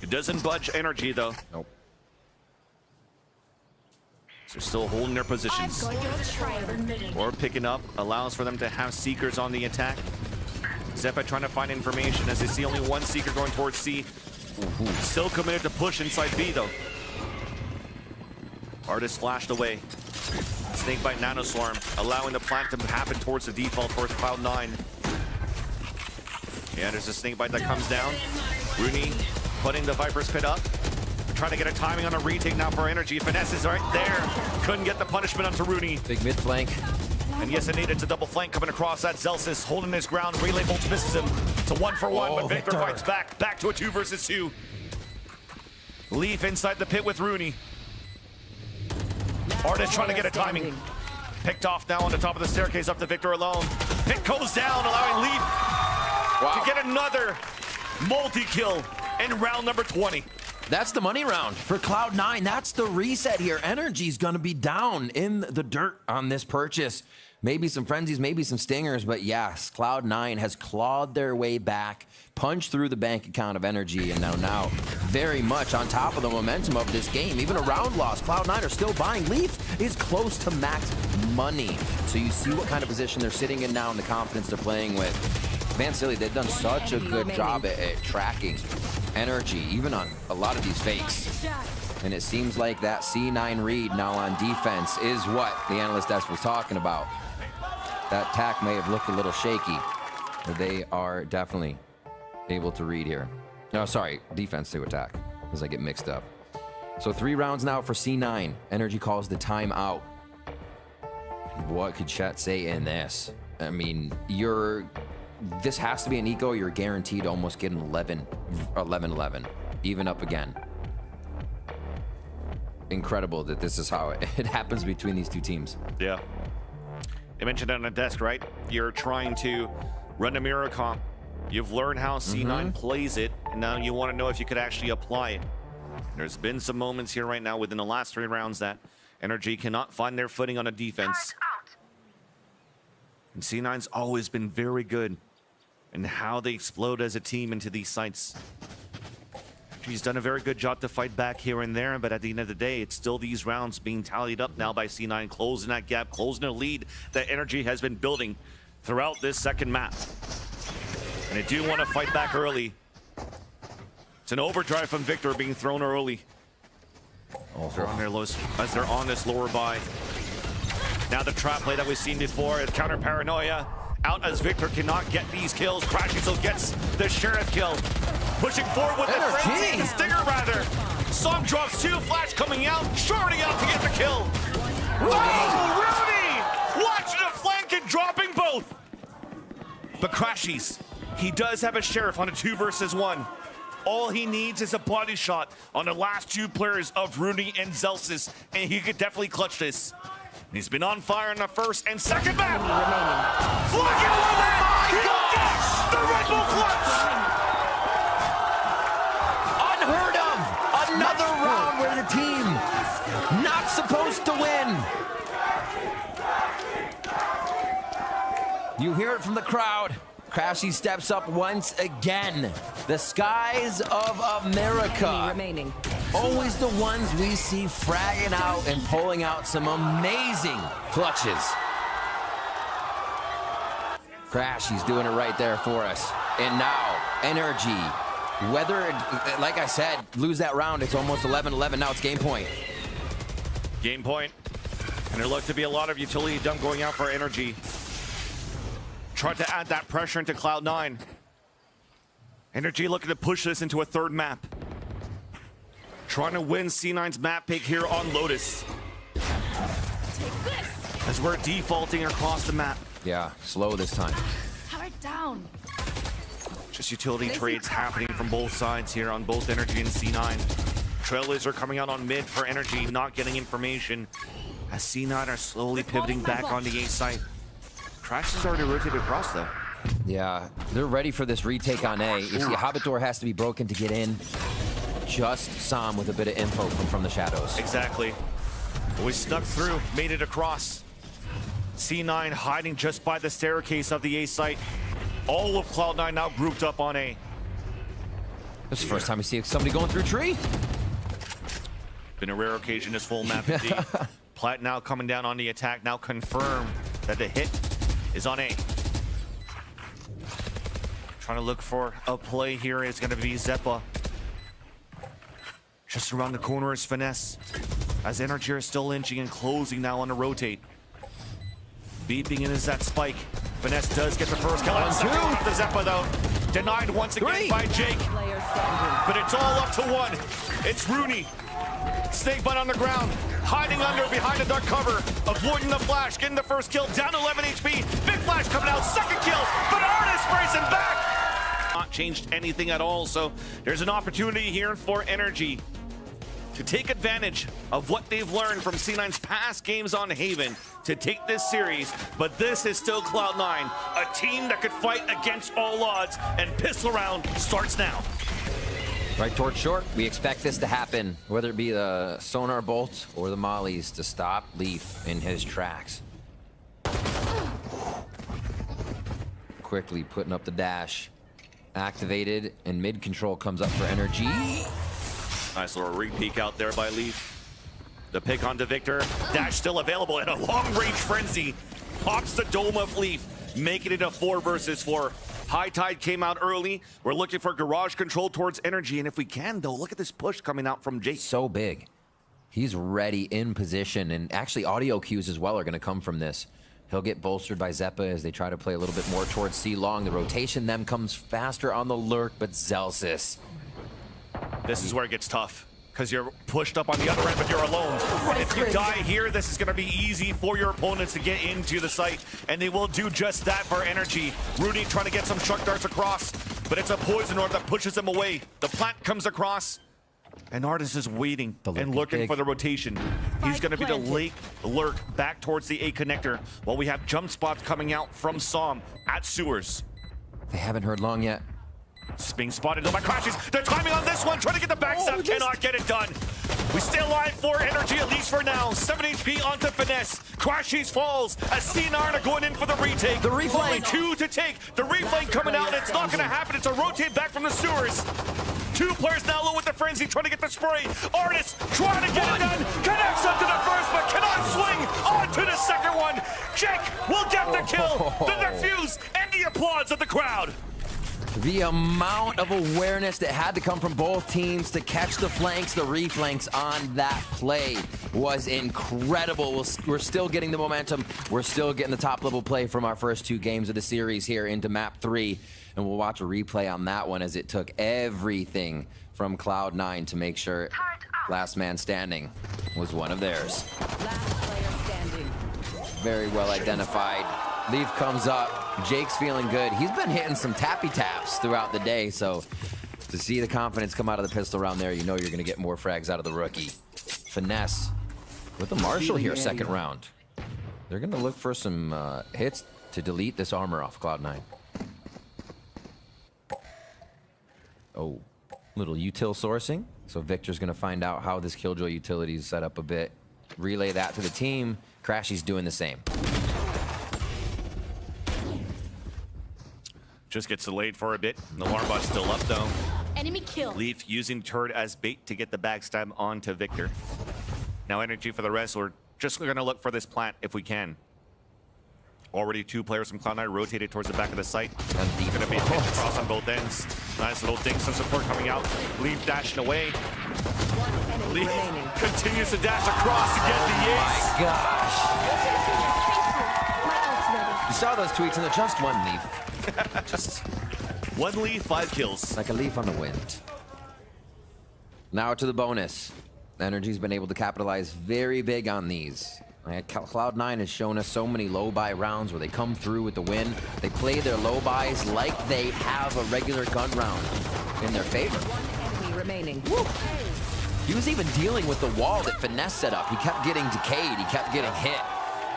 It doesn't budge NRG though. Nope. So they're still holding their positions. I've got your trail. Orb picking up allows for them to have Seekers on the attack. Zeppa trying to find information as they see only one Seeker going towards C. Still committed to push inside B though. Artis flashed away. Snakebite Nanoswarm, allowing the plant to happen towards the default towards Cloud9. Yeah, there's a Snakebite that comes down. Rooney putting the Viper's Pit up. Trying to get a timing on a retake now for Energy. Finesse is right there. Couldn't get the punishment onto Rooney. Big mid flank. And yes, indeed, it's a double flank coming across. That Zelsis holding his ground. Relay Bolt misses him. It's a 1-for-1, but Victor fights back. Back to a 2 versus 2. Leaf inside the pit with Rooney. Artist trying to get a timing. Picked off now on the top of the staircase up to Victor alone. Pit goes down, allowing Leaf to get another multi-kill in round number 20. That's the money round for Cloud9. That's the reset here. Energy's gonna be down in the dirt on this purchase. Maybe some frenzies, maybe some stingers, but yes, Cloud9 has clawed their way back, punched through the bank account of Energy, and now very much on top of the momentum of this game. Even a round loss, Cloud9 are still buying. Leaf is close to max money. So you see what kind of position they're sitting in now and the confidence they're playing with. Van Silly, they've done such a good job at tracking Energy, even on a lot of these fakes. And it seems like that C9 read now on defense is what the analyst desk was talking about. That tack may have looked a little shaky, but they are definitely able to read here. No, sorry, defense to attack, because I get mixed up. So 3 rounds now for C9. Energy calls the timeout. What could Chet say in this? I mean, this has to be an eco. You're guaranteed to almost get an 11-11, even up again. Incredible that this is how it happens between these two teams. Yeah. I mentioned it on the desk, right? You're trying to run a mirror comp. You've learned how C9 plays it, and now you want to know if you could actually apply it. There's been some moments here right now within the last 3 rounds that Energy cannot find their footing on a defense. And C9's always been very good in how they explode as a team into these sites. He's done a very good job to fight back here and there, but at the end of the day, it's still these rounds being tallied up now by C9, closing that gap, closing a lead that Energy has been building throughout this second map. And they do want to fight back early. It's an overdrive from Victor being thrown early. They're on their lows as they're on this lower buy. Now the trap play that we've seen before, counter paranoia. Out as Victor cannot get these kills. Crashing still gets the Sheriff kill. Pushing forward with the frenzy, the stinger rather. Song drops 2, flash coming out, shorting out to get the kill. Whoa, Rooney! Watching a flank and dropping both. But Crashies, he does have a Sheriff on a 2 versus 1. All he needs is a body shot on the last 2 players of Rooney and Zelsis, and he could definitely clutch this. He's been on fire in the first and second map. Look at that! The Red Bull clutch! Unheard of! Another round where the team not supposed to win. You hear it from the crowd. Crashy steps up once again. The skies of America. Remaining. Always the ones we see fragging out and pulling out some amazing clutches. Crashy's doing it right there for us. And now, Energy. Whether, like I said, lose that round, it's almost 11-11. Now it's game point. Game point. And there looked to be a lot of utility dump going out for Energy. Tried to add that pressure into Cloud9. Energy looking to push this into a 3rd map. Trying to win C9's map pick here on Lotus. As we're defaulting across the map. Yeah, slow this time. Hammer down. Just utility trades happening from both sides here on both Energy and C9. Trailblazers are coming out on mid for Energy, not getting information. As C9 are slowly pivoting back on the A site. Crash has already rotated across though. Yeah, they're ready for this retake on A. You see, Hobbit door has to be broken to get in. Just saw him with a bit of info from the shadows. Exactly. We snuck through, made it across. C9 hiding just by the staircase of the A site. All of Cloud9 now grouped up on A. This is the first time we see somebody going through a tree. Been a rare occasion this full map indeed. Plat now coming down on the attack, now confirmed that the hit is on A. Trying to look for a play here is going to be Zeppa. Just around the corner is Finesse. As Energy are still inching and closing now on the rotate. Beeping in is that spike. Finesse does get the first kill. And second off the Zeppa though. Denied once again by Jake. but it's all up to one. It's Rooney. Snakebite on the ground, hiding under behind the dark cover, avoiding the flash, getting the first kill, down to 11 HP. Big flash coming out, second kill, but Artist sprays him back. Not changed anything at all, so there's an opportunity here for NRG to take advantage of what they've learned from C9's past games on Haven to take this series, but this is still Cloud9, a team that could fight against all odds, and pistol round starts now. Right towards short, we expect this to happen, whether it be the sonar bolt or the mollies to stop Leaf in his tracks. Quickly putting up the dash. Activated, and mid control comes up for NRG. Nice little re-peek out there by Leaf. The pick onto Victor. Dash still available, and a long-range frenzy pops the dome of Leaf, making it a 4 versus 4. High Tide came out early. We're looking for garage control towards NRG, and if we can, though, look at this push coming out from Jake. So big. He's ready in position, and actually audio cues as well are going to come from this. He'll get bolstered by Zeppa as they try to play a little bit more towards C-Long. The rotation then comes faster on the lurk, but Zelsis. This is where it gets tough, because you're pushed up on the other end, but you're alone. And if you die here, this is going to be easy for your opponents to get into the site, and they will do just that for NRG. Rudy trying to get some truck darts across, but it's a poison orb that pushes them away. The plant comes across, and Artist is waiting and looking for the rotation. He's going to be the late lurk back towards the A connector, while we have jump spots coming out from Som at Sewers. They haven't heard long yet. Being spotted by Crashes. The timing on this one, trying to get the backstab, cannot get it done. We stay alive for NRG, at least for now. 7 HP onto Finesse. Crashes falls as C9 are going in for the retake. The reflame. Only 2 to take. The reflame coming out, and it's not going to happen. It's a rotate back from the Sewers. 2 players now low with the frenzy, trying to get the spray. Artist trying to get it done. Connects up to the first, but cannot swing on to the second one. Jake will get the kill, the defuse, and the applause of the crowd. The amount of awareness that had to come from both teams to catch the flanks, the reflanks on that play was incredible. We're still getting the momentum. We're still getting the top level play from our first 2 games of the series here into map 3. And we'll watch a replay on that one as it took everything from Cloud9 to make sure last man standing was one of theirs. Last player standing. Very well identified. Leaf comes up. Jake's feeling good. He's been hitting some tappy taps throughout the day, so to see the confidence come out of the pistol round there, you know you're going to get more frags out of the rookie. Finesse with the Marshal here, second round. They're going to look for some hits to delete this armor off Cloud9. Oh, little util sourcing. So Victor's going to find out how this Killjoy utility is set up a bit. Relay that to the team. Crashy's doing the same. Just gets delayed for a bit. The alarm bot's still up, though. Enemy kill. Leaf using turret as bait to get the backstab onto Victor. Now NRG for the rest. We're just going to look for this plant if we can. Already 2 players from Cloud9 rotated towards the back of the site. Going to be a pinch across on both ends. Nice little ding, some support coming out. Leaf dashing away. Leaf continues to dash across to get the ace. My gosh. You saw those tweets, and they're just one Leaf. Just 1 Leaf, 5 kills. Like a leaf on the wind. Now to the bonus. NRG's been able to capitalize very big on these. Cloud9 has shown us so many low buy rounds where they come through with the win. They play their low buys like they have a regular gun round in their favor. 1 enemy remaining. Woo. He was even dealing with the wall that Finesse set up. He kept getting decayed. He kept getting hit.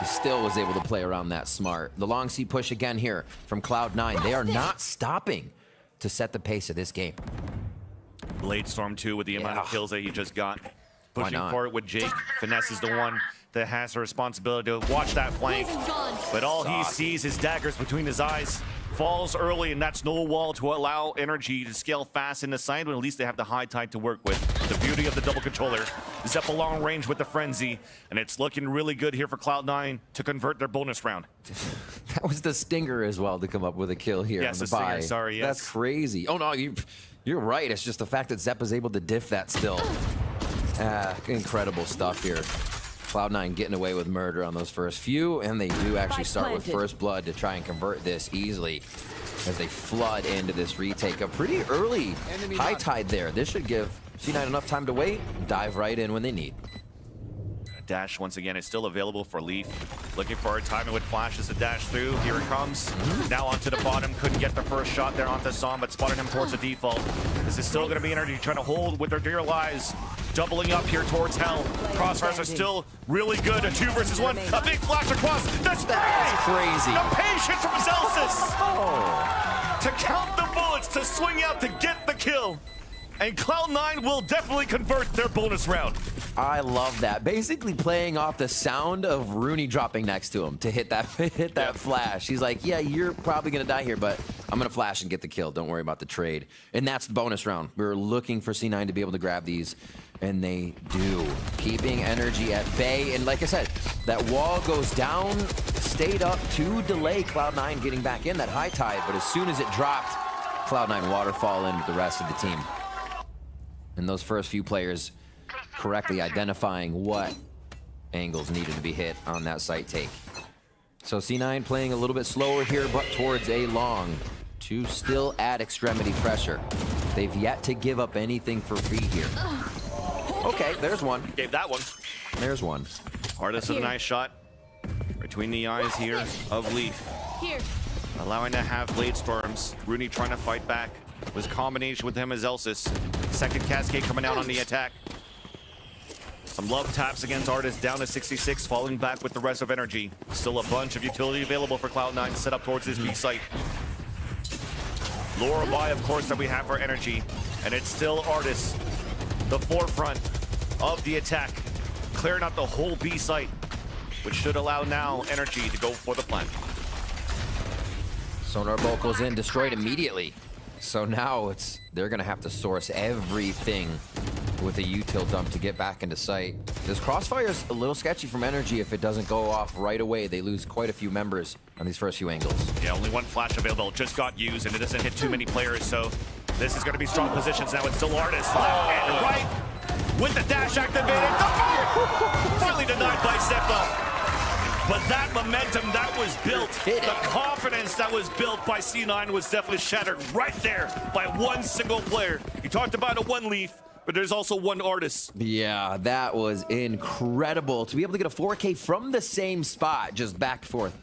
He still was able to play around that smart. The long C push again here from Cloud9. They are not stopping to set the pace of this game. Blade Storm 2 with the amount of kills that he just got. Pushing for it with Jake. Finesse is the one that has the responsibility to watch that flank. But all he sees is daggers between his eyes. Falls early, and that's no wall to allow NRG to scale fast in the side, but at least they have the High Tide to work with. The beauty of the double controller. Zeppa long range with the frenzy, and it's looking really good here for Cloud9 to convert their bonus round. That was the stinger as well to come up with a kill here. Yes, on the stinger, buy. sorry, yes. That's crazy. Oh no, you're right. It's just the fact that Zeppa's able to diff that still. Incredible stuff here. Cloud9 getting away with murder on those first few, and they do actually start with first blood to try and convert this easily. as they flood into this retake. A pretty early high tide there. This should give C9 enough time to wait, dive right in when they need. Dash once again is still available for Leaf. Looking for a timing with flashes to dash through. Here it comes. Now onto the bottom. Couldn't get the first shot there onto Som, but spotted him towards the default. This is still going to be NRG trying to hold with their dear lives. Doubling up here towards Hell. Crossfires are still really good. A 2 versus 1. A big flash across. That's crazy. The patience from Celsius to count the bullets, to swing out to get the kill. And Cloud9 will definitely convert their bonus round. I love that. Basically playing off the sound of Rooney dropping next to him to hit that flash. He's like, yeah, you're probably going to die here, but I'm going to flash and get the kill. Don't worry about the trade. And that's the bonus round. We were looking for C9 to be able to grab these, and they do. Keeping NRG at bay. And like I said, that wall goes down, stayed up to delay Cloud9 getting back in that high tide, but as soon as it dropped, Cloud9 waterfall in with the rest of the team. And those first few players correctly identifying what angles needed to be hit on that site take. So C9 playing a little bit slower here, but towards a long to still add extremity pressure. They've yet to give up anything for free here. Okay, there's one. Gave that one. There's one. Artist with a nice shot between the eyes here of Leaf. Here. Allowing to have Blade Storms. Rooney trying to fight back. Was combination with him as Elsis. Second Cascade coming out on the attack. Some love taps against Artist, down to 66, falling back with the rest of NRG. Still a bunch of utility available for Cloud9 to set up towards this B site. Lorelei, of course, that we have for NRG. And it's still Artist, the forefront of the attack, clearing out the whole B site, which should allow now NRG to go for the plant. Sonar bolt goes in, destroyed immediately. So now they're gonna have to source everything with a util dump to get back into sight. This crossfire's a little sketchy from NRG if it doesn't go off right away. They lose quite a few members on these first few angles. Yeah, only one flash available, just got used, and it doesn't hit too many players, so this is gonna be strong positions now. It's still Artist left and right with the dash activated. Finally denied by Seppa. But that momentum that was built, the confidence that was built by C9 was definitely shattered right there by one single player. You talked about a one Leaf, but there's also one Artist. Yeah, that was incredible. To be able to get a 4K from the same spot, just back, forth,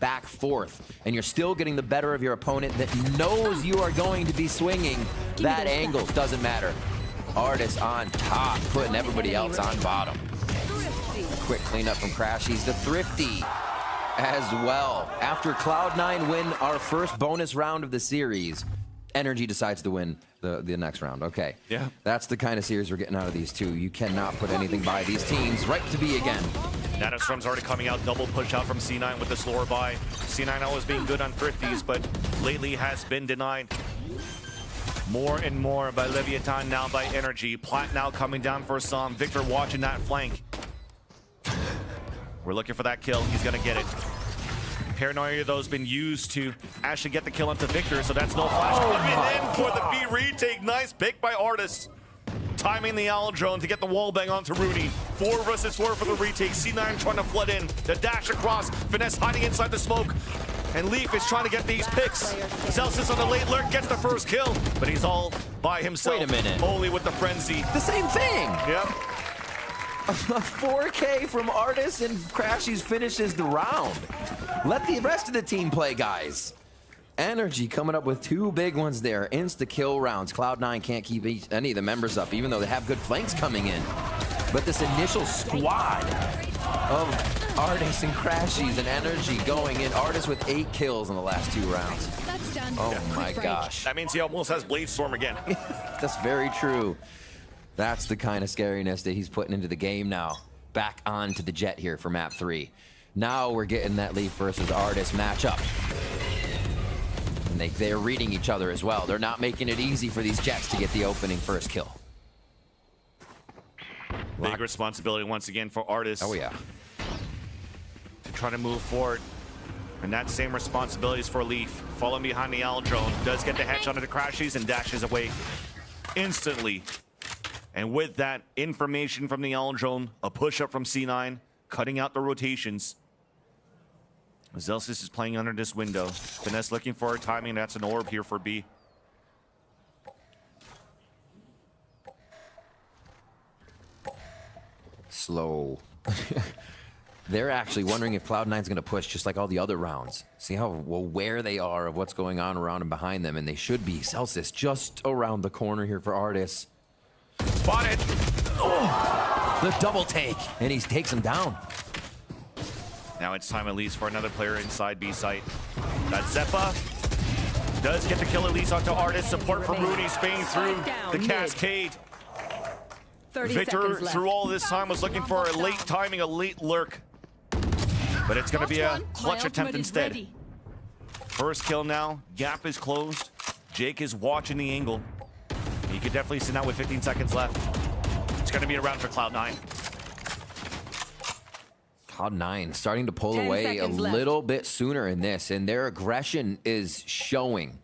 and you're still getting the better of your opponent that knows you are going to be swinging that angle. Doesn't matter. Artist on top, putting everybody else on bottom. Quick cleanup from Crashies. The Thrifty as well. After Cloud9 win our first bonus round of the series, NRG decides to win the next round. Okay. Yeah. That's the kind of series we're getting out of these two. You cannot put anything by these teams. Right to be again. Nanostorm's already coming out, double push out from C9 with the slower buy. C9 always being good on Thrifties, but lately has been denied. More and more by Leviathan, now by NRG. Plant now coming down for Som. Victor watching that flank. We're looking for that kill. He's gonna get it. Paranoia, though, has been used to actually get the kill onto Victor, so that's no flash. Coming in for the B retake. Nice pick by Artist. Timing the Owl Drone to get the wall bang onto Rooney. 4 versus 4 for the retake. C9 trying to flood in. The dash across. Finesse hiding inside the smoke. And Leaf is trying to get these picks. Celsius on the late lurk gets the first kill, but he's all by himself. Wait a minute. Only with the frenzy. The same thing. Yep. A 4K from Artist and Crashies finishes the round. Let the rest of the team play, guys. NRG coming up with 2 big ones there. Insta-kill rounds. Cloud9 can't keep any of the members up, even though they have good flanks coming in. But this initial squad of Artist and Crashies and NRG going in. Artist with 8 kills in the last 2 rounds. That's done. Oh my gosh. That means he almost has Blade Storm again. That's very true. That's the kind of scariness that he's putting into the game now. Back onto the Jet here for map 3. Now we're getting that Leaf versus Artist matchup. And they're reading each other as well. They're not making it easy for these Jets to get the opening first kill. Big responsibility once again for Artist. Oh yeah. To try to move forward. And that same responsibility is for Leaf. Following behind the Owl Drone. Does get the headshot into Crashies and dashes away instantly. And with that information from the Owl Drone, a push up from C9, cutting out the rotations. Zelsis is playing under this window. Finesse looking for her timing. That's an orb here for B. Slow. They're actually wondering if Cloud9's going to push just like all the other rounds. See how aware they are of what's going on around and behind them, and they should be. Celsius just around the corner here for Artis. Spotted! Oh, the double take, and he takes him down. Now it's time at least for another player inside B site. That Zeppa does get the kill at least onto Artis. Support from Rooney, spinning through the cascade. 30 Victor, seconds left. through all this time, was looking for a late timing, a late lurk. But it's going to be a clutch attempt instead. First kill now. Gap is closed. Jake is watching the angle. He could definitely sit out with 15 seconds left. It's going to be a round for Cloud9. Cloud9 starting to pull 10 away a seconds left. little bit sooner in this, and their aggression is showing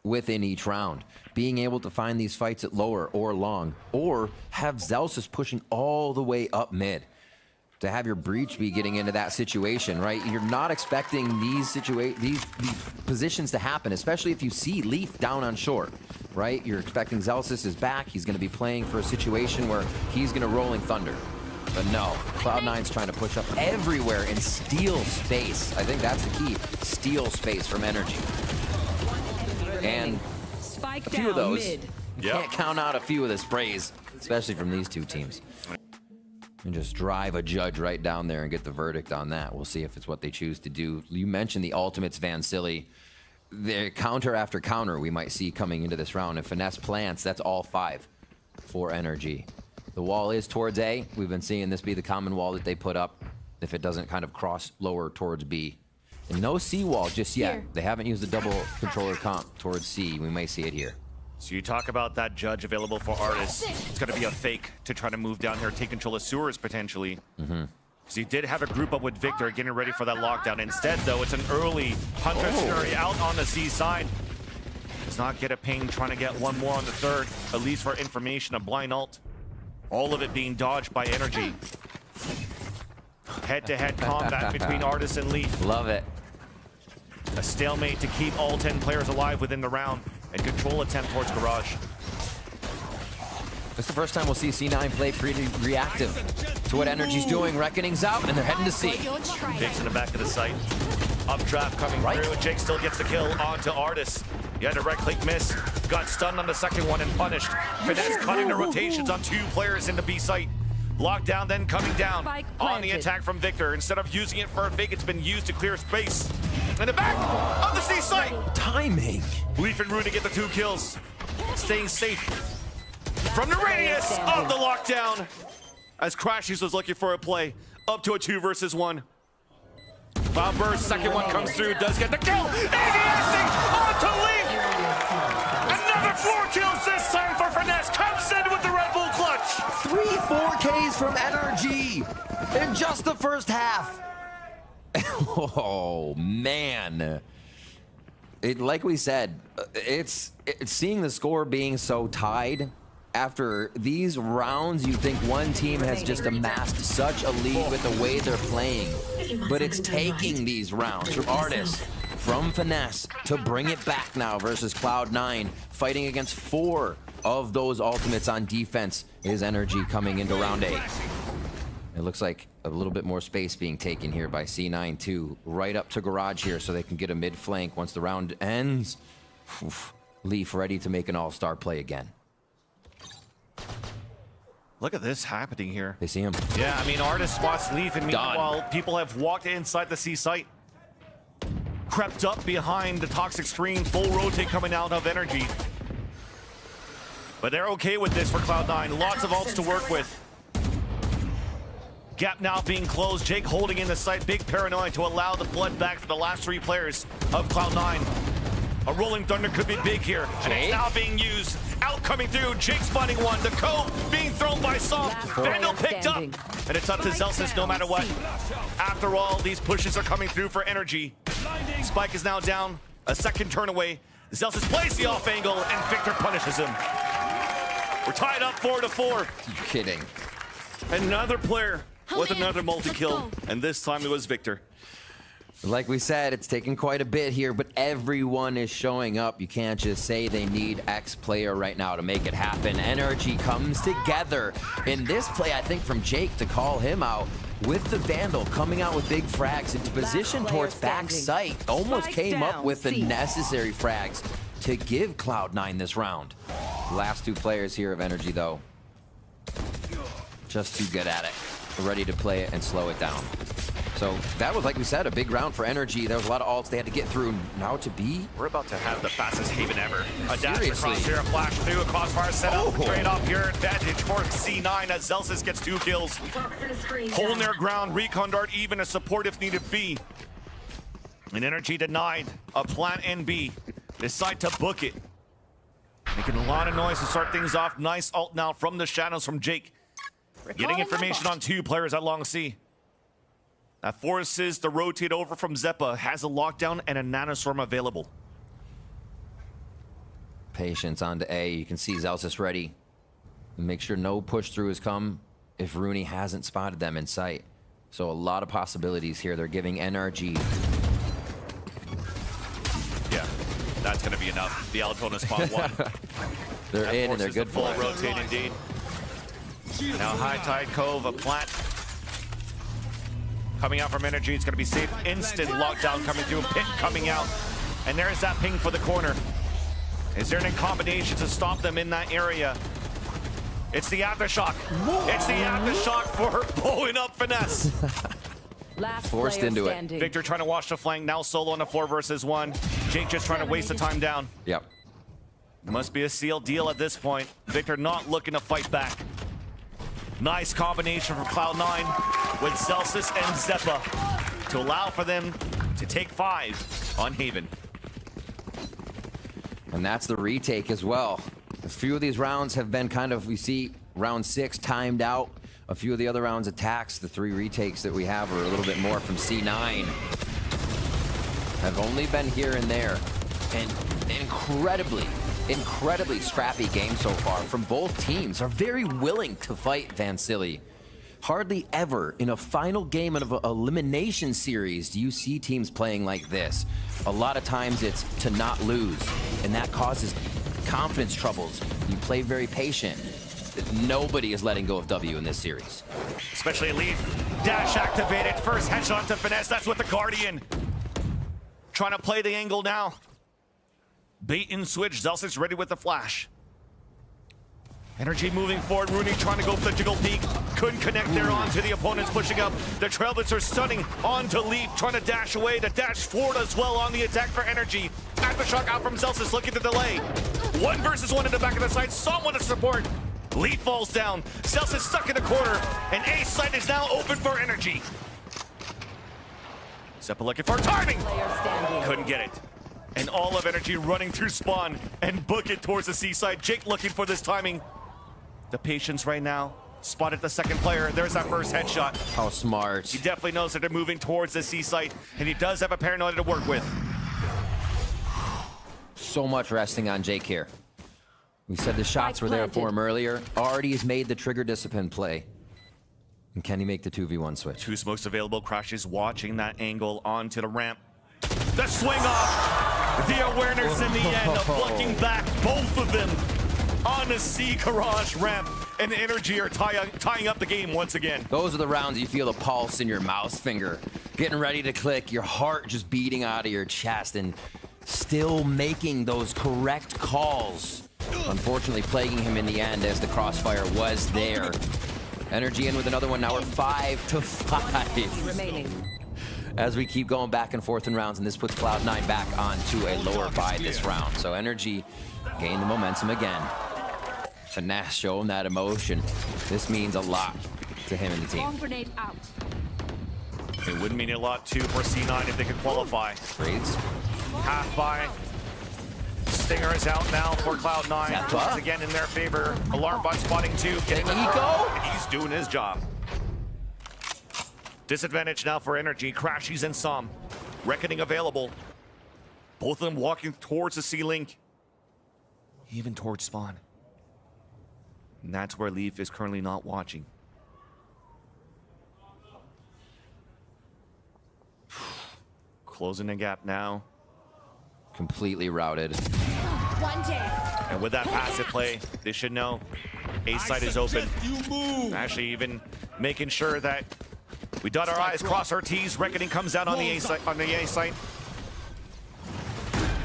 within each round. Being able to find these fights at lower or long, or have Zelsis pushing all the way up mid. To have your breach be getting into that situation, right? You're not expecting these positions to happen, especially if you see Leaf down on short, right? You're expecting Zelsis is back. He's going to be playing for a situation where he's going to rolling thunder. But no, Cloud9's trying to push up everywhere and steal space. I think that's the key. Steal space from NRG. And Spike a few of down those. mid. You can't count out a few of the sprays, especially from these two teams. And just drive a judge right down there and get the verdict on that. We'll see if it's what they choose to do. You mentioned the ultimates, Van Silly. The counter after counter we might see coming into this round. If Finesse plants, that's all 5 for NRG. The wall is towards A. We've been seeing this be the common wall that they put up if it doesn't kind of cross lower towards B. And no C wall just yet. Here. They haven't used the double controller comp towards C. We may see it here. So you talk about that judge available for Artis. It's going to be a fake to try to move down here, take control of sewers potentially. So you did have a group up with Victor getting ready for that lockdown. Instead, though, it's an early Hunter Scurry out on the C side. Does not get a ping, trying to get one more on the third, at least for information, a blind ult. All of it being dodged by NRG. Head-to-head combat between Artis and Leaf. Love it. A stalemate to keep all 10 players alive within the round. And control attempt towards Garage. It's the first time we'll see C9 play pretty reactive to what NRG's doing. Reckoning's out, and they're heading to C. Got your trail. Jake's in the back of the site. Updraft coming through, and Jake still gets the kill onto Artis. He had a right click miss, got stunned on the second one and punished. Finesse cutting the rotations on 2 players into B site. Lockdown then coming down Spike on the planted. attack from Victor. Instead of using it for a fake, it's been used to clear space. In the back of the C site. Timing. Leaf and Rudy get the 2 kills. Staying safe from the radius of the lockdown. As Crashies was looking for a play. Up to a 2 versus 1. Cloud Burst, second one comes through, does get the kill. ADSing onto Leaf. Another 4 kills this time for Finesse. Comes in with the Red Bull clutch. 3 4Ks from NRG in just the first half. Oh, man. Like we said, it's seeing the score being so tied after these rounds. You think one team has just amassed such a lead with the way they're playing, but it's taking these rounds from Artis, from Finesse to bring it back now versus Cloud9, fighting against 4 of those ultimates on defense. Is NRG coming into round 8. It looks like a little bit more space being taken here by C9 too. Right up to Garage here so they can get a mid flank once the round ends. Oof. Leaf ready to make an all-star play again. Look at this happening here. They see him. Yeah, I mean, Artis spots Leaf, and meanwhile, people have walked inside the C site. Crept up behind the toxic screen, full rotate coming out of NRG. But they're okay with this for Cloud9. Lots of ults to work with. Gap now being closed. Jake holding in the site. Big paranoia to allow the flood back for the last 3 players of Cloud9. A rolling thunder could be big here. And it's now being used. Out coming through. Jake spotting one. The cove being thrown by Soft. Vandal picked up. And it's up to Zelsis no matter what. After all, these pushes are coming through for NRG. Spike is now down. A second turn away. Zelsis plays the off angle and Victor punishes him. We're tied up 4-4. You're kidding. Another player with another multi-kill, and this time it was Victor. Like we said, it's taken quite a bit here, but everyone is showing up. You can't just say they need X player right now to make it happen. NRG comes together in this play, I think, from Jake to call him out with the Vandal coming out with big frags into position towards back site. Almost Spike came up down, with the C. necessary frags to give Cloud9 this round. Last two players here of NRG, though, just too good at it. Ready to play it and slow it down. So that was, like we said, a big round for NRG. There was a lot of ults they had to get through. Now to be... We're about to have the fastest Haven ever. A dash Seriously. across here, a flash through, a crossfire set up. Oh. Trade off here, advantage for C9 as Zelsis gets 2 kills. Toxin screen Holding down. their ground, recon dart, even a support if needed be. And NRG denied a plant in B. Decide to book it. Making a lot of noise to start things off. Nice ult now from the shadows from Jake. Getting information on 2 players at Long C. That forces the rotate over from Zeppa. Has a lockdown and a nanostorm available. Patience onto A. You can see Zelsis ready. Make sure no push through has come if Rooney hasn't spotted them in sight. So a lot of possibilities here. They're giving NRG. Yeah, that's going to be enough. The Altona spot 1. They're That in and they're forces good the full for it. rotate indeed. Now High Tide Cove, a plant. Coming out from NRG, it's going to be safe. Instant lockdown coming through, pit coming out. And there's that ping for the corner. Is there any combination to stop them in that area? It's the aftershock. It's the aftershock for blowing up Finesse. Last Forced player into it. standing. Victor trying to watch the flank, now solo on a 4 versus 1. Jake just trying to waste the time down. Yep. Must be a sealed deal at this point. Victor not looking to fight back. Nice combination from Cloud9 with Zelsis and Zeppa to allow for them to take 5 on Haven. And that's the retake as well. A few of these rounds have been kind of, we see round 6 timed out. A few of the other rounds attacks, the 3 retakes that we have are a little bit more from C9. Have only been here and there. And incredibly scrappy game so far from both teams. Are very willing to fight Vansili. Hardly ever in a final game of an elimination series do you see teams playing like this. A lot of times it's to not lose, and that causes confidence troubles. You play very patient. Nobody is letting go of W in this series. Especially Leaf. Dash activated. First headshot to Finesse. That's with the Guardian. Trying to play the angle now. Bait and switch. Zelsis ready with the flash. NRG moving forward. Rooney trying to go for the jiggle peek. Couldn't connect there onto the opponents pushing up. The Trailblazers stunning onto Leaf. Trying to dash away. The dash forward as well on the attack for NRG. Aftershock out from Zelsis looking to delay. 1 versus 1 in the back of the side. Someone to support. Leaf falls down. Zelsis stuck in the corner. And A site is now open for NRG. Zeppa looking for timing. Player standing. Couldn't get it. And all of NRG running through spawn and book it towards the seaside. Jake looking for this timing. The patience right now. Spotted the second player. There's that first headshot. How smart. He definitely knows that they're moving towards the seaside, and he does have a paranoia to work with. So much resting on Jake here. We said the shots were there for him earlier. Already has made the trigger discipline play. And can he make the 2v1 switch? 2 smokes available. Crashes watching that angle onto the ramp. The swing off. The awareness in the end of looking back. Both of them on the C garage ramp. And NRG are tying up the game once again. Those are the rounds you feel the pulse in your mouse finger. Getting ready to click, your heart just beating out of your chest and still making those correct calls. Unfortunately plaguing him in the end as the crossfire was there. NRG in with another one. Now we're 5-5. Remaining. As we keep going back and forth in rounds, and this puts Cloud9 back onto a lower bye this round. So NRG gain the momentum again. Finesse show him that emotion. This means a lot to him and the team. Bomb grenade out. It would mean a lot too for C9 if they could qualify. Trades. Half by. Stinger is out now for Cloud9. Zeppa. Once again in their favor. Alarm bot spotting 2. Getting the Eco? and he's doing his job. Disadvantage now for NRG. Crashies and Som. Reckoning available. Both of them walking towards the C-Link. Even towards spawn. And that's where Leaf is currently not watching. Closing the gap now. Completely routed. One down. And with that passive play, they should know A site is open. You move. Actually, even making sure that we dot our I's, cross our T's. Reckoning comes out on the A site.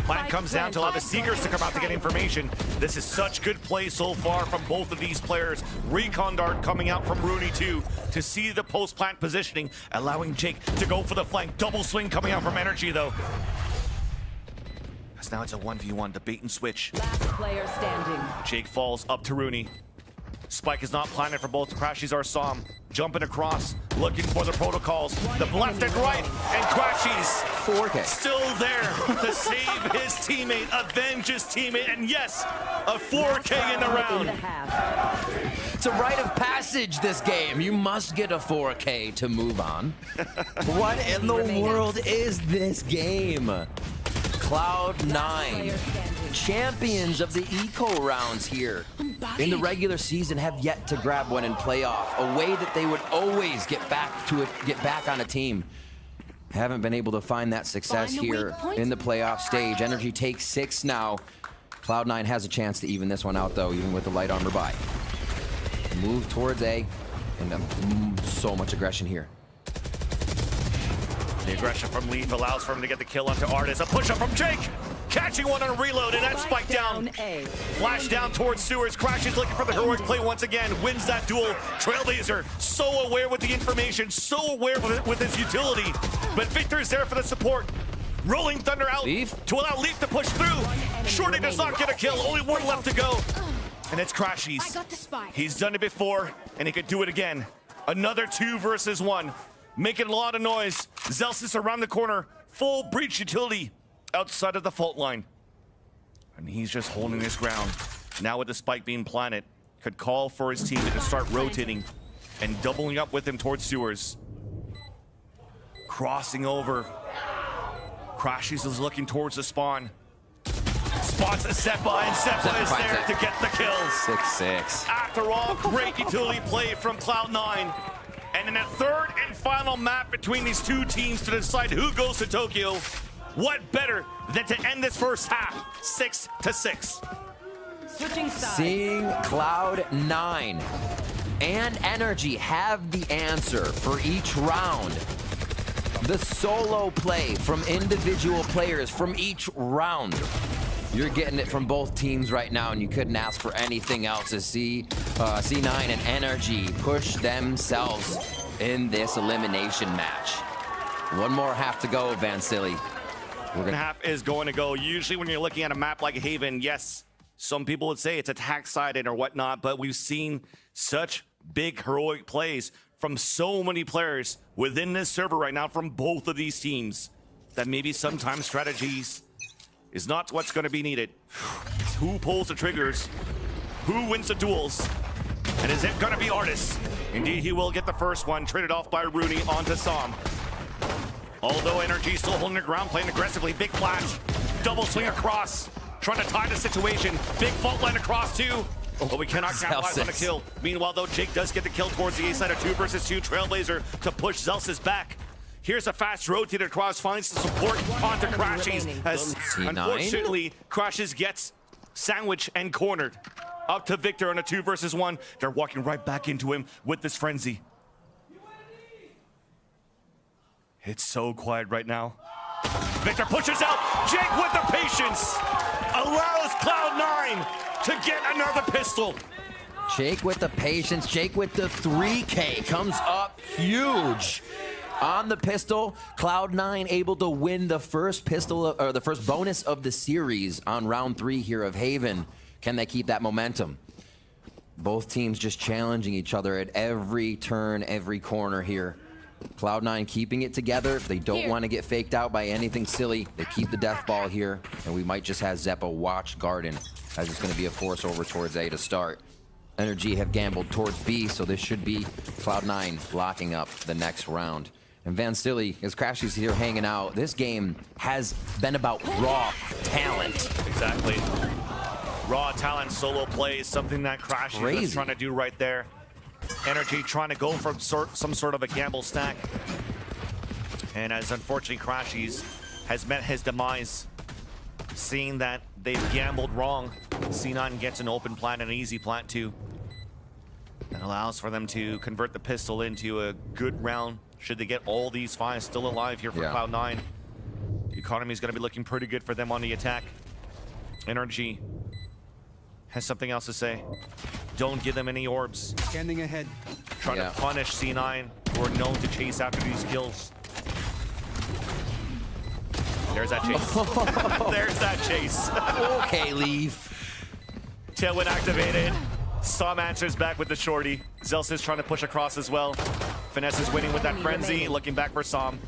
Plan comes down to allow the Seekers to come out to get information. This is such good play so far from both of these players. Recon dart coming out from Rooney too to see the post-plant positioning, allowing Jake to go for the flank. Double swing coming out from NRG though. As now it's a 1v1, the bait and switch. Last player standing. Jake falls up to Rooney. Spike is not planted for both Crashies or Som. Jumping across, looking for the protocols. The left and right, and Crashies 4K. still there to save his teammate, avenge his teammate, and yes, a 4K in the In the round. half. It's a rite of passage, this game. You must get a 4K to move on. What in the world is this game? Cloud9, champions of the eco rounds here. In the regular season, have yet to grab one in playoff. A way that they would always get back on a team. Haven't been able to find that success here in the playoff stage. NRG takes 6 now. Cloud9 has a chance to even this one out though, even with the light armor by. Move towards A, and so much aggression here. The aggression from Leaf allows for him to get the kill onto Artis. A push up from Jake, catching one on a reload, and that spike down. A. Flash down towards Sewers. Crashes looking for the heroic play once again. Wins that duel. Trailblazer so aware with the information, so aware with his utility. But Victor is there for the support. Rolling Thunder out Leaf. to allow Leaf to push through. Shorty does not get a kill. Only one left to go. And it's I Crashies. got the spike. He's done it before, and he could do it again. Another 2 versus 1. Making a lot of noise. Zelsis around the corner. Full breach utility outside of the fault line. And he's just holding his ground. Now with the spike being planted, could call for his team to start rotating and doubling up with him towards Sewers. Crossing over. Crashies is looking towards the spawn. Spots a Seppa, and Seppa is there to get the kills. 6-6. After all, great utility play from Cloud9. And in a third and final map between these two teams to decide who goes to Tokyo, what better than to end this first half 6-6? Switching sides. Seeing Cloud9 and NRG have the answer for each round. The solo play from individual players from each round. You're getting it from both teams right now, and you couldn't ask for anything else as C9 and NRG push themselves in this elimination match. One more half to go, Van Silly. Half is going to go. Usually when you're looking at a map like Haven, yes, some people would say it's attack-sided or whatnot, but we've seen such big heroic plays from so many players within this server right now from both of these teams that maybe sometimes strategies is not what's going to be needed. It's who pulls the triggers, who wins the duels, and is it going to be Artis? Indeed, he will get the first one, traded off by Rooney onto Som. Although NRG still holding the ground, playing aggressively, big flash, double swing across, trying to tie the situation, big fault line across too, but we cannot capitalize on the kill. Meanwhile though, Jake does get the kill towards the A side of 2 versus 2, Trailblazer to push Zelsis back. Here's a fast rotated across, finds the support onto Crashies, as C9. unfortunately Crashies gets sandwiched and cornered. Up to Victor on a 2 versus 1. They're walking right back into him with this frenzy. It's so quiet right now. Victor pushes out. Jake with the patience allows Cloud9 to get another pistol. Jake with the patience, Jake with the 3K comes up huge. On the pistol, Cloud9 able to win the first pistol, or the first bonus of the series on round 3 here of Haven. Can they keep that momentum? Both teams just challenging each other at every turn, every corner here. Cloud9 keeping it together. They don't want to get faked out by anything silly. They keep the death ball here, and we might just have Zeppa watch Garden, as it's going to be a force over towards A to start. NRG have gambled towards B, so this should be Cloud9 locking up the next round. And Van Silly, as Crashies here hanging out, this game has been about raw talent. Exactly. Raw talent solo play is something that Crashies was trying to do right there. NRG trying to go from some sort of a gamble stack. And as unfortunately Crashies has met his demise. Seeing that they've gambled wrong, C9 gets an open plant and an easy plant too. That allows for them to convert the pistol into a good round. Should they get all these five still alive here for Cloud9, the economy is going to be looking pretty good for them on the attack. NRG has something else to say. Don't give them any orbs. Scanning ahead. Trying to punish C9, who are known to chase after these kills. There's that chase. There's that chase. Okay, Leaf. Tailwind activated. Som answers back with the shorty. Zelsis is trying to push across as well. Finesse is winning with that frenzy. Looking back for Som.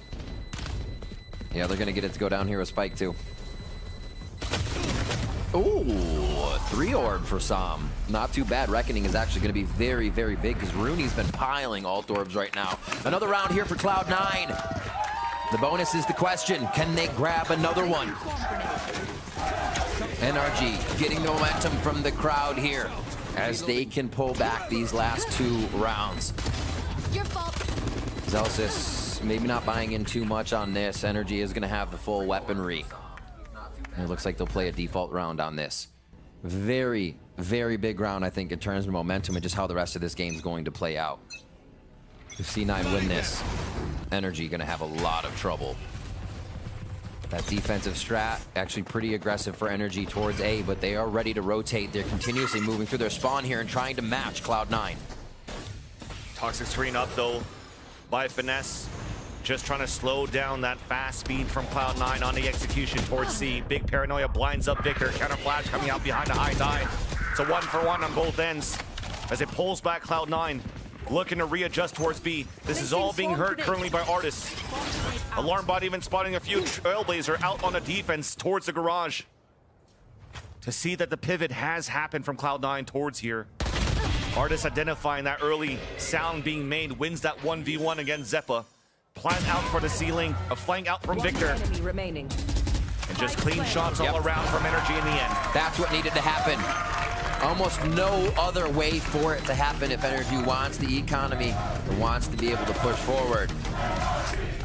Yeah, they're gonna get it to go down here with Spike too. Ooh, 3 orb for Som. Not too bad. Reckoning is actually gonna be very, very big because Rooney's been piling alt orbs right now. Another round here for Cloud9. The bonus is the question, can they grab another one? NRG getting the momentum from the crowd here as they can pull back these last 2 rounds. Your fault. Zelsis maybe not buying in too much on this. Energy is gonna have the full weaponry. And it looks like they'll play a default round on this. Very, very big round, I think, in terms of momentum and just how the rest of this game is going to play out. If C9 win this, Energy gonna have a lot of trouble. That defensive strat, actually pretty aggressive for Energy towards A, but they are ready to rotate. They're continuously moving through their spawn here and trying to match Cloud9. Toxic screen up though by Finesse. Just trying to slow down that fast speed from Cloud9 on the execution towards C. Big paranoia blinds up Victor. Counter flash coming out behind a high dive. It's a 1-for-1 on both ends as it pulls back Cloud9. Looking to readjust towards B. This is all being heard currently by Artis. Alarm bot even spotting a few Trailblazer out on the defense towards the garage. To see that the pivot has happened from Cloud9 towards here. Artis identifying that early sound being made, wins that 1v1 against Zeppa. Plant out for the ceiling, a flank out from Victor. Enemy remaining. And just clean shots all around from Energy in the end. That's what needed to happen. Almost no other way for it to happen if Energy wants the economy or wants to be able to push forward.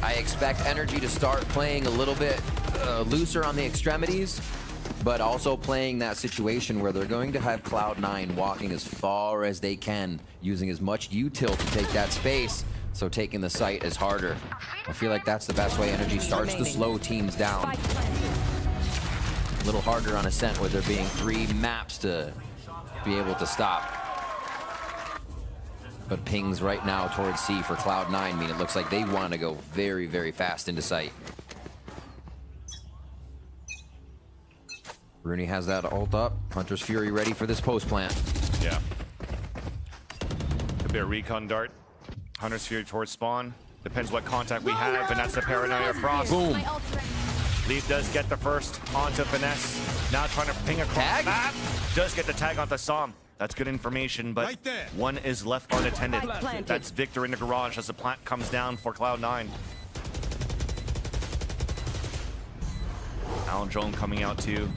I expect Energy to start playing a little bit looser on the extremities, but also playing that situation where they're going to have Cloud9 walking as far as they can, using as much util to take that space, so taking the site is harder. I feel like that's the best way Energy starts to slow teams down. A little harder on Ascent with there being 3 maps to be able to stop. But pings right now towards C for Cloud9 mean it looks like they want to go very, very fast into sight. Rooney has that ult up. Hunter's Fury ready for this post plant. Yeah. Could be a recon dart. Hunter's Fury towards spawn. Depends what contact we have, and that's the paranoia frost. Boom. My ult's ready. Leaf does get the first onto Finesse. Now trying to ping across Tag? the map. Does get the tag onto Som. That's good information, but Right there. one is left unattended. Spike planted. That's Victor in the garage as the plant comes down for Cloud9. Alan Drone coming out too.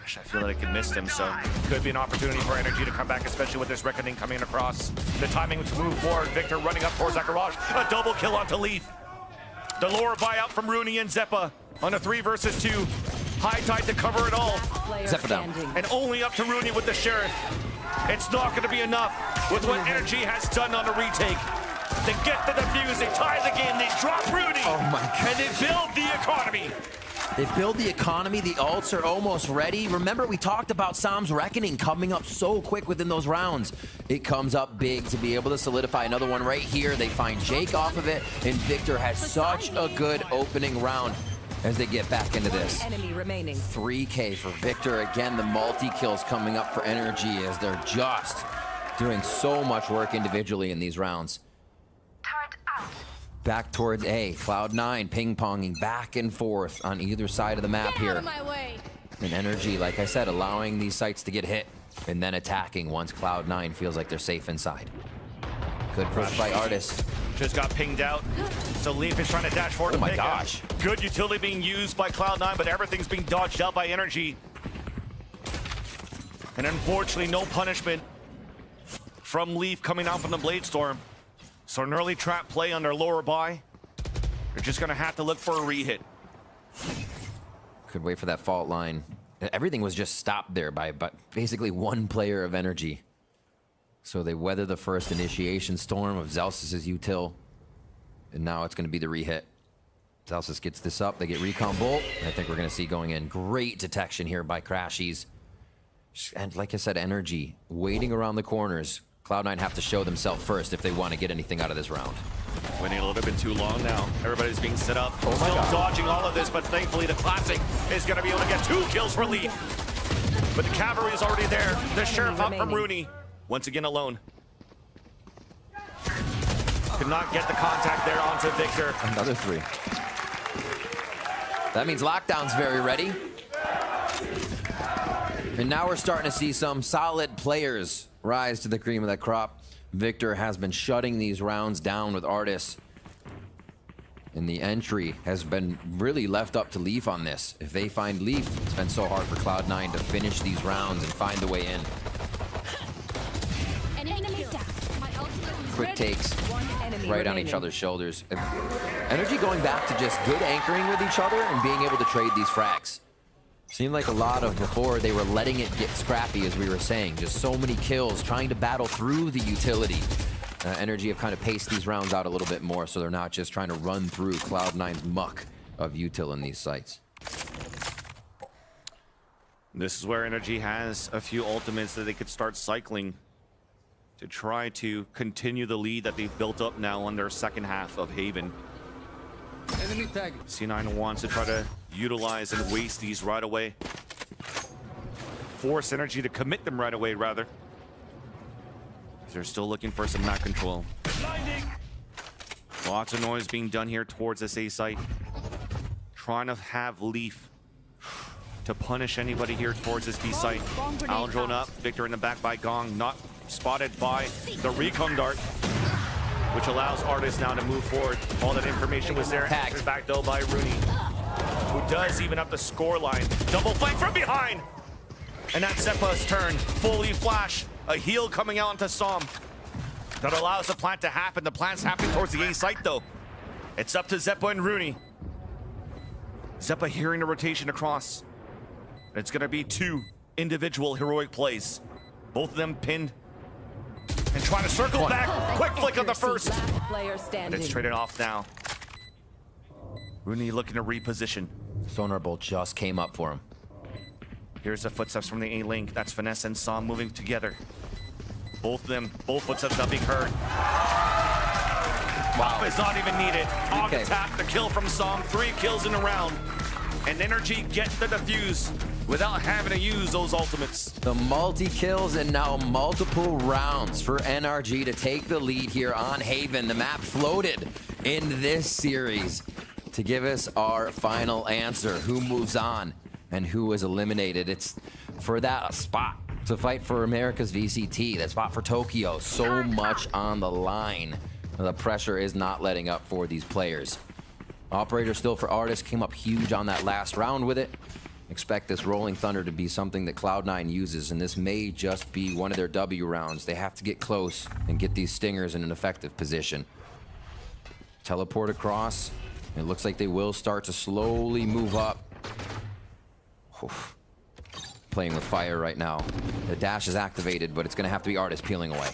Gosh, I feel like I could miss him, so could be an opportunity for Energy to come back, especially with this Reckoning coming across. The timing to move forward. Victor running up towards that garage. A double kill onto Leaf. The lower buyout from Rooney and Zeppa on a 3 versus 2. High tide to cover it all. Player Zeppa down. standing. And only up to Rooney with the Sheriff. It's not going to be enough with what Energy has done on the retake. They get the defuse, they tie the game, they drop Rooney. Oh my God. And they build the economy. They build the economy, the ults are almost ready. Remember, we talked about Som's Reckoning coming up so quick within those rounds. It comes up big to be able to solidify another one right here. They find Jake off of it, and Victor has such a good opening round as they get back into this. Enemy remaining. 3K for Victor. Again, the multi-kills coming up for Energy as they're just doing so much work individually in these rounds. Turret out. Back towards A. Cloud9 ping-ponging back and forth on either side of the map Get out here. of my way. And Energy, like I said, allowing these sites to get hit and then attacking once Cloud9 feels like they're safe inside. Good push by Artis. Just got pinged out. So Leaf is trying to dash forward. Oh my to pick him. gosh. Good utility being used by Cloud9, but everything's being dodged out by Energy. And unfortunately, no punishment from Leaf coming out from the Blade Storm. So an early trap play on their lower buy. They're just gonna have to look for a re-hit. Could wait for that fault line. Everything was just stopped there by basically one player of Energy. So they weather the first initiation storm of Zelsis' util. And now it's going to be the re-hit. Zelsis gets this up. They get recon bolt. And I think we're going to see going in. Great detection here by Crashies. And like I said, Energy waiting around the corners. Cloud9 have to show themselves first if they want to get anything out of this round. Waiting a little bit too long now. Everybody's being set up. Oh my Still God. dodging all of this, but thankfully the Classic is going to be able to get 2 kills for Leaf. But the cavalry is already there. The Sheriff up from Rooney. Once again alone. Could not get the contact there onto Victor. Another 3. That means Lockdown's very ready. And now we're starting to see some solid players rise to the cream of that crop. Victor has been shutting these rounds down with Artis. And the entry has been really left up to Leaf on this. If they find Leaf, it's been so hard for Cloud9 to finish these rounds and find the way in. An enemy down. My ultimate is Quick ready. takes One enemy right on remaining. each other's shoulders. Energy going back to just good anchoring with each other and being able to trade these frags. Seemed like a lot of before they were letting it get scrappy, as we were saying. Just so many kills, trying to battle through the utility. Energy have kind of paced these rounds out a little bit more, so they're not just trying to run through Cloud9's muck of util in these sites. This is where Energy has a few ultimates that they could start cycling to try to continue the lead that they've built up now on their second half of Haven. Enemy tag. C9 wants to try to utilize and waste these right away. Force Energy to commit them right away, rather. They're still looking for some map control. Blinding. Lots of noise being done here towards this A site. Trying to have Leaf to punish anybody here towards this B site. Allen drone up, Victor in the back by Gong, not spotted by the recon dart, which allows Artis now to move forward. All that information was there. Tagged. Answered back though by Rooney, who does even up the score line. Double flank from behind. And that's Zeppa's turn. Fully flash. A heal coming out onto Som. That allows the plant to happen. The plant's happening towards the A site though. It's up to Zeppa and Rooney. Zeppa hearing the rotation across. It's gonna be 2 individual heroic plays. Both of them pinned. And trying to circle back. Quick flick on the first. Last player And standing. it's traded off now. Rooney looking to reposition. Sonar Bolt just came up for him. Here's the footsteps from the A-Link. That's Finesse and Som moving together. Both footsteps not being heard. Pop is not even needed. On Okay. tap, the kill from Som. 3 kills in a round. And Energy get the defuse without having to use those ultimates. The multi-kills and now multiple rounds for NRG to take the lead here on Haven. The map floated in this series to give us our final answer. Who moves on and who is eliminated? It's for that spot to fight for America's VCT, that spot for Tokyo. So much on the line. The pressure is not letting up for these players. Operator still for Artis, came up huge on that last round with it. Expect this Rolling Thunder to be something that Cloud9 uses, and this may just be one of their W rounds. They have to get close and get these stingers in an effective position. Teleport across. It looks like they will start to slowly move up. Oof. Playing with fire right now. The dash is activated, but it's going to have to be Artis peeling away.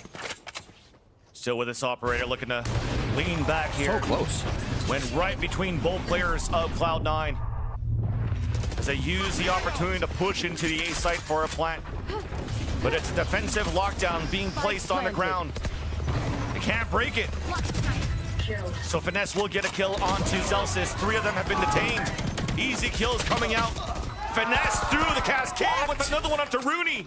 Still with this operator looking to lean back here. So close. Went right between both players of Cloud9 as they use the opportunity to push into the A site for a plant. But it's a defensive lockdown being placed on the ground. They can't break it. So Finesse will get a kill onto Zelsis. 3 of them have been detained. Easy kills coming out. Finesse through the cascade with another one up to Rooney.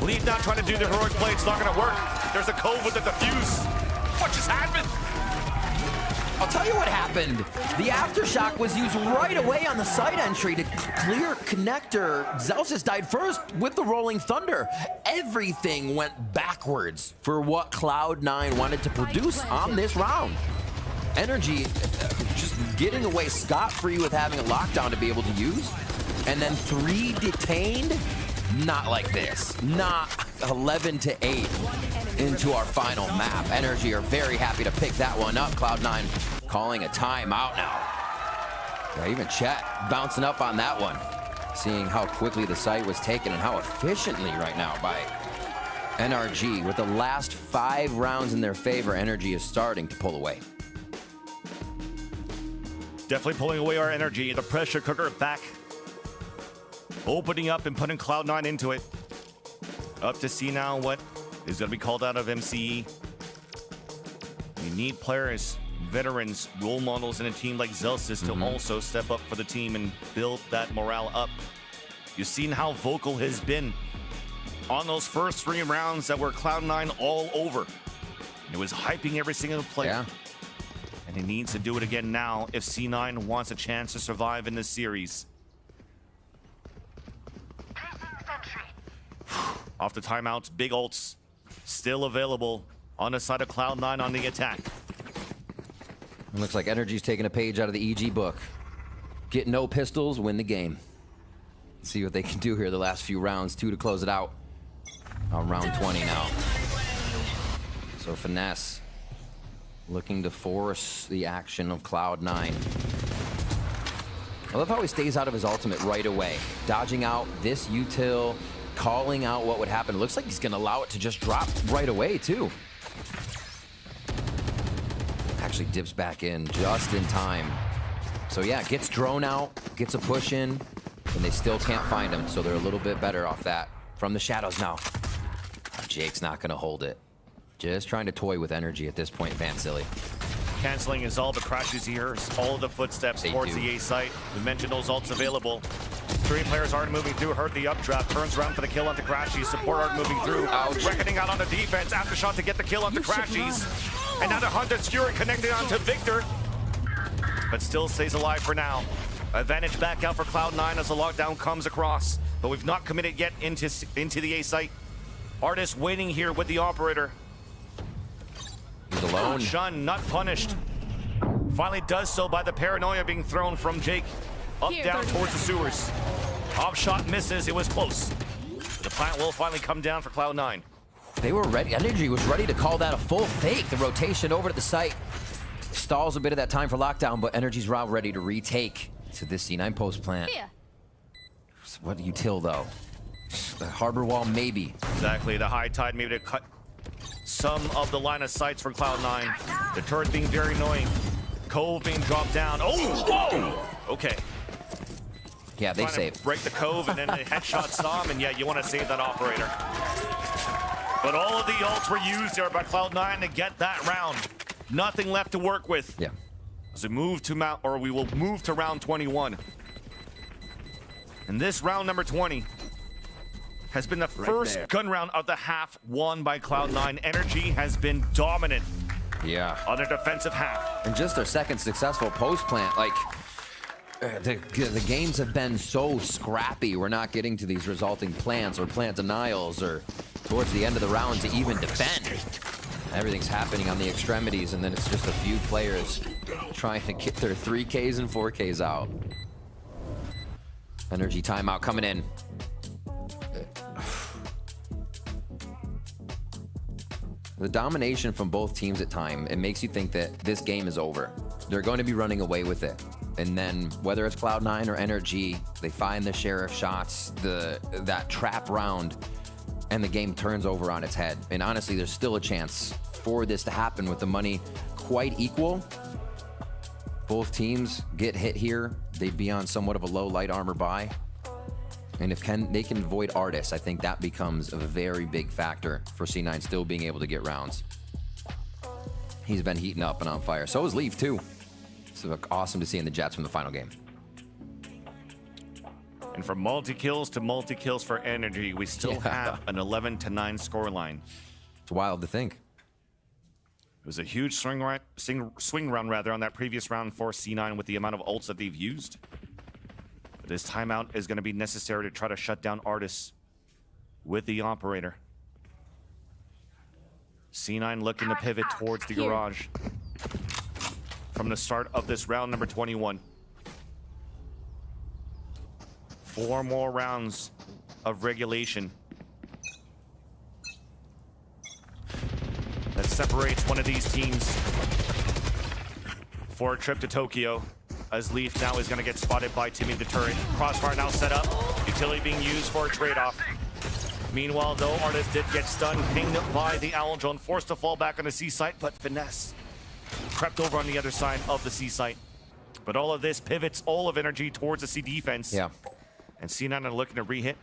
Lead now trying to do the heroic play. It's not going to work. There's a cove with the defuse. What just happened? I'll tell you what happened. The aftershock was used right away on the side entry to clear connector. Zelsis died first with the Rolling Thunder. Everything went backwards for what Cloud9 wanted to produce on this round. Energy just getting away scot-free with having a lockdown to be able to use. And then 3 detained. Not like this. Not 11-8 into our final map. Energy are very happy to pick that one up. Cloud9 calling a timeout now. Yeah, even chat bouncing up on that one, seeing how quickly the site was taken and how efficiently right now by NRG. With the last 5 rounds in their favor, NRG is starting to pull away. Definitely pulling away our energy. The pressure cooker back. Opening up and putting Cloud9 into it. Up to see now what is going to be called out of MCE. You need players, veterans, role models in a team like Zelsis to also step up for the team and build that morale up. You've seen how vocal he's been on those first 3 rounds that were Cloud9 all over. It was hyping every single player. Yeah. And he needs to do it again now if C9 wants a chance to survive in this series. Off the timeouts, big ults still available on the side of Cloud9 on the attack. It looks like NRG's taking a page out of the EG book. Get no pistols, win the game. Let's see what they can do here the last few rounds. 2 to close it out on round 20 now. So Finesse looking to force the action of Cloud9. I love how he stays out of his ultimate right away. Dodging out this util, calling out what would happen. It looks like he's going to allow it to just drop right away, too. Actually dips back in just in time. So yeah, gets drone out, gets a push in, and they still can't find him. So they're a little bit better off that. From the shadows now. Jake's not going to hold it. Just trying to toy with energy at this point, Van Silly. Canceling is all the crashes he hears, all of the footsteps towards the A site. We mentioned those ults available. 3 players aren't moving through, heard the updraft, turns around for the kill onto Crashies. Support aren't moving through. Ouch. Reckoning out on the defense, aftershot to get the kill onto Crashies. And now the Hunter's Fury connected onto Victor. But still stays alive for now. Advantage back out for Cloud9 as the lockdown comes across. But we've not committed yet into the A site. Artist waiting here with the operator. He's alone. Shun, not punished. Finally does so by the paranoia being thrown from Jake. Up, down towards the sewers. Off shot misses, it was close. The plant will finally come down for Cloud9. They were ready. Energy was ready to call that a full fake. The rotation over to the site stalls a bit of that time for lockdown, but Energy's round ready to retake to this C9 post plant. Here. What do you till though? The harbor wall, maybe. Exactly, the high tide maybe to cut some of the line of sights for Cloud9. The turret being very annoying. Cove being dropped down. Oh, whoa! Okay. Yeah, they Trying save. to break the cove and then the headshot saw him, and yeah, you want to save that operator. But all of the ults were used there by Cloud9 to get that round. Nothing left to work with. Yeah. As we move to we will move to round 21. And this round number 20 has been the first gun round of the half won by Cloud9. NRG has been dominant Yeah. on their defensive half. And just their second successful post plant, like the games have been so scrappy. We're not getting to these resulting plants or plant denials or towards the end of the round to even defend. Everything's happening on the extremities, and then it's just a few players trying to get their 3Ks and 4Ks out. Energy timeout coming in. The domination from both teams at time, it makes you think that this game is over. They're going to be running away with it. And then whether it's Cloud9 or NRG, they find the sheriff shots, that trap round, and the game turns over on its head. And honestly, there's still a chance for this to happen with the money quite equal. Both teams get hit here. They'd be on somewhat of a low light armor buy. And if they can avoid Artis, I think that becomes a very big factor for C9 still being able to get rounds. He's been heating up and on fire. So is Leaf too. It's awesome to see in the Jets from the final game. And from multi-kills to multi-kills for NRG, we still have an 11-9 scoreline. It's wild to think. It was a huge swing round rather on that previous round for C9 with the amount of ults that they've used. But this timeout is going to be necessary to try to shut down Artis with the operator. C9 looking to pivot towards the garage from the start of this round number 21. 4 more rounds of regulation that separates one of these teams for a trip to Tokyo. as Leaf now is going to get spotted by Timmy the turret. Crossfire now set up. Utility being used for a trade-off. Meanwhile, though, Artis did get stunned, pinged by the Owl Drone, forced to fall back on the C site, but Finesse crept over on the other side of the C site. But all of this pivots all of energy towards the C defense. Yeah. And C9 are looking to re-hit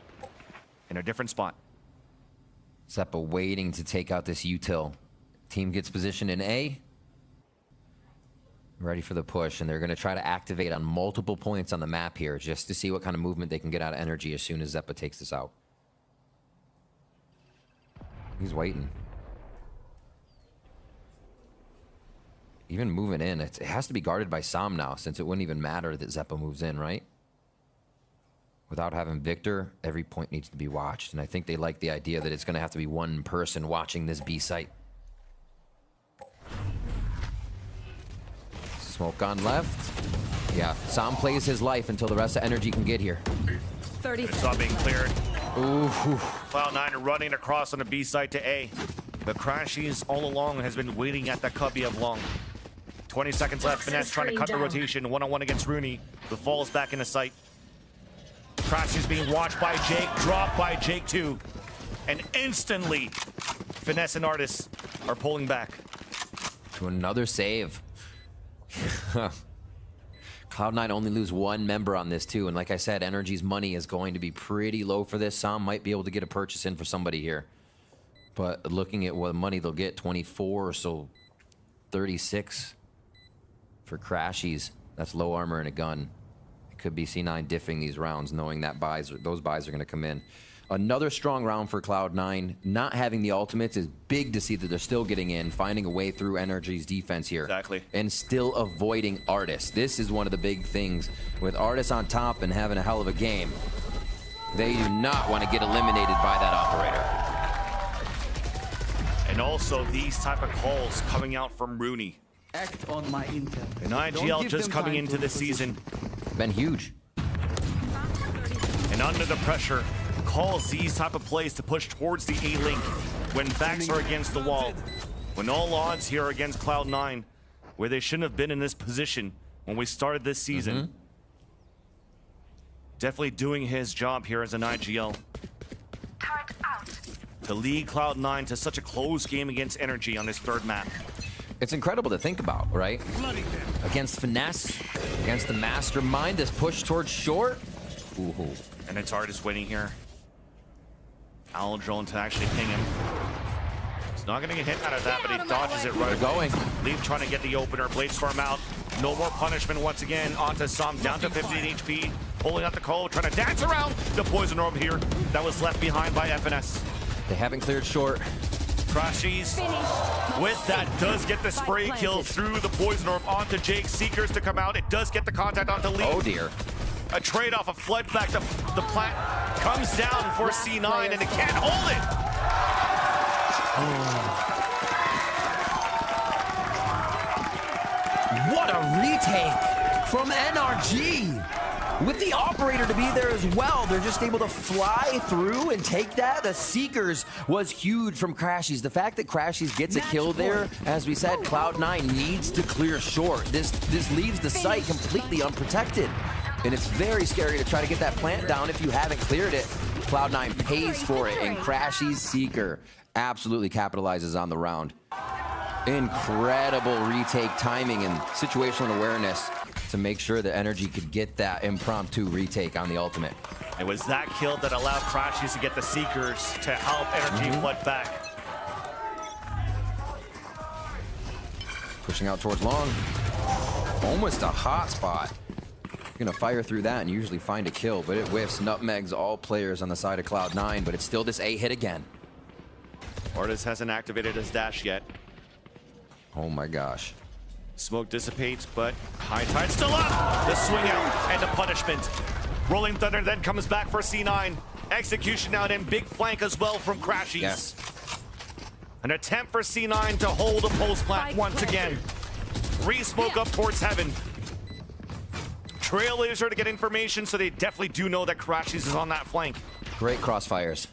in a different spot. Zeppa waiting to take out this util. Team gets positioned in A. Ready for the push, and they're going to try to activate on multiple points on the map here just to see what kind of movement they can get out of energy as soon as Zeppa takes this out. He's waiting. Even moving in, it has to be guarded by Sam now, since it wouldn't even matter that Zeppa moves in, right? Without having Victor, every point needs to be watched, and I think they like the idea that it's going to have to be one person watching this B site. Smoke on left. Yeah, Sam plays his life until the rest of energy can get here. 30 It's not being cleared. Ooh. Cloud9 running across on the B side to A. The Crashies all along has been waiting at the cubby of long. 20 seconds left. Finesse trying to cut the rotation. One-on-one against Rooney. The falls back into sight. Crashies being watched by Jake. Dropped by Jake too. And instantly, Finesse and Artis are pulling back. To another save. Cloud9 only lose one member on this too, and like I said, Energy's money is going to be pretty low for this. Sam might be able to get a purchase in for somebody here, but looking at what money they'll get, 24, so 36 for Crashies. That's low armor and a gun. It could be C9 diffing these rounds, knowing that those buys are going to come in. Another strong round for Cloud9. Not having the ultimates is big to see that they're still getting in, finding a way through Energy's defense here. Exactly. And still avoiding Artis. This is one of the big things. With Artis on top and having a hell of a game, they do not want to get eliminated by that operator. And also these type of calls coming out from Rooney. Act on my intel. And Don't IGL give just them coming time into to this reposition. season. Been huge. And under the pressure, calls these type of plays to push towards the A link when backs are against the wall. When all odds here are against Cloud9, where they shouldn't have been in this position when we started this season. Definitely doing his job here as an IGL. Turret out. To lead Cloud9 to such a close game against Energy on this third map. It's incredible to think about, right? Against Finesse, against the mastermind, this push towards short. Ooh. And it's Artis winning here. Owl Drone to actually ping him. He's not going to get hit out of that, but he dodges it right away. Leaf trying to get the opener. Bladestorm out. No more punishment once again. Onto Sam, down to 15 HP. Pulling out the call, trying to dance around the poison orb here. That was left behind by FNS. They haven't cleared short. Crashies with that does get the spray kill through the poison orb onto Jake. Seekers to come out. It does get the contact onto Leaf. Oh dear. A trade-off, a flood back to the plant comes down for C9 and it can't hold it. What a retake from NRG. With the operator to be there as well, they're just able to fly through and take that. The Seekers was huge from Crashies. The fact that Crashies gets a kill there, as we said, Cloud9 needs to clear short. This leaves the site completely unprotected. And it's very scary to try to get that plant down if you haven't cleared it. Cloud9 pays for it, and Crashies Seeker absolutely capitalizes on the round. Incredible retake timing and situational awareness to make sure that Energy could get that impromptu retake on the ultimate. It was that kill that allowed Crashies to get the Seekers to help Energy flood back. Pushing out towards long. Almost a hot spot. You're gonna fire through that and usually find a kill, but it whiffs, nutmegs all players on the side of Cloud9, but it's still this A hit again. Artis hasn't activated his dash yet. Oh my gosh. Smoke dissipates, but High Tide still up! The swing out and the punishment. Rolling Thunder then comes back for C9. Execution out and big flank as well from Crashies. Yes. An attempt for C9 to hold a post plant once again. Re-smoke up towards heaven. Trailblazer to get information, so they definitely do know that Crashies is on that flank. Great crossfires.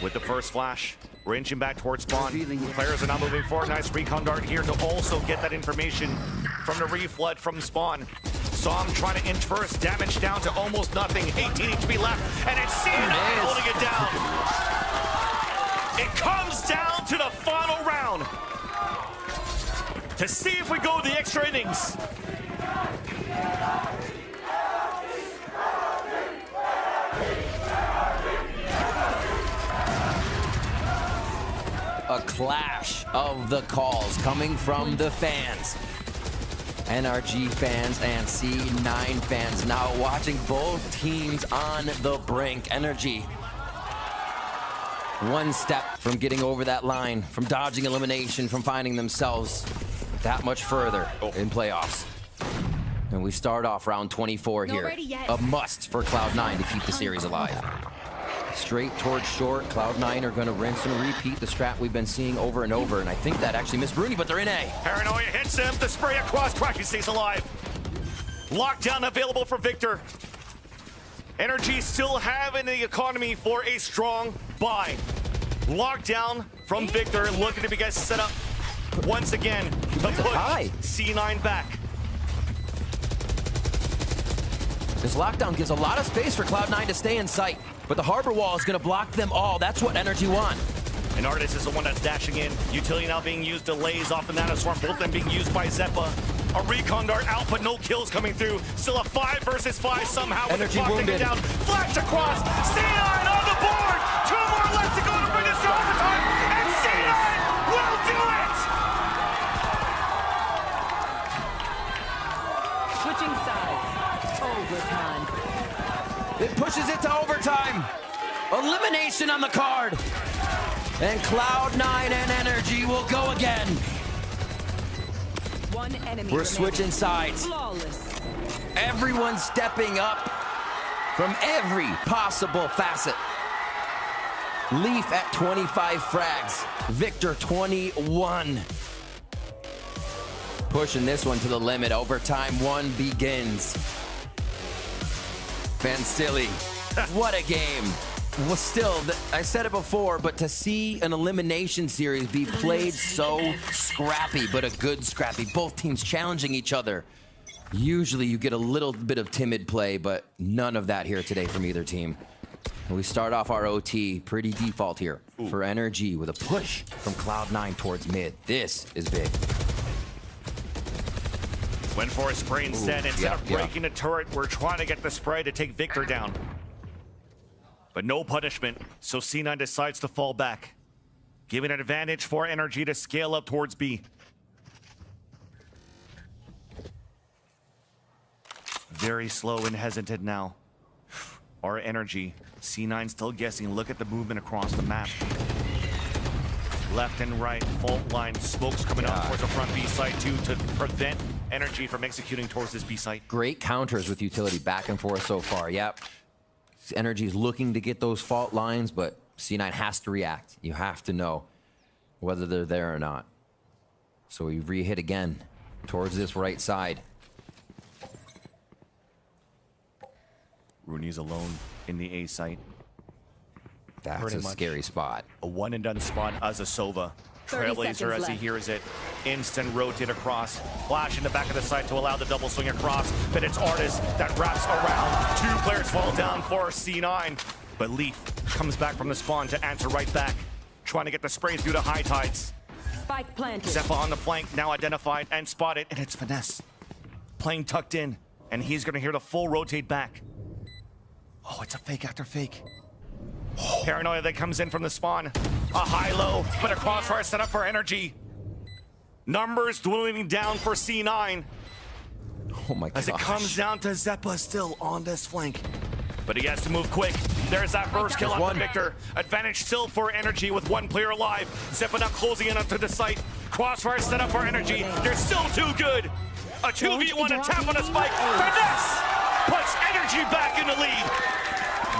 With the first flash, We're inching back towards spawn. Revealing it. Players are now moving forward. Nice recon dart here to also get that information from the reflood from spawn. Som trying to inch first. Damage down to almost nothing. 18 HP left. And it's C9 holding it down. It comes down to the final round to see if we go the extra innings. A clash of the calls coming from the fans. NRG fans and C9 fans now watching both teams on the brink. NRG one step from getting over that line, from dodging elimination, from finding themselves that much further in playoffs. And we start off round 24 here. ready yet. A must for Cloud9 to keep the series alive. Straight towards short. Cloud9 are going to rinse and repeat the strat we've been seeing over and over. And I think that actually missed Bruni, but they're in A. Paranoia hits him. The spray across. Kraken stays alive. Lockdown available for Victor. NRG still having the economy for a strong buy. Lockdown from Victor, looking to be guys set up once again to push high. C9 back. This lockdown gives a lot of space for Cloud9 to stay in sight, but the harbor wall is going to block them all. That's what NRG want. And Artis is the one that's dashing in. Utility now being used, delays off the Nanoswarm, both of them being used by Zeppa. A recon dart out, but no kills coming through. Still a 5 versus 5 somehow. With NRG the clock ticking wounded. down. Flash across. C9 on the board. 2 more left to go to bring this to overtime. And C9 will do it. Switching sides. Overtime. It pushes it to overtime. Elimination on the card. And Cloud9 and NRG will go again. One enemy We're remaining. switching sides. Flawless. Everyone stepping up from every possible facet. Leaf at 25 frags. Victor 21. Pushing this one to the limit. Overtime 1 begins. Vansili, what a game. Well, still, I said it before, but to see an elimination series be played so scrappy, but a good scrappy, both teams challenging each other. Usually you get a little bit of timid play, but none of that here today from either team. And we start off our OT pretty default here for NRG with a push from Cloud9 towards mid. This is big. Went for a spray instead. Instead yeah, of breaking the turret, we're trying to get the spray to take Victor down. But no punishment, so C9 decides to fall back, giving an advantage for NRG to scale up towards B. Very slow and hesitant now. Our NRG. C9 still guessing. Look at the movement across the map. Left and right, fault line, smokes coming out towards the front B site too to prevent NRG from executing towards this B site. Great counters with utility back and forth so far. Yep. NRG is looking to get those fault lines, but C9 has to react. You have to know whether they're there or not. So we re-hit again towards this right side. Rooney's alone in the A site. That's Pretty a much. scary spot. A one and done spot as a Sova. 30 Trailblazer seconds as he left. hears it. Instant rotate across. Flash in the back of the site to allow the double swing across. But it's Artis that wraps around. 2 players fall down for C9. But Leaf comes back from the spawn to answer right back. Trying to get the spray through the high tides. Spike planted. Zeppa on the flank, now identified and spotted. And it's Finesse. Playing tucked in. And he's going to hear the full rotate back. Oh, it's a fake after fake. Paranoia that comes in from the spawn. A high-low, but a crossfire set up for NRG. Numbers dwindling down for C9 Oh my gosh. as it comes down to Zeppa still on this flank. But he has to move quick. There's that first kill on one. the Victor. Advantage still for NRG with 1 player alive. Zeppa now closing in onto the site. Crossfire set up for NRG. They're still too good. A 2v1 attack on a spike. Finesse puts NRG back in the lead.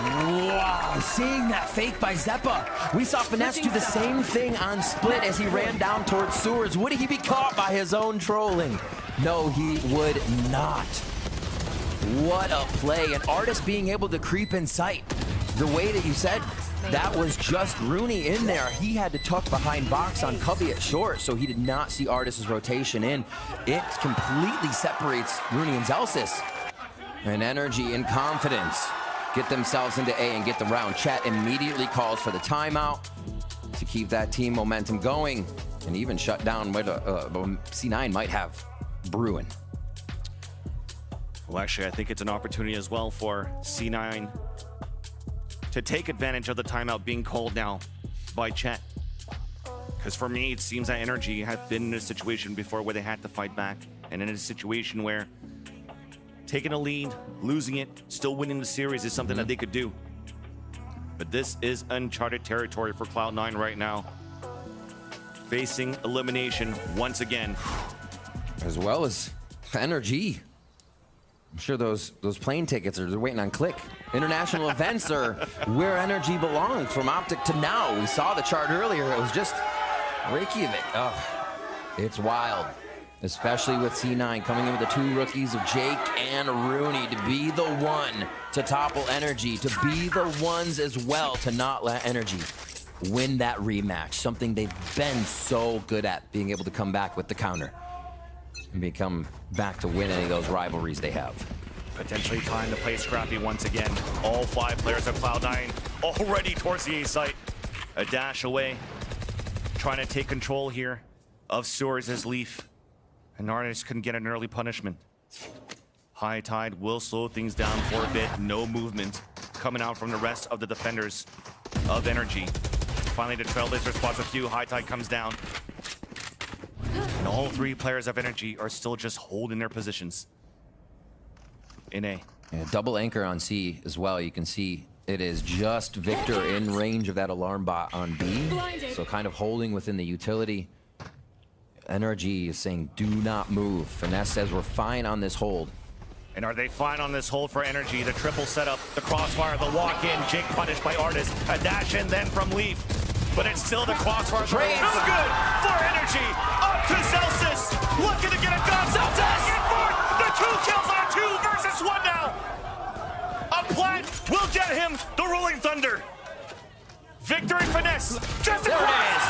Wow, seeing that fake by Zeppa. We saw Finesse do the same thing on Split as he ran down towards sewers. Would he be caught by his own trolling? No, he would not. What a play. An artist being able to creep in sight. The way that you said, That was just Rooney in there. He had to tuck behind box on Cubby at short, so he did not see Artis's rotation in. It completely separates Rooney and Zelsis. And NRG in confidence get themselves into A and get the round. Chet immediately calls for the timeout to keep that team momentum going and even shut down what C9 might have brewing. Well, actually, I think it's an opportunity as well for C9 to take advantage of the timeout being called now by Chet. Because for me, it seems that NRG have been in a situation before where they had to fight back, and in a situation where taking a lead, losing it, still winning the series is something that they could do. But this is uncharted territory for Cloud9 right now. Facing elimination once again. As well as NRG. I'm sure those plane tickets they're waiting on click. International events are where NRG belongs from Optic to now. We saw the chart earlier. It was just Reykjavik. Oh, it's wild. Especially with C9 coming in with the two rookies of Jake and Rooney to be the one to topple NRG, to be the ones as well to not let NRG win that rematch. Something they've been so good at, being able to come back with the counter and become back to win any of those rivalries they have. Potentially time to play scrappy once again. All 5 players of Cloud9 already towards the A site. A dash away. Trying to take control here of Sewers as Leaf. And Artis couldn't get an early punishment. High tide will slow things down for a bit. No movement coming out from the rest of the defenders of NRG. Finally, the Trailblazer spots a few. High tide comes down. And all 3 players of NRG are still just holding their positions in A. Yeah, double anchor on C as well. You can see it is just Victor in range of that alarm bot on B. So kind of holding within the utility. NRG is saying, do not move. Finesse says we're fine on this hold. And are they fine on this hold for NRG? The triple setup, the crossfire, the walk-in. Jake punished by Artis. A dash in then from Leaf. But it's still the crossfire. Too good for NRG. Up to Zelsis. Looking to get it done. Zelsis! The 2 kills on 2 versus 1 now. A plant will get him the Rolling Thunder. Victor and Finesse. Just across.